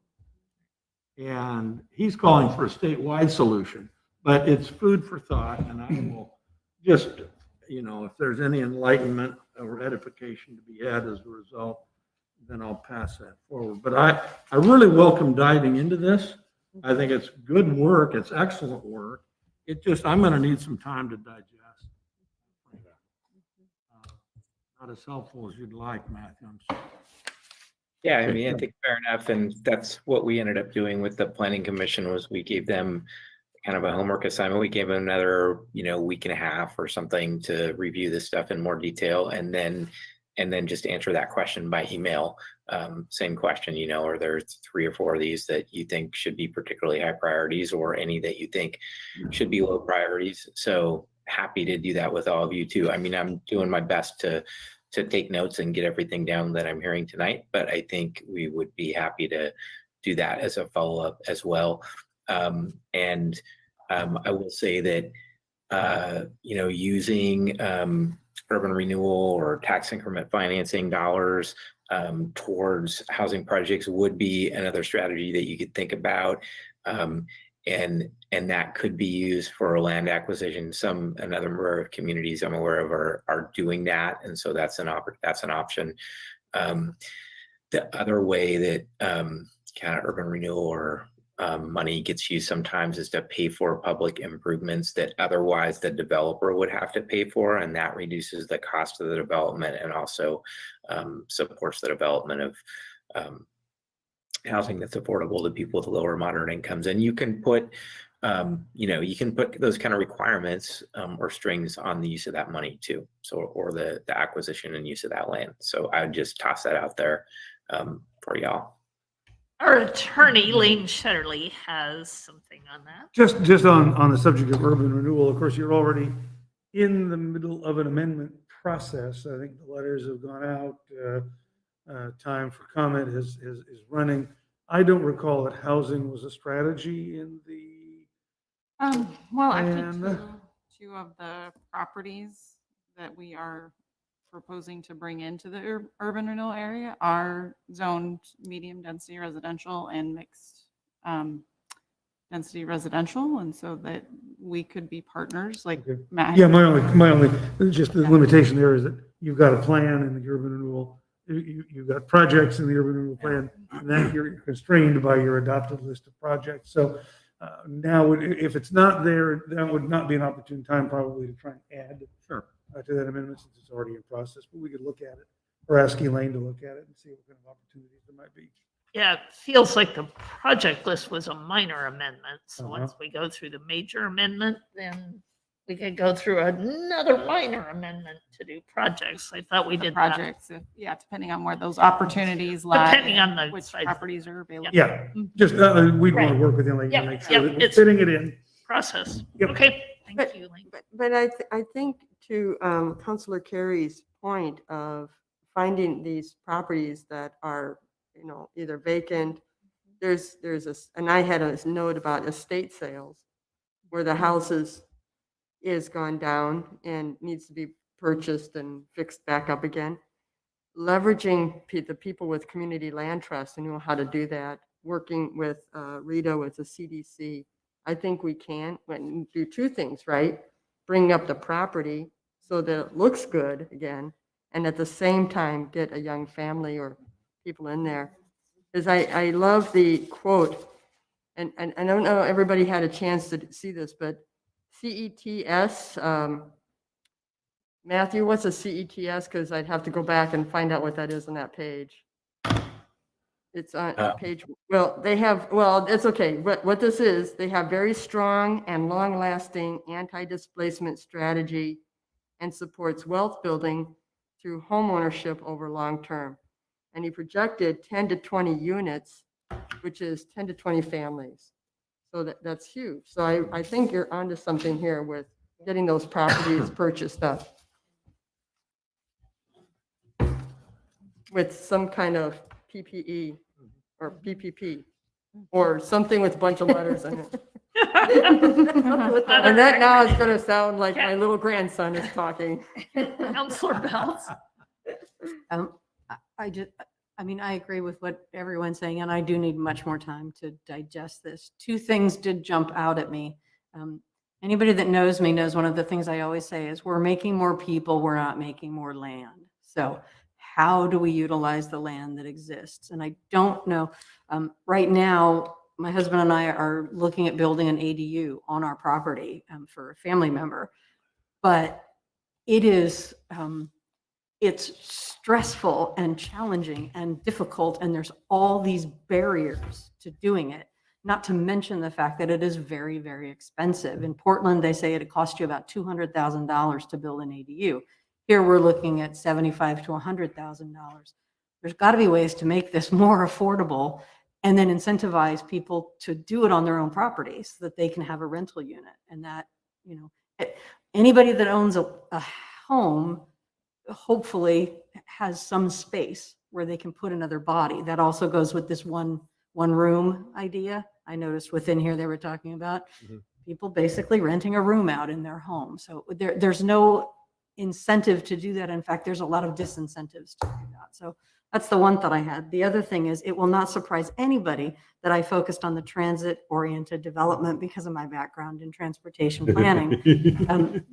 And he's calling for a statewide solution, but it's food for thought. And I will just, if there's any enlightenment or edification to be had as a result, then I'll pass that forward. But I really welcome diving into this. I think it's good work. It's excellent work. I'm going to need some time to digest. Not as helpful as you'd like, Matthew. I'm sorry. Yeah, I mean, I think fair enough. And that's what we ended up doing with the planning commission was we gave them kind of a homework assignment. We gave them another, week and a half or something to review this stuff in more detail. And then just answer that question by email. Same question, are there 3 or 4 of these that you think should be particularly high priorities or any that you think should be low priorities? So happy to do that with all of you too. I mean, I'm doing my best to take notes and get everything down that I'm hearing tonight, but I think we would be happy to do that as a follow-up as well. I will say that, using urban renewal or tax increment financing dollars towards housing projects would be another strategy that you could think about. And that could be used for land acquisition. Another number of communities I'm aware of are doing that. And so that's an option. The other way that kind of urban renewal or money gets used sometimes is to pay for public improvements that otherwise the developer would have to pay for, and that reduces the cost of the development and also supports the development of housing that's affordable to people with lower moderate incomes. And you can put those kind of requirements or strings on the use of that money too. So, or the acquisition and use of that land. So I would just toss that out there for y'all. Our attorney, Lane Shetterly, has something on that. Just on the subject of urban renewal, of course, you're already in the middle of an amendment process. I think the letters have gone out. Time for comment is running. I don't recall that housing was a strategy in the. Well, actually, And- two of the properties that we are proposing to bring into the urban renewal area are zoned medium density residential and mixed density residential, and so that we could be partners like Okay. Matt. Yeah, my only, just the limitation there is that you've got a plan in the urban renewal. You've got projects in the urban renewal plan, and then you're constrained by your adopted list of projects. So now, if it's not there, that would not be an opportune time probably to try and add to that amendment since it's already in process. But we could look at it or ask Elaine to look at it and see what kind of opportunities there might be. Yeah, it feels like the project list was a minor amendment. So Uh-huh. once we go through the major amendment, then we could go through another minor amendment to do projects. I thought we did that. Projects, yeah, depending on where those opportunities lie. Depending on the which size. properties are available. Yeah, just we'd want to work with Elaine to Yep, make sure yep, that we're it's- fitting it in. Process. Yep. Okay, thank But- you, Elaine. But I think to Councilor Carey's point of finding these properties that are, either vacant, and I had a note about estate sales where the houses is gone down and needs to be purchased and fixed back up again. leveraging the people with community land trusts who know how to do that, working with Rita with the CDC, I think we can do two things, right? Bring up the property so that it looks good again, and at the same time, get a young family or people in there. Because I love the quote, and I don't know everybody had a chance to see this, but CETS, Matthew, what's a CETS? Because I'd have to go back and find out what that is on that page. It's on page, well, they have, well, it's okay. What this is, they have very strong and long-lasting anti-displacement strategy and supports wealth building through home ownership over long term. And he projected 10 to 20 units, which is 10 to 20 families. So that's huge. So I think you're onto something here with getting those properties purchased up with some kind of PPE or PPP or something with a bunch of letters in it. And that now is going to sound like my little grandson is talking. Counselor Bells. I mean, I agree with what everyone's saying, and I do need much more time to digest this. Two things did jump out at me. Anybody that knows me knows one of the things I always say is we're making more people, we're not making more land. So how do we utilize the land that exists? And I don't know. Right now, my husband and I are looking at building an ADU on our property for a family member, but it is, it's stressful and challenging and difficult, and there's all these barriers to doing it, not to mention the fact that it is very, very expensive. In Portland, they say it costs you about $200,000 to build an ADU. Here, we're looking at $75,000 to $100,000. There's got to be ways to make this more affordable and then incentivize people to do it on their own property so that they can have a rental unit. And that, you know, anybody that owns a home hopefully has some space where they can put another body. That also goes with this one room idea. I noticed within here they were talking about people basically renting a room out in their home. So there's no incentive to do that. In fact, there's a lot of disincentives to do that. So that's the one thought I had. The other thing is, it will not surprise anybody that I focused on the transit-oriented development because of my background in transportation planning.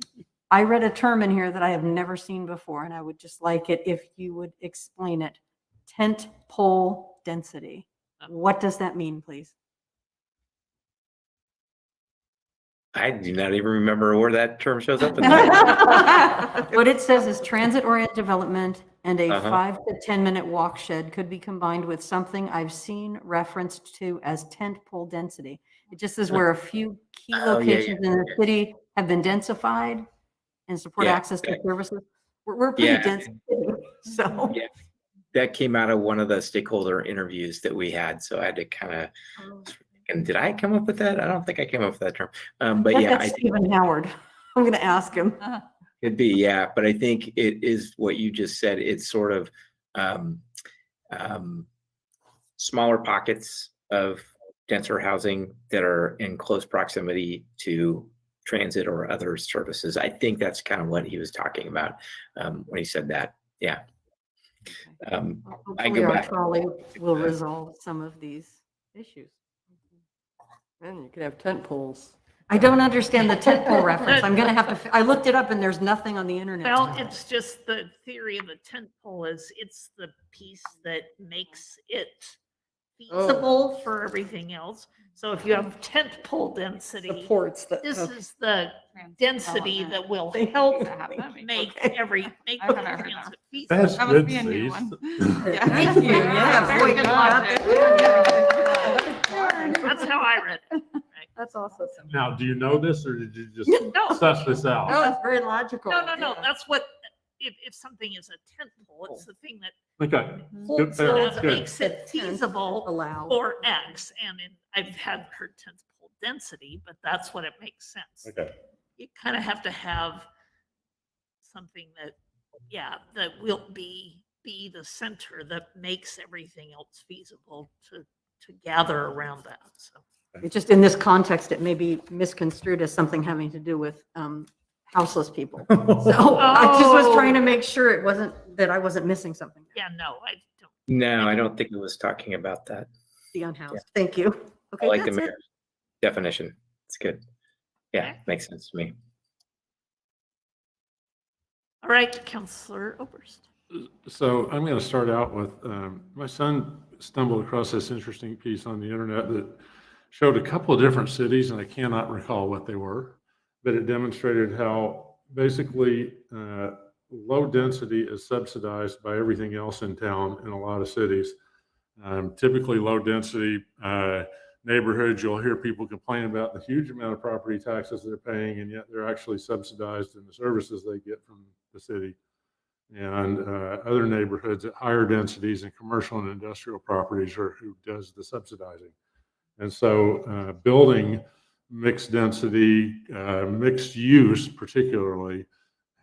I read a term in here that I have never seen before, and I would just like it if you would explain it. Tent pole density. What does that mean, please? I do not even remember where that term shows up. What it says is transit-oriented development and a 5 to 10 minute walk shed could be combined with something I've seen referenced to as tent pole density. It just says where a few key locations in the city have been densified and support access to services. We're pretty dense, so. Yeah. That came out of one of the stakeholder interviews that we had, so I had to kind of, and did I come up with that? I don't think I came up with that term. But yeah, That's Stephen Howard. I'm going to ask him. Could be, yeah. But I think it is what you just said. It's sort of smaller pockets of denser housing that are in close proximity to transit or other services. I think that's kind of what he was talking about when he said that. Yeah. I Hopefully go our back. trolley will resolve some of these issues. And you could have tent poles. I don't understand the tent pole reference. I'm going to have to, I looked it up and there's nothing on the internet. Well, it's just the theory of the tent pole is it's the piece that makes it feasible for everything else. So if you have tent pole density, Supports that. this is the density that will help make make I've never heard transit feasible. That's That good, must be a new Cease. one. Thank you. Yeah, Very boy, good logic. That's how I read it. That's awesome. Now, do you know this, or did you just No. suss this out? No, it's very logical. No. Yeah. That's what, if something is a tent pole, it's the thing that Okay. holds fair, it, good. makes it feasible Allow. for X. And I've had heard tent pole density, but that's what it makes sense. Okay. You kind of have to have something that, that will be the center that makes everything else feasible to gather around that. So. It's just in this context, it may be misconstrued as something having to do with houseless people. So I just was trying to make sure it wasn't that I wasn't missing something. Yeah, no, I don't. No, I don't think it was talking about that. The unhoused. Thank you. I Okay, like the that's it. mayor's definition. It's good. Yeah, Okay. makes sense to me. All right, Counselor Oberst. So I'm going to start out with, my son stumbled across this interesting piece on the internet that showed a couple of different cities, and I cannot recall what they were, but it demonstrated how basically low density is subsidized by everything else in town in a lot of cities. Typically low density neighborhoods, you'll hear people complain about the huge amount of property taxes they're paying, and yet they're actually subsidized in the services they get from the city. And other neighborhoods at higher densities and commercial and industrial properties are who does the subsidizing. And so building mixed density, mixed use particularly,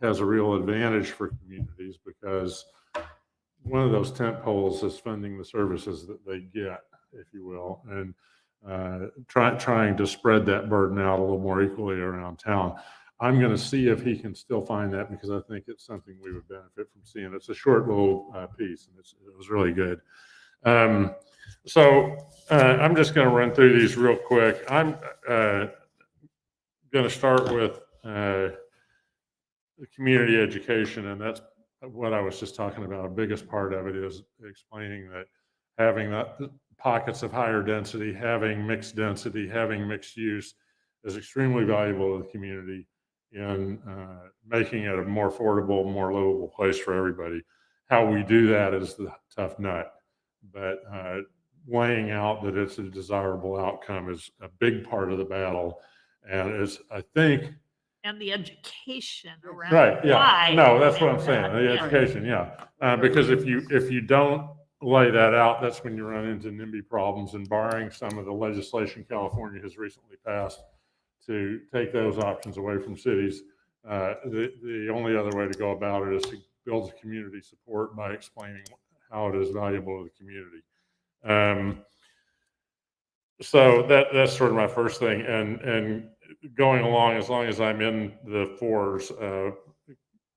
has a real advantage for communities because one of those tent poles is funding the services that they get, if you will, and trying to spread that burden out a little more equally around town. I'm going to see if he can still find that because I think it's something we would benefit from seeing. It's a short little piece, and it was really good. So I'm just going to run through these real quick. I'm going to start with community education, and that's what I was just talking about. The biggest part of it is explaining that having that pockets of higher density, having mixed density, having mixed use is extremely valuable to the community in making it a more affordable, more livable place for everybody. How we do that is the tough nut, but laying out that it's a desirable outcome is a big part of the battle. And it's, I think, And the education around. right, yeah, why no, that's what and I'm saying, that, the yeah. education, yeah. Because if you don't lay that out, that's when you run into NIMBY problems, and barring some of the legislation California has recently passed to take those options away from cities, the only other way to go about it is to build community support by explaining how it is valuable to the community. So that's sort of my first thing, and going along, as long as I'm in the fours,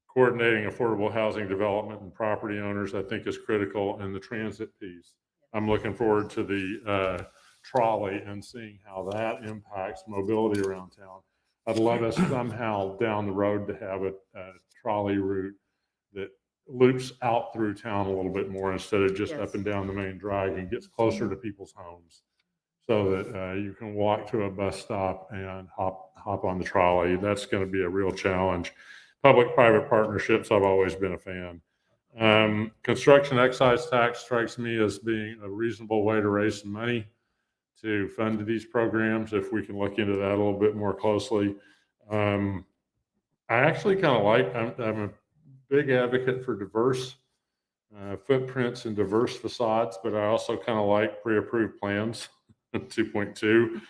coordinating affordable housing development and property owners, I think is critical, and the transit piece. I'm looking forward to the trolley and seeing how that impacts mobility around town. I'd love us somehow down the road to have a trolley route that loops out through town a little bit more instead of just up and down the main drag, and gets closer to people's homes, so that you can walk to a bus stop and hop on the trolley. That's going to be a real challenge. Public-private partnerships, I've always been a fan. Construction excise tax strikes me as being a reasonable way to raise some money to fund these programs, if we can look into that a little bit more closely. I actually kind of like, I'm a big advocate for diverse footprints and diverse facades, but I also kind of like pre-approved plans. 2.2,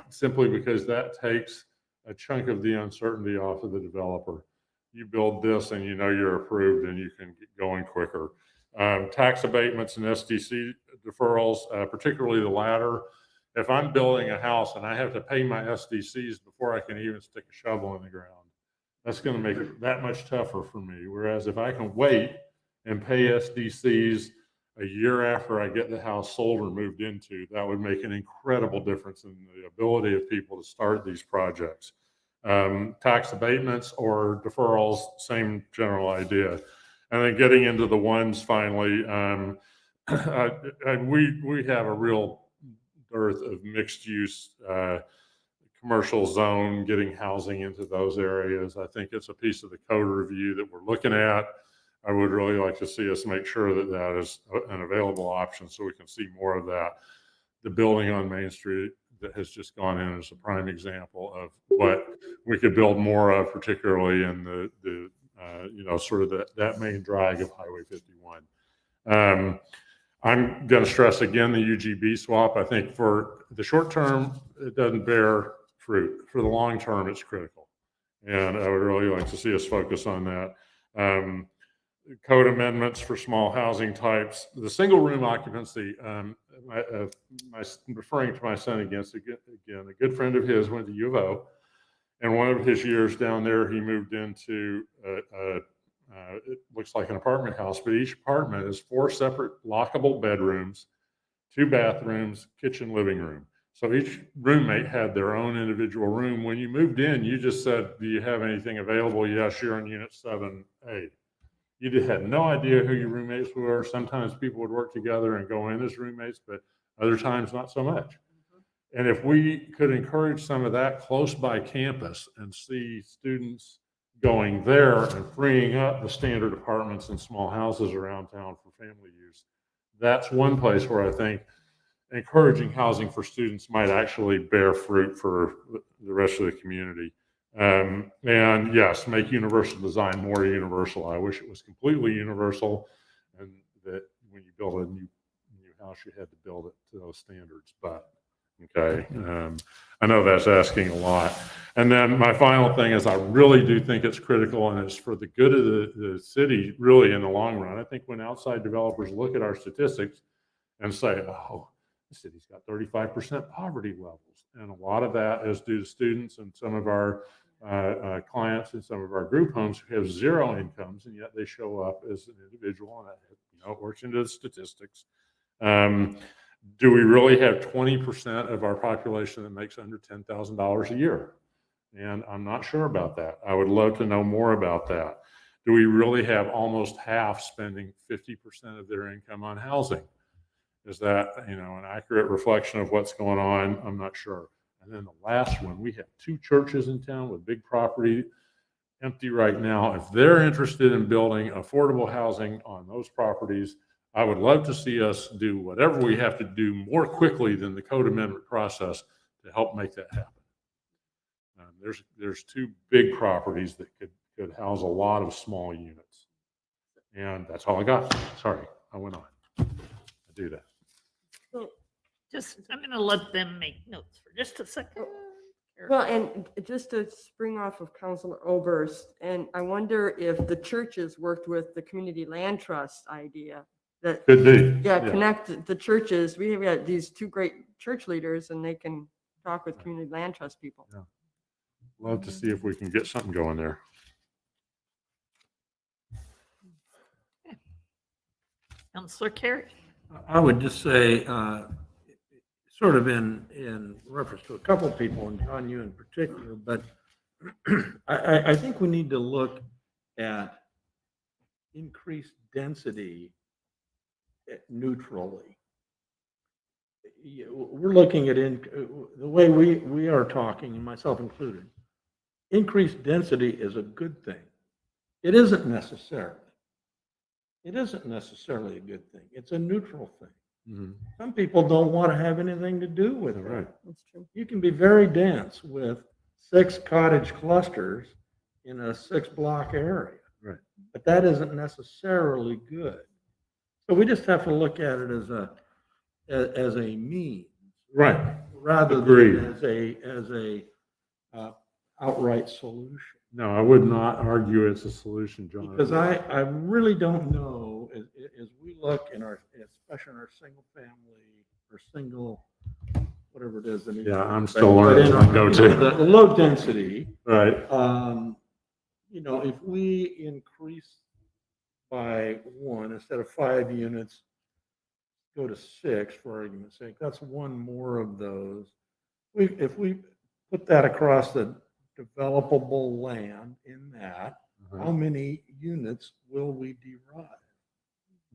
simply because that takes a chunk of the uncertainty off of the developer. You build this and you know you're approved and you can get going quicker. Tax abatements and SDC deferrals, particularly the latter. If I'm building a house and I have to pay my SDCs before I can even stick a shovel in the ground, that's going to make it that much tougher for me. Whereas if I can wait and pay SDCs a year after I get the house sold or moved into, that would make an incredible difference in the ability of people to start these projects. Tax abatements or deferrals, same general idea. And then getting into the ones finally, we have a real dearth of mixed use commercial zone, getting housing into those areas. I think it's a piece of the code review that we're looking at. I would really like to see us make sure that that is an available option so we can see more of that. The building on Main Street that has just gone in is a prime example of what we could build more of, particularly in the sort of that main drag of Highway 51. I'm going to stress again the UGB swap. I think for the short term, it doesn't bear fruit. For the long term, it's critical. And I would really like to see us focus on that. Code amendments for small housing types. The single room occupancy, referring to my son again, a good friend of his went to U of O. And one of his years down there, he moved into, it looks like an apartment house, but each apartment is 4 separate lockable bedrooms, 2 bathrooms, kitchen, living room. So each roommate had their own individual room. When you moved in, you just said, do you have anything available? Yes, you're in unit 7A. You had no idea who your roommates were. Sometimes people would work together and go in as roommates, but other times not so much. And if we could encourage some of that close by campus and see students going there and freeing up the standard apartments and small houses around town for family use, that's one place where I think encouraging housing for students might actually bear fruit for the rest of the community. And yes, make universal design more universal. I wish it was completely universal, and that when you build a new house, you had to build it to those standards. But okay, I know that's asking a lot. And then my final thing is I really do think it's critical, and it's for the good of the city, really, in the long run. I think when outside developers look at our statistics and say, oh, the city's got 35% poverty levels, and a lot of that is due to students and some of our clients in some of our group homes who have 0 incomes, and yet they show up as an individual, and it works into the statistics. Do we really have 20% of our population that makes under $10,000 a year? And I'm not sure about that. I would love to know more about that. Do we really have almost half spending 50% of their income on housing? Is that, an accurate reflection of what's going on? I'm not sure. And then the last one, we have 2 churches in town with big property empty right now. If they're interested in building affordable housing on those properties, I would love to see us do whatever we have to do more quickly than the code amendment process to help make that happen. There's 2 big properties that could house a lot of small units. And that's all I got. Sorry, I went on. I do that. I'm going to let them make notes for just a second. Well, and just to spring off of Councilor Oberst, and I wonder if the churches worked with the community land trust idea. That could be. Yeah, connect the churches. We have got these 2 great church leaders, and they can talk with community land trust people. Yeah. Love to see if we can get something going there. Councilor Carey. I would just say, sort of in reference to a couple of people, and John, you in particular, but I think we need to look at increased density neutrally. We're looking at the way we are talking, and myself included. Increased density is a good thing. It isn't necessarily. It isn't necessarily a good thing. It's a neutral thing. Mm-hmm. Some people don't want to have anything to do with it. Right. That's true. You can be very dense with 6 cottage clusters in a 6-block area. Right. But that isn't necessarily good. So we just have to look at it as a means, Right. rather Agreed. than as a outright solution. No, I would not argue it's a solution, John. Because I really don't know, as we look in especially in our single family or single, whatever it is. Yeah, I'm still learning as I go too. The low density, Right. if we increase by 1 instead of 5 units, go to 6 for argument's sake, that's 1 more of those. If we put that across the developable land in that, how many units will we derive?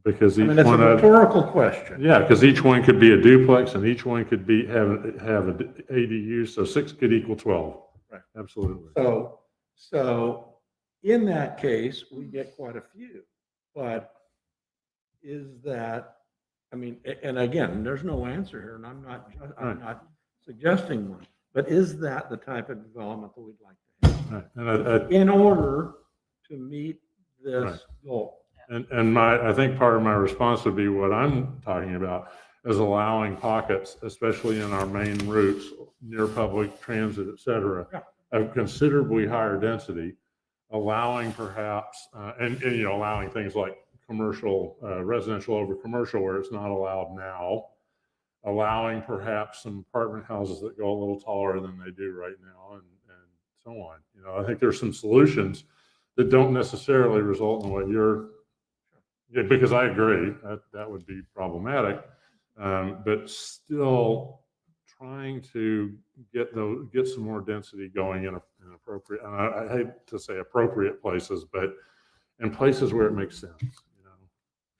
Because each it's one a rhetorical question. Yeah, because each one could be a duplex, and each one could have an ADU, so 6 could equal 12. Right. Absolutely. So in that case, we get quite a few. But is that, and again, there's no answer here, and I'm not suggesting one. But is that the type of development that we'd like to have? Right. And in order to meet this Right. goal? And I think part of my response would be what I'm talking about is allowing pockets, especially in our main routes near public transit, et cetera, of considerably higher density, allowing perhaps, allowing things like commercial, residential over commercial where it's not allowed now, allowing perhaps some apartment houses that go a little taller than they do right now, and so on. I think there's some solutions that don't necessarily result in what you're Yeah, because I agree that would be problematic, but still trying to get some more density going in appropriate. And I hate to say appropriate places, but in places where it makes sense.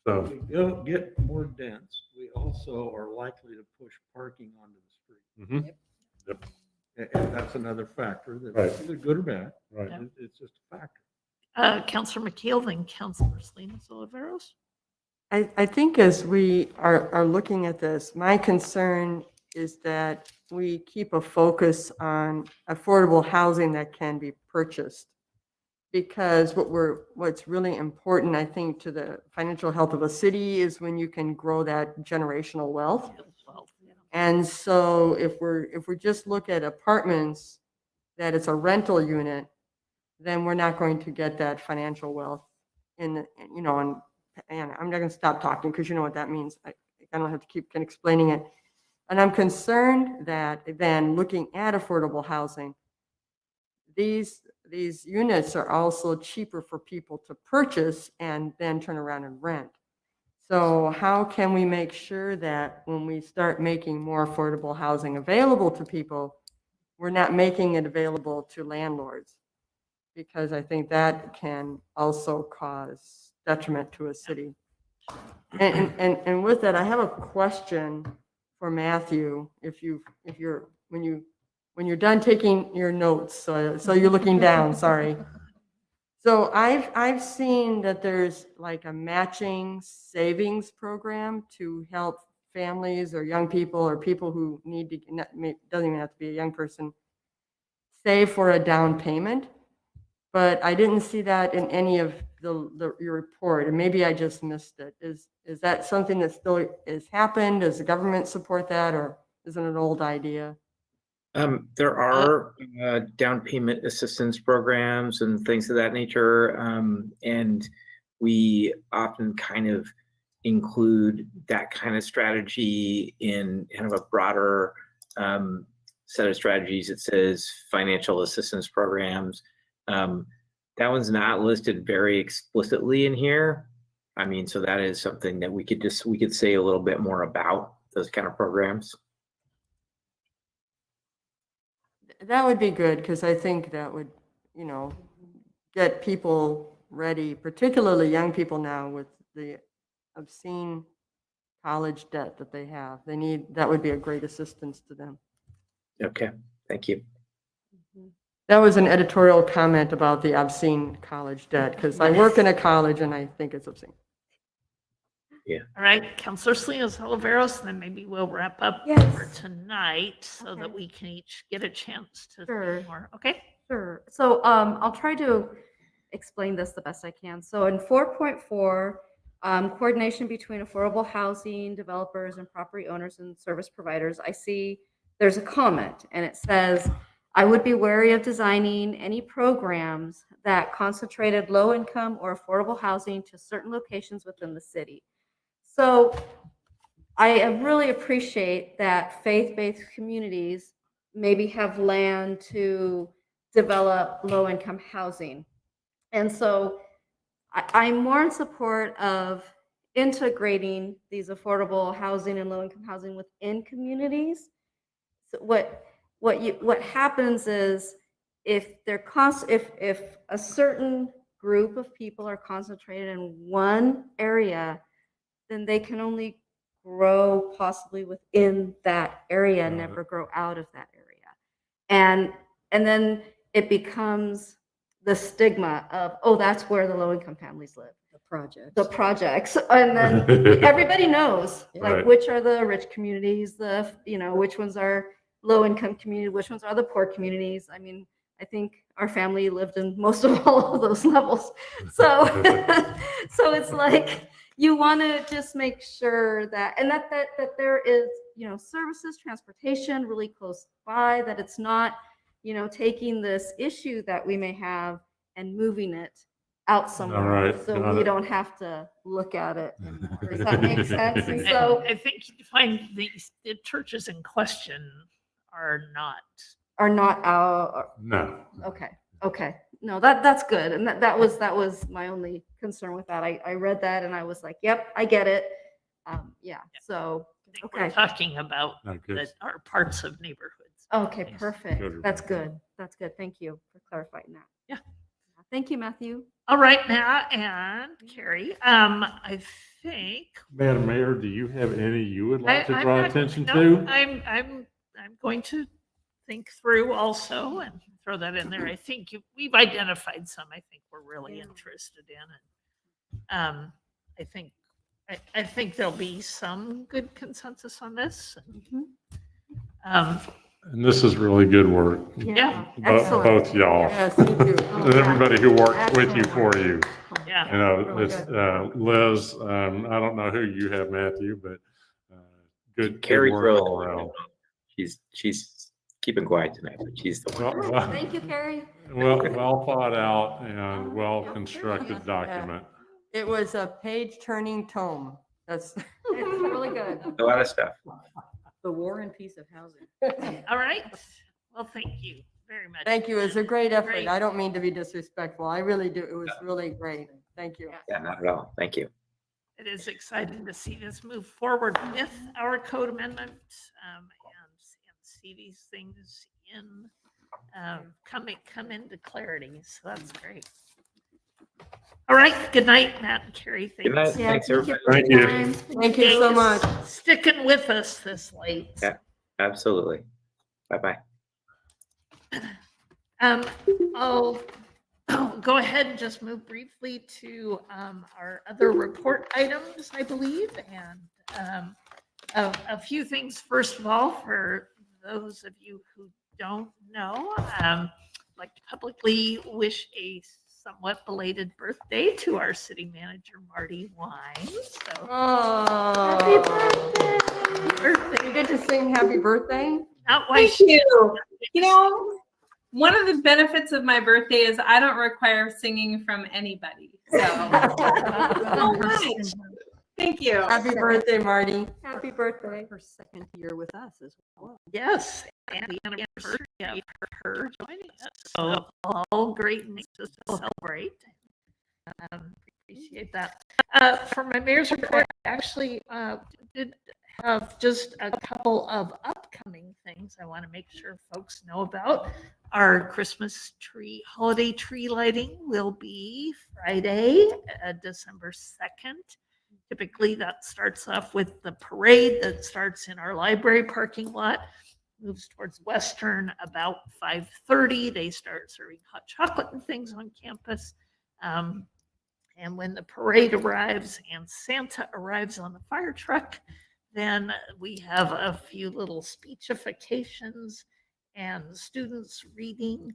So If we go get more dense, we also are likely to push parking onto the street. mhm. Yep. And that's another factor that's Right. either good or bad. Right. It's just a factor. Counselor McKeel, then Counselor Salinas Oliveros. I think as we are looking at this, my concern is that we keep a focus on affordable housing that can be purchased. Because what's really important, I think, to the financial health of a city is when you can grow that generational wealth. And so if we just look at apartments, that it's a rental unit, then we're not going to get that financial wealth and I'm not going to stop talking because you know what that means. I don't have to keep explaining it. And I'm concerned that then looking at affordable housing, these units are also cheaper for people to purchase and then turn around and rent. So how can we make sure that when we start making more affordable housing available to people, we're not making it available to landlords? Because I think that can also cause detriment to a city. And with that, I have a question for Matthew. When you're done taking your notes, so you're looking down, sorry. So I've seen that there's like a matching savings program to help families or young people or people who need to, doesn't even have to be a young person, save for a down payment. But I didn't see that in any of your report, and maybe I just missed it. Is that something that still has happened? Does the government support that, or is it an old idea? There are down payment assistance programs and things of that nature. And we often kind of include that kind of strategy in kind of a broader set of strategies. It says financial assistance programs. That one's not listed very explicitly in here. I mean, so that is something that we could say a little bit more about those kind of programs. That would be good, because I think that would, get people ready, particularly young people now with the obscene college debt that they have. That would be a great assistance to them. Okay, thank you. That was an editorial comment about the obscene college debt, because I work in a college and I think it's obscene. Yeah. All right, Counselor Salinas Oliveros, and then maybe we'll wrap up for tonight so that we can each get a chance to Sure. say more. Okay? Sure. So I'll try to explain this the best I can. So in 4.4, coordination between affordable housing developers and property owners and service providers, I see there's a comment and it says, I would be wary of designing any programs that concentrated low income or affordable housing to certain locations within the city. So I really appreciate that faith-based communities maybe have land to develop low-income housing. And so I'm more in support of integrating these affordable housing and low-income housing within communities. So what happens is if a certain group of people are concentrated in one area, then they can only grow possibly within that area and never grow out of that area. And then it becomes the stigma of, oh, that's where the low-income families live. The projects. And then everybody knows, like, Right. which are the rich communities, which ones are low-income communities, which ones are the poor communities. I mean, I think our family lived in most of all of those levels. So, so it's like, you want to just make sure that there is, services, transportation really close by, that it's not, taking this issue that we may have and moving it out somewhere, right, so got we it. don't have to look at it anymore. Does that make sense? And so I think you find the churches in question are not. are not out. No. Okay. no, that's good. And that was my only concern with that. I read that and I was like, yep, I get it. Yeah, so, I think we're okay. talking about Okay. that are parts of neighborhoods. Okay, Yes. perfect. Good. That's good. That's good. Thank you for clarifying that. Yeah. Thank you, Matthew. All right, Matt and Carrie, I think. Madam Mayor, do you have any you would like to I'm draw not- attention no, to? I'm going to think through also and throw that in there. I think we've identified some I think we're really interested in. And I think there'll be some good consensus on this. Mm-hmm. And this is really good work. Yeah. Both y'all. Yes, thank you. And everybody who works with you, for you. Yeah. You know, Really it's, good. Liz, I don't know who you have, Matthew, but good Carrie's work really all the one. around. She's keeping quiet tonight, but she's the one. Well, Thank you, Carrie. well thought out and well-constructed document. It was a page-turning tome. That's. It's really good. A lot of stuff. The War and Peace of Housing. All right. Well, thank you very much. Thank you. It's a great effort. Great. I don't mean to be disrespectful. I really do. It was really great. Thank you. Yeah, not at all. Thank you. It is exciting to see this move forward with our code amendment and see these things in come into clarity. So that's great. All right. Good night, Matt and Carrie. Good night. Thanks. Thanks, everybody. Thank you. Thank you so much. Sticking with us this late. Yeah, absolutely. Bye-bye. I'll go ahead and just move briefly to our other report items, I believe, and a few things. First of all, for those of you who don't know, I'd like to publicly wish a somewhat belated birthday to our city manager, Marty Wines. So, Oh. happy birthday. You get to sing happy birthday? Not why Thank you. You know, one of the benefits of my birthday is I don't require singing from anybody. So, so much. Thank you. Happy birthday, Marty. Happy birthday. Her second year with us as well. Yes, and the anniversary of her joining us. So all great news to celebrate. Appreciate that. For my mayor's report, I actually did have just a couple of upcoming things I want to make sure folks know about. Our Christmas tree, holiday tree lighting will be Friday, December 2nd. Typically, that starts off with the parade that starts in our library parking lot, moves towards Western about 5:30. They start serving hot chocolate and things on campus. And when the parade arrives and Santa arrives on the fire truck, then we have a few little speechifications and students reading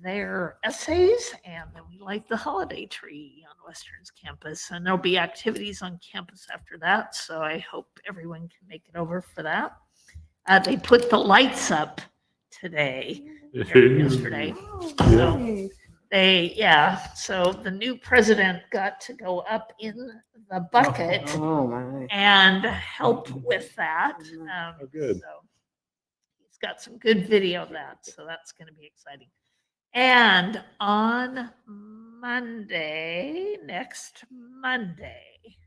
their essays, and then we light the holiday tree on Western's campus, and there'll be activities on campus after that, so I hope everyone can make it over for that. They put the lights up today, yesterday. So so the new president got to go up in the bucket Oh, my. and help with that. good. So he's got some good video of that, so that's going to be exciting. And on Monday, next Monday,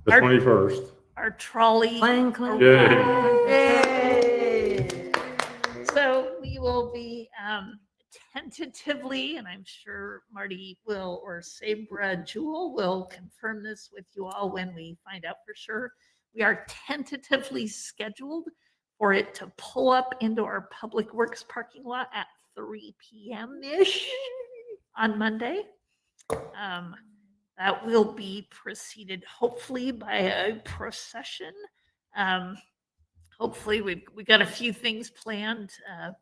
The Our- 21st. our trolley. Clang, clang. Yay. So we will be tentatively, and I'm sure Marty will, or Sabra Jewel will confirm this with you all when we find out for sure. We are tentatively scheduled for it to pull up into our Public Works parking lot at 3 p.m.-ish on Monday. That will be preceded hopefully by a procession. Hopefully we got a few things planned,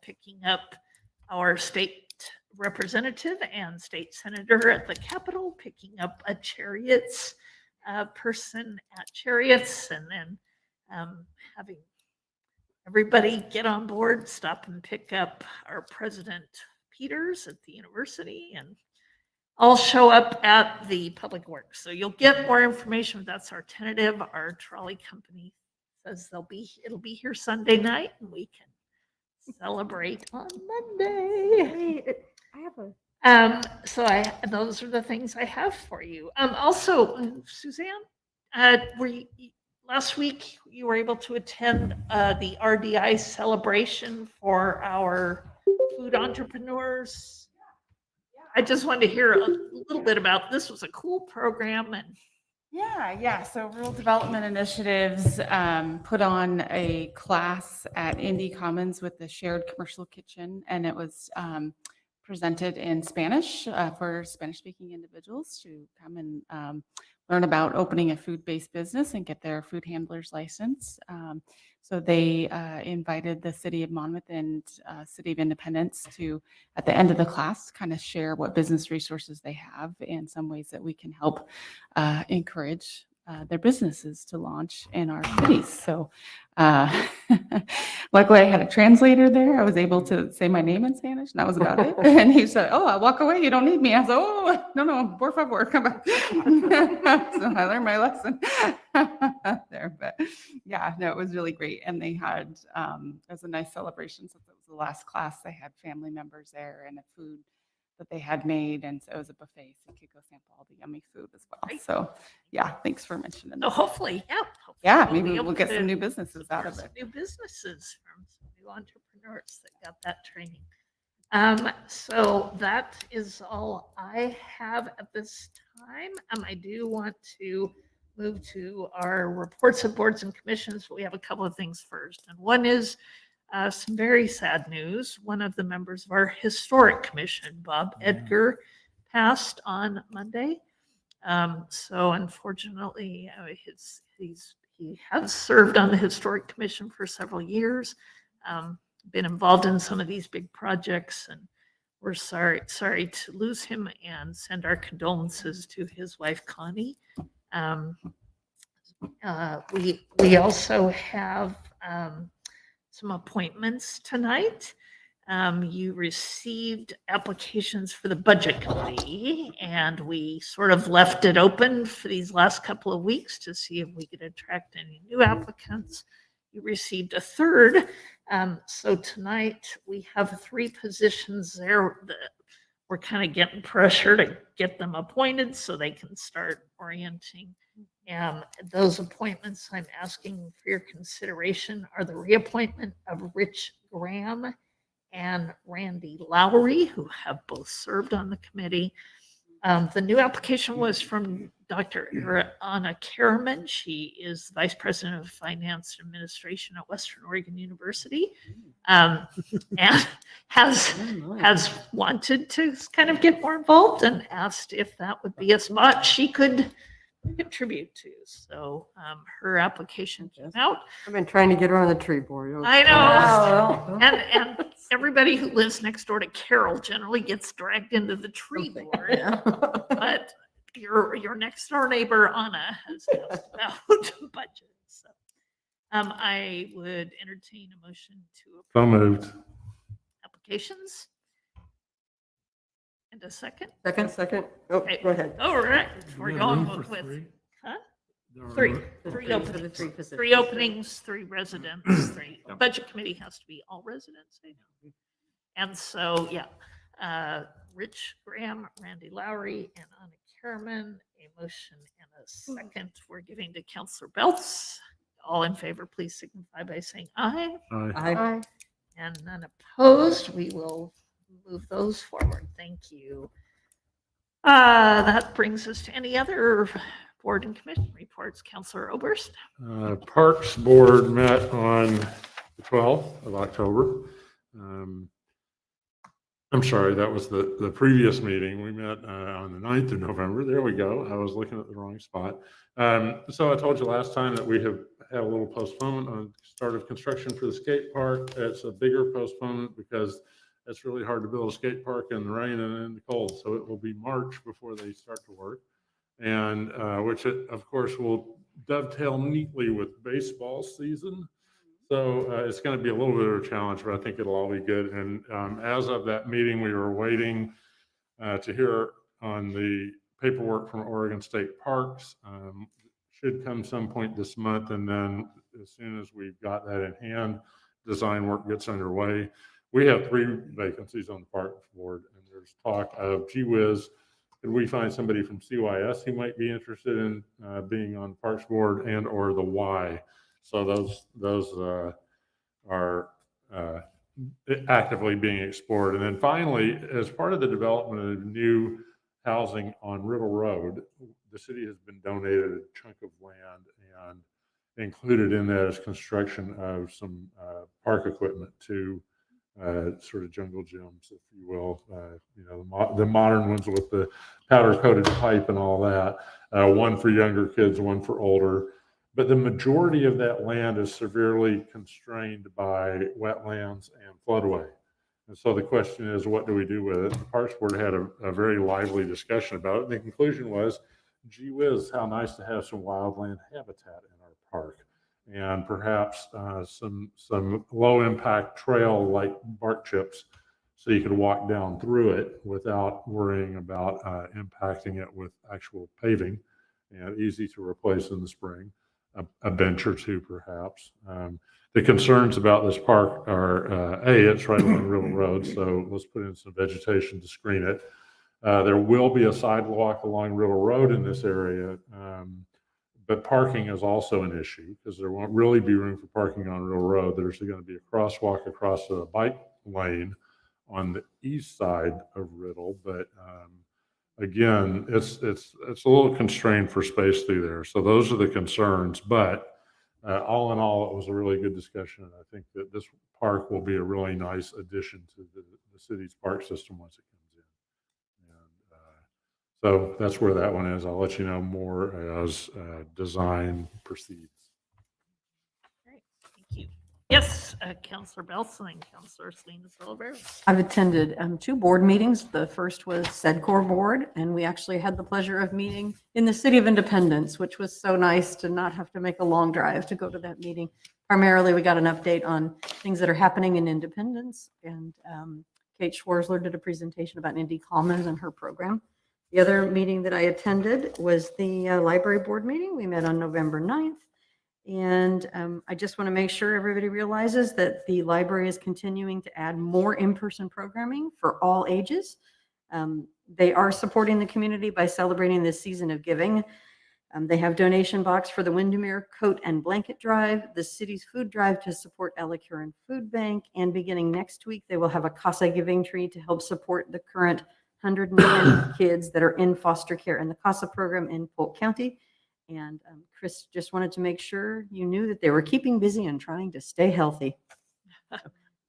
picking up our state representative and state senator at the Capitol, picking up a Chariots person at Chariots, and then having everybody get on board, stop and pick up our President Peters at the university, and all show up at the Public Works. So you'll get more information. That's our tentative. Our trolley company says it'll be here Sunday night, and we can celebrate on Monday. I have a Those are the things I have for you. Also, Suzanne, last week you were able to attend the RDI celebration for our food entrepreneurs. I just wanted to hear a little bit about this. Was a cool program and Yeah. So Rural Development Initiatives put on a class at Indy Commons with the Shared Commercial Kitchen, and it was presented in Spanish for Spanish-speaking individuals to come and learn about opening a food-based business and get their food handler's license. So they invited the City of Monmouth and City of Independence to, at the end of the class, kind of share what business resources they have and some ways that we can help encourage their businesses to launch in our cities. So luckily I had a translator there. I was able to say my name in Spanish and that was about it. And he said, "Oh, I'll walk away. You don't need me." I was like, "Oh, no, por favor." So I learned my lesson there, but yeah, no, it was really great. And they had, it was a nice celebration since it was the last class. They had family members there and a food that they had made, and so it was a buffet, so you could go sample all the yummy food as well. So yeah, thanks for mentioning so that. hopefully, Yeah, we'll be maybe able we'll get to some new businesses out of support it. some new businesses from some new entrepreneurs that got that training. So that is all I have at this time. I do want to move to our reports of boards and commissions. We have a couple of things first, and one is some very sad news. One of the members of our historic commission, Bob Edgar, passed on Monday. So unfortunately, he has served on the historic commission for several years, been involved in some of these big projects, and we're sorry to lose him and send our condolences to his wife, Connie. We also have some appointments tonight. You received applications for the budget committee, and we sort of left it open for these last couple of weeks to see if we could attract any new applicants. You received a third. So tonight we have 3 positions there that we're kind of getting pressure to get them appointed so they can start orienting. Those appointments I'm asking for your consideration are the reappointment of Rich Graham and Randy Lowry, who have both served on the committee. The new application was from Dr. Anna Karaman. She is Vice President of Finance and Administration at Western Oregon University, and has wanted to kind of get more involved and asked if that would be a spot she could contribute to. So her application came out. I've been trying to get her on the tree board. I know. Wow. And everybody who lives next door to Carol generally gets dragged into the tree board. But your next door neighbor, Anna, has asked about budget. So I would entertain a motion to So approve moved. applications. And a second? Second. Oh, Okay. go ahead. All right, we're got going room for with, 3? huh? There are Three, room- three For the openings, 3 positions. 3 openings, 3 residents, 3. Yep. Budget committee has to be all residents, I know. And so, yeah, Rich Graham, Randy Lowry, and Anna Karaman, a motion and a second. We're giving to Counselor Belts. All in favor, please signify by saying aye. Aye. And none opposed. We will move those forward. Thank you. That brings us to any other board and commission reports. Counselor Oberst. Parks Board met on the 12th of October. I'm sorry, that was the previous meeting. We met on the 9th of November. There we go. I was looking at the wrong spot. So I told you last time that we have had a little postponement on start of construction for the skate park. It's a bigger postponement because it's really hard to build a skate park in the rain and in the cold. So it will be March before they start to work. And which of course will dovetail neatly with baseball season. So it's going to be a little bit of a challenge, but I think it'll all be good. And as of that meeting, we were waiting to hear on the paperwork from Oregon State Parks. Should come some point this month. And then as soon as we've got that in hand, design work gets underway. We have 3 vacancies on the park board, and there's talk of, gee whiz, could we find somebody from CYS who might be interested in being on Parks Board and or the Y? So those are actively being explored. And then finally, as part of the development of new housing on Riddle Road, the city has been donated a chunk of land, and included in that is construction of some park equipment to sort of jungle gyms, if you will, the modern ones with the powder coated pipe and all that, one for younger kids, one for older. But the majority of that land is severely constrained by wetlands and floodway. And so the question is, what do we do with it? The Parks Board had a very lively discussion about it. And the conclusion was, gee whiz, how nice to have some wildland habitat in our park. And perhaps some low impact trail like bark chips, so you could walk down through it without worrying about impacting it with actual paving, and easy to replace in the spring, a bench or two perhaps. The concerns about this park are, it's right along Riddle Road, so let's put in some vegetation to screen it. There will be a sidewalk along Riddle Road in this area, but parking is also an issue because there won't really be room for parking on Riddle Road. There's going to be a crosswalk across a bike lane on the east side of Riddle, but again, it's a little constrained for space through there. So those are the concerns, but all in all, it was a really good discussion. And I think that this park will be a really nice addition to the city's park system once it comes in. So that's where that one is. I'll let you know more as design proceeds. Great, thank you. Yes, Councillor Belson and Councillor Salinas Oliveros. I've attended 2 board meetings. The first was SEDCOR board, and we actually had the pleasure of meeting in the City of Independence, which was so nice to not have to make a long drive to go to that meeting. Primarily, we got an update on things that are happening in Independence, and Kate Schwarzler did a presentation about Indy Commons and her program. The other meeting that I attended was the library board meeting. We met on November 9th. And I just want to make sure everybody realizes that the library is continuing to add more in-person programming for all ages. They are supporting the community by celebrating this season of giving. They have donation box for the Windermere Coat and Blanket Drive, the city's food drive to support Ella Curran Food Bank, and beginning next week, they will have a CASA giving tree to help support the current 109 kids that are in foster care in the CASA program in Polk County. And Chris just wanted to make sure you knew that they were keeping busy and trying to stay healthy.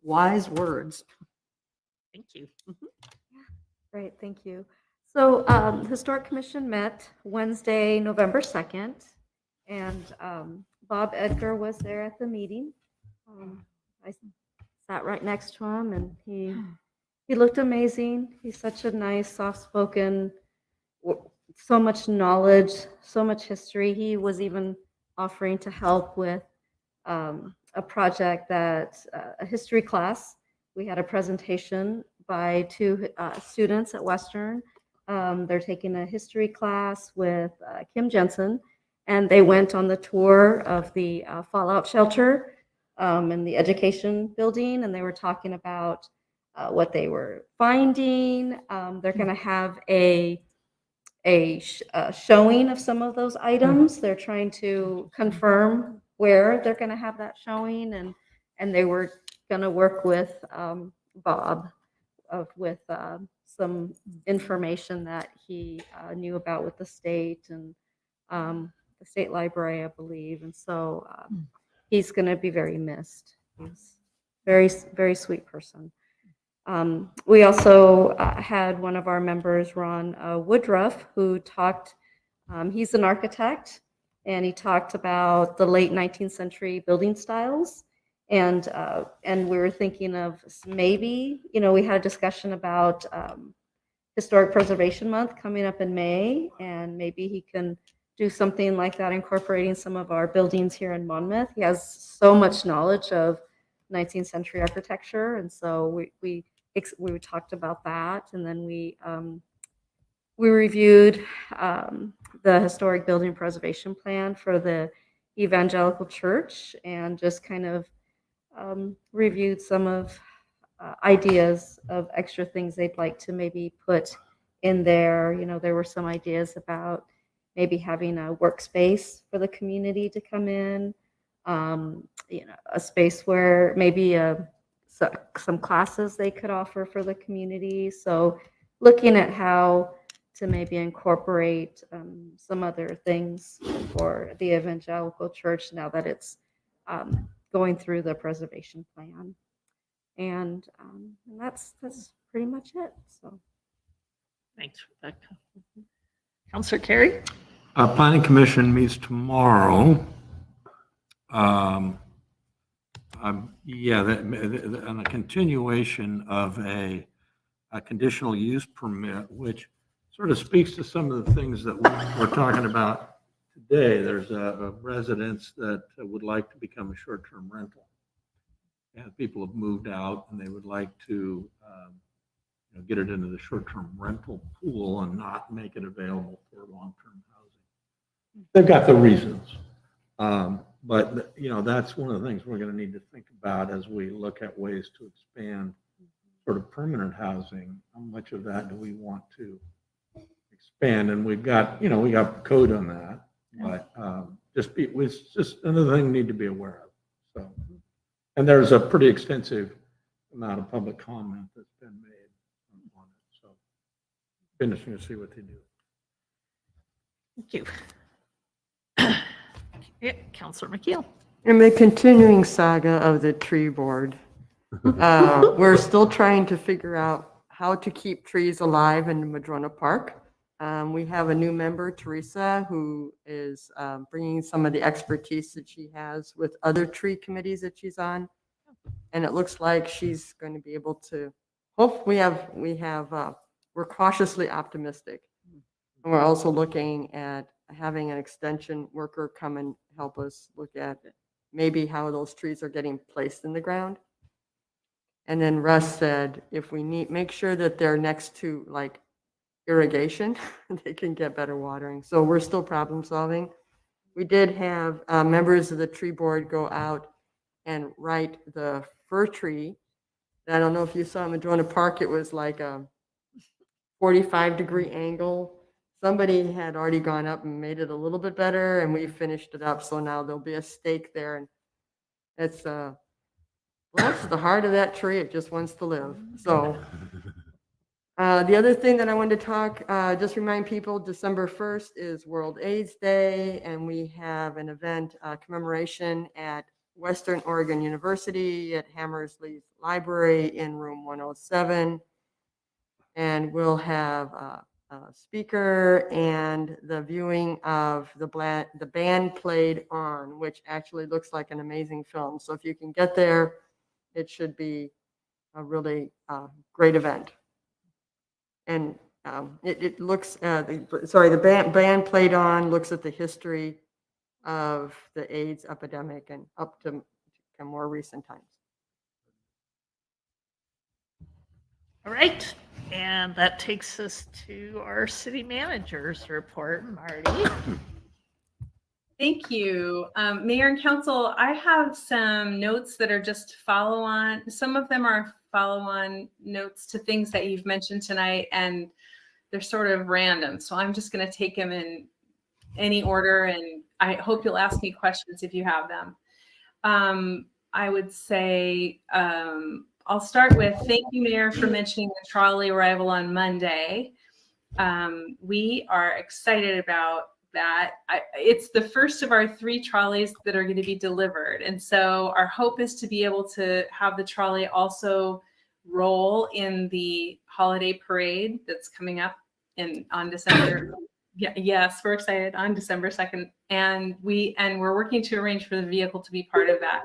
Wise words. Thank you. Great, thank you. So Historic Commission met Wednesday, November 2nd, and Bob Edgar was there at the meeting. I sat right next to him, and he looked amazing. He's such a nice, soft-spoken, so much knowledge, so much history. He was even offering to help with a project that a history class. We had a presentation by 2 students at Western. They're taking a history class with Kim Jensen, and they went on the tour of the fallout shelter in the education building, and they were talking about what they were finding. They're going to have a showing of some of those items. They're trying to confirm where they're going to have that showing, and they were going to work with Bob with some information that he knew about with the state and the state library, I believe. And so he's going to be very missed. He's very, very sweet person. We also had one of our members, Ron Woodruff, who talked, he's an architect, and he talked about the late 19th century building styles. And we were thinking of maybe, we had a discussion about Historic Preservation Month coming up in May, and maybe he can do something like that, incorporating some of our buildings here in Monmouth. He has so much knowledge of 19th century architecture, and so we talked about that, and then we reviewed the historic building preservation plan for the Evangelical Church, and just kind of reviewed some of ideas of extra things they'd like to maybe put in there. You know, there were some ideas about maybe having a workspace for the community to come in, you know, a space where maybe some classes they could offer for the community. So looking at how to maybe incorporate some other things for the evangelical church now that it's going through the preservation plan. And that's pretty much it. So Thanks, Rebecca. Counselor Carey? Planning Commission meets tomorrow. Yeah, on a continuation of a conditional use permit, which sort of speaks to some of the things that we're talking about today. There's a residence that would like to become a short-term rental. And people have moved out and they would like to get it into the short-term rental pool and not make it available for long-term housing. They've got the reasons. But that's one of the things we're going to need to think about as we look at ways to expand sort of permanent housing. How much of that do we want to expand? And we've got, we got code on that, but it's just another thing we need to be aware of. So, and there's a pretty extensive amount of public comment that's been made on it. So interesting to see what they do. Thank you. Yeah, Counselor McKeel. In the continuing saga of the tree board, we're still trying to figure out how to keep trees alive in Madrona Park. We have a new member, Teresa, who is bringing some of the expertise that she has with other tree committees that she's on. And it looks like she's going to be able to, we're cautiously optimistic. And we're also looking at having an extension worker come and help us look at maybe how those trees are getting placed in the ground. And then Russ said, if we make sure that they're next to like irrigation, they can get better watering. So we're still problem solving. We did have members of the tree board go out and write the fir tree. I don't know if you saw in Madrona Park, it was like a 45-degree angle. Somebody had already gone up and made it a little bit better, and we finished it up. So now there'll be a stake there, and it's bless the heart of that tree. It just wants to live. So the other thing that I wanted to talk, just remind people, December 1st is World AIDS Day, and we have an event commemoration at Western Oregon University at Hammersley Library in room 107. And we'll have a speaker and the viewing of the band played on, which actually looks like an amazing film. So if you can get there, it should be a really great event. And it looks, the band played on looks at the history of the AIDS epidemic and up to more recent times. All right. And that takes us to our city manager's report. Marty. Thank you. Mayor and council, I have some notes that are just follow on. Some of them are follow on notes to things that you've mentioned tonight, and they're sort of random. So I'm just going to take them in any order, and I hope you'll ask me questions if you have them. I would say, I'll start with thank you, Mayor, for mentioning the trolley arrival on Monday. We are excited about that. It's the first of our 3 trolleys that are going to be delivered. And so our hope is to be able to have the trolley also roll in the holiday parade that's coming up on December. Yes, we're excited on December 2nd. And we're working to arrange for the vehicle to be part of that.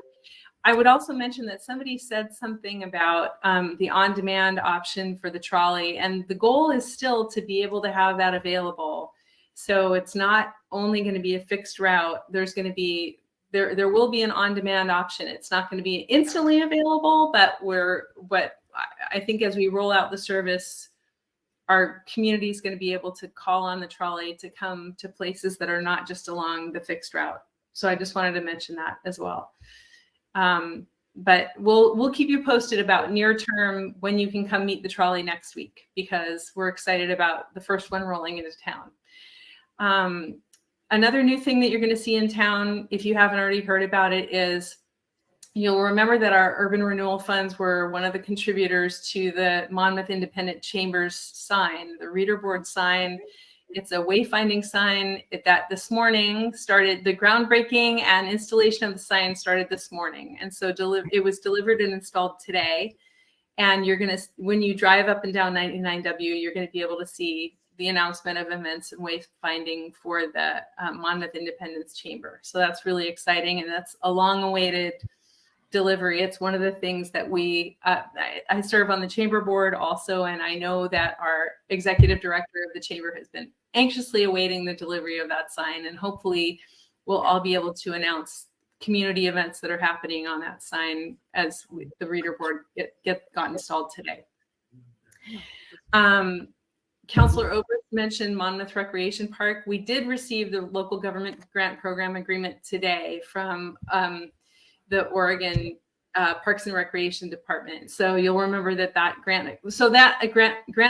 I would also mention that somebody said something about the on-demand option for the trolley, and the goal is still to be able to have that available. So it's not only going to be a fixed route. There's going to be there will be an on-demand option. It's not going to be instantly available, but I think as we roll out the service, our community is going to be able to call on the trolley to come to places that are not just along the fixed route. So I just wanted to mention that as well. but we'll keep you posted about near term when you can come meet the trolley next week, because we're excited about the first one rolling into town. Another new thing that you're going to see in town, if you haven't already heard about it, is you'll remember that our urban renewal funds were one of the contributors to the Monmouth Independent Chambers sign, the reader board sign. It's a wayfinding sign that this morning started, the groundbreaking and installation of the sign started this morning. And so it was delivered and installed today. And you're going to, when you drive up and down 99W, you're going to be able to see the announcement of events and wayfinding for the Monmouth Independence Chamber. So that's really exciting. And that's a long awaited delivery. It's one of the things that I serve on the chamber board also. And I know that our executive director of the chamber has been anxiously awaiting the delivery of that sign. And hopefully we'll all be able to announce community events that are happening on that sign as the reader board got installed today. Councilor Obrist mentioned Monmouth Recreation Park. We did receive the local government grant program agreement today from the Oregon Parks and Recreation Department. So you'll remember that grant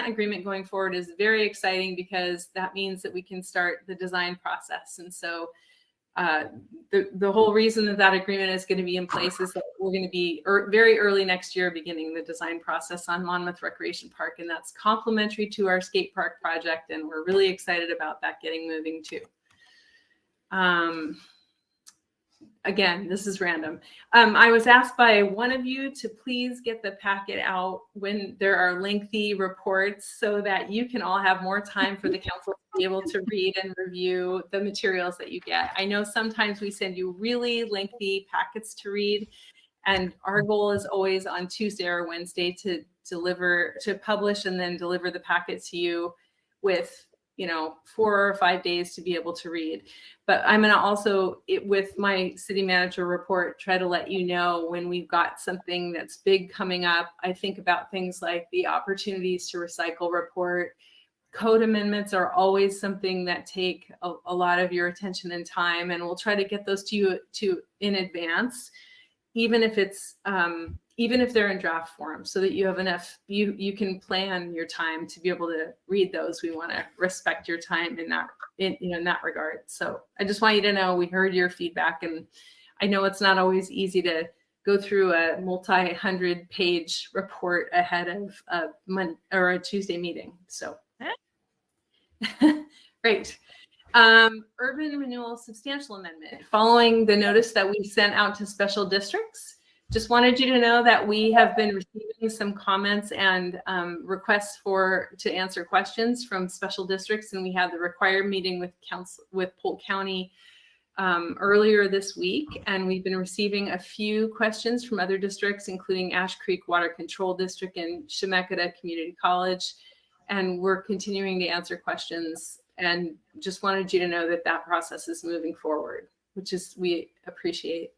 agreement going forward is very exciting, because that means that we can start the design process. And so the whole reason that agreement is going to be in place is that we're going to be very early next year beginning the design process on Monmouth Recreation Park, and that's complementary to our skate park project, and we're really excited about that getting moving too. Again, this is random. I was asked by one of you to please get the packet out when there are lengthy reports, so that you can all have more time for the council to be able to read and review the materials that you get. I know sometimes we send you really lengthy packets to read, and our goal is always on Tuesday or Wednesday to publish and then deliver the packet to you with 4 or 5 days to be able to read. But I'm going to also, with my city manager report, try to let you know when we've got something that's big coming up. I think about things like the opportunities to recycle report. Code amendments are always something that take a lot of your attention and time, and we'll try to get those to you in advance, even if they're in draft form, so that you have enough, you can plan your time to be able to read those. We want to respect your time in that regard. So I just want you to know we heard your feedback, and I know it's not always easy to go through a multi-100-page report ahead of a Tuesday meeting. So great. Urban renewal substantial amendment. Following the notice that we sent out to special districts, just wanted you to know that we have been receiving some comments and requests to answer questions from special districts, and we had the required meeting with Polk County earlier this week, and we've been receiving a few questions from other districts, including Ash Creek Water Control District and Chemeketa Community College, and we're continuing to answer questions, and just wanted you to know that process is moving forward, which we appreciate.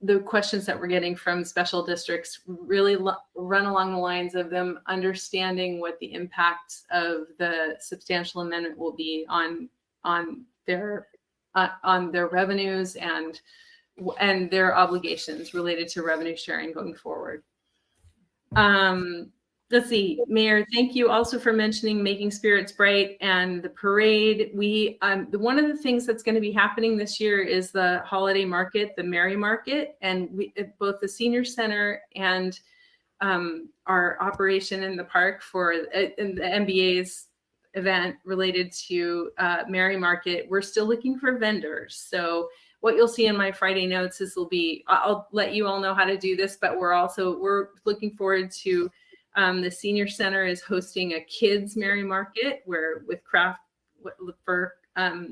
The questions that we're getting from special districts really run along the lines of them understanding what the impact of the substantial amendment will be on their revenues and their obligations related to revenue sharing going forward. Let's see, Mayor, thank you also for mentioning Making Spirits Bright and the parade. One of the things that's going to be happening this year is the holiday market, the Merry Market, and both the Senior Center and our operation in the park in the MBA's event related to Merry Market. We're still looking for vendors. So what you'll see in my Friday notes is I'll let you all know how to do this, but we're looking forward to the Senior Center is hosting a kids Merry Market with craft for a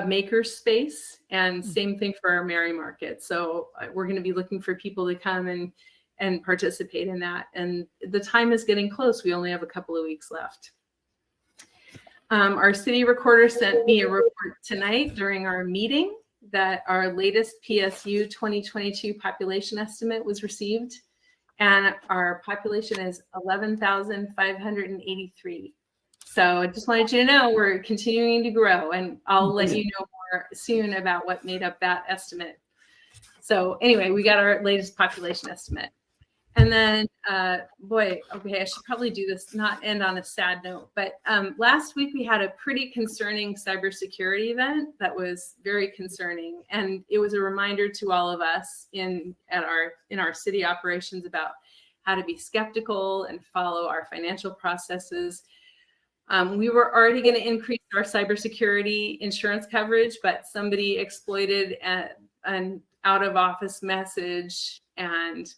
maker space, and same thing for our Merry Market. So we're going to be looking for people to come and participate in that. And the time is getting close. We only have a couple of weeks left. Our city recorder sent me a report tonight during our meeting that our latest PSU 2022 population estimate was received. And our population is 11,583. So I just wanted you to know we're continuing to grow, and I'll let you know more soon about what made up that estimate. So anyway, we got our latest population estimate. And then, boy, okay, I should probably do this, not end on a sad note, but last week we had a pretty concerning cybersecurity event that was very concerning. And it was a reminder to all of us in our city operations about how to be skeptical and follow our financial processes. We were already going to increase our cybersecurity insurance coverage, but somebody exploited an out-of-office message and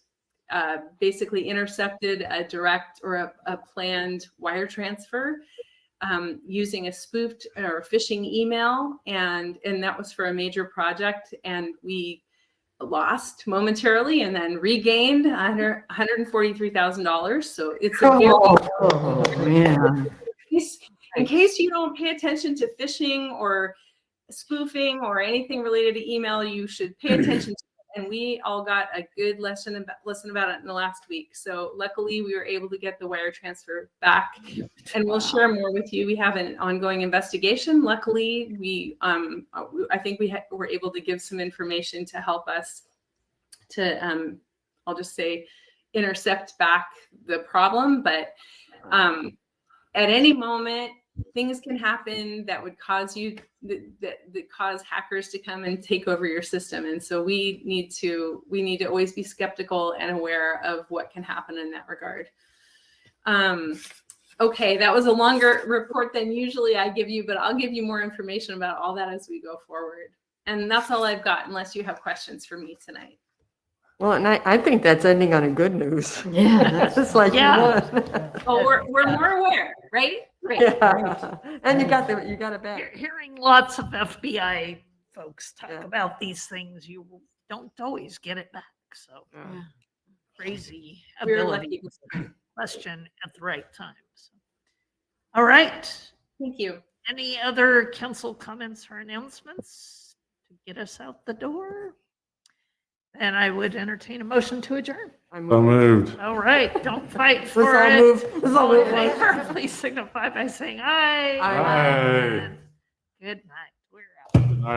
basically intercepted a direct or a planned wire transfer using a spoofed or phishing email, and that was for a major project, and we lost momentarily and then regained $143,000. So it's a man. in case you don't pay attention to phishing or spoofing or anything related to email, you should pay attention to it. And we all got a good lesson about it in the last week. So luckily we were able to get the wire transfer back, and we'll share more with you. We have an ongoing investigation. Luckily, I think we were able to give some information to help us to, I'll just say, intercept back the problem. But at any moment, things can happen that would cause that cause hackers to come and take over your system. And so we need to always be skeptical and aware of what can happen in that regard. Okay, that was a longer report than usually I give you, but I'll give you more information about all that as we go forward. And that's all I've got, unless you have questions for me tonight. Well, and I think that's ending on a good news. Yeah. It's like, you Yeah. won. Oh, we're more aware, right? Right. Yeah. And you got it back. Hearing lots of FBI folks talk Yeah. about these things, you don't always get it back. So Yeah. crazy We're ability lucky. to question at the right time. So. All right. Thank you. Any other council comments or announcements to get us out the door? And I would entertain a motion to adjourn. So moved. All right, don't fight Let's for all it. move. Let's all All in move, Mike. favor, please signify by saying aye. Aye. Aye. Good night. We're out. Good night.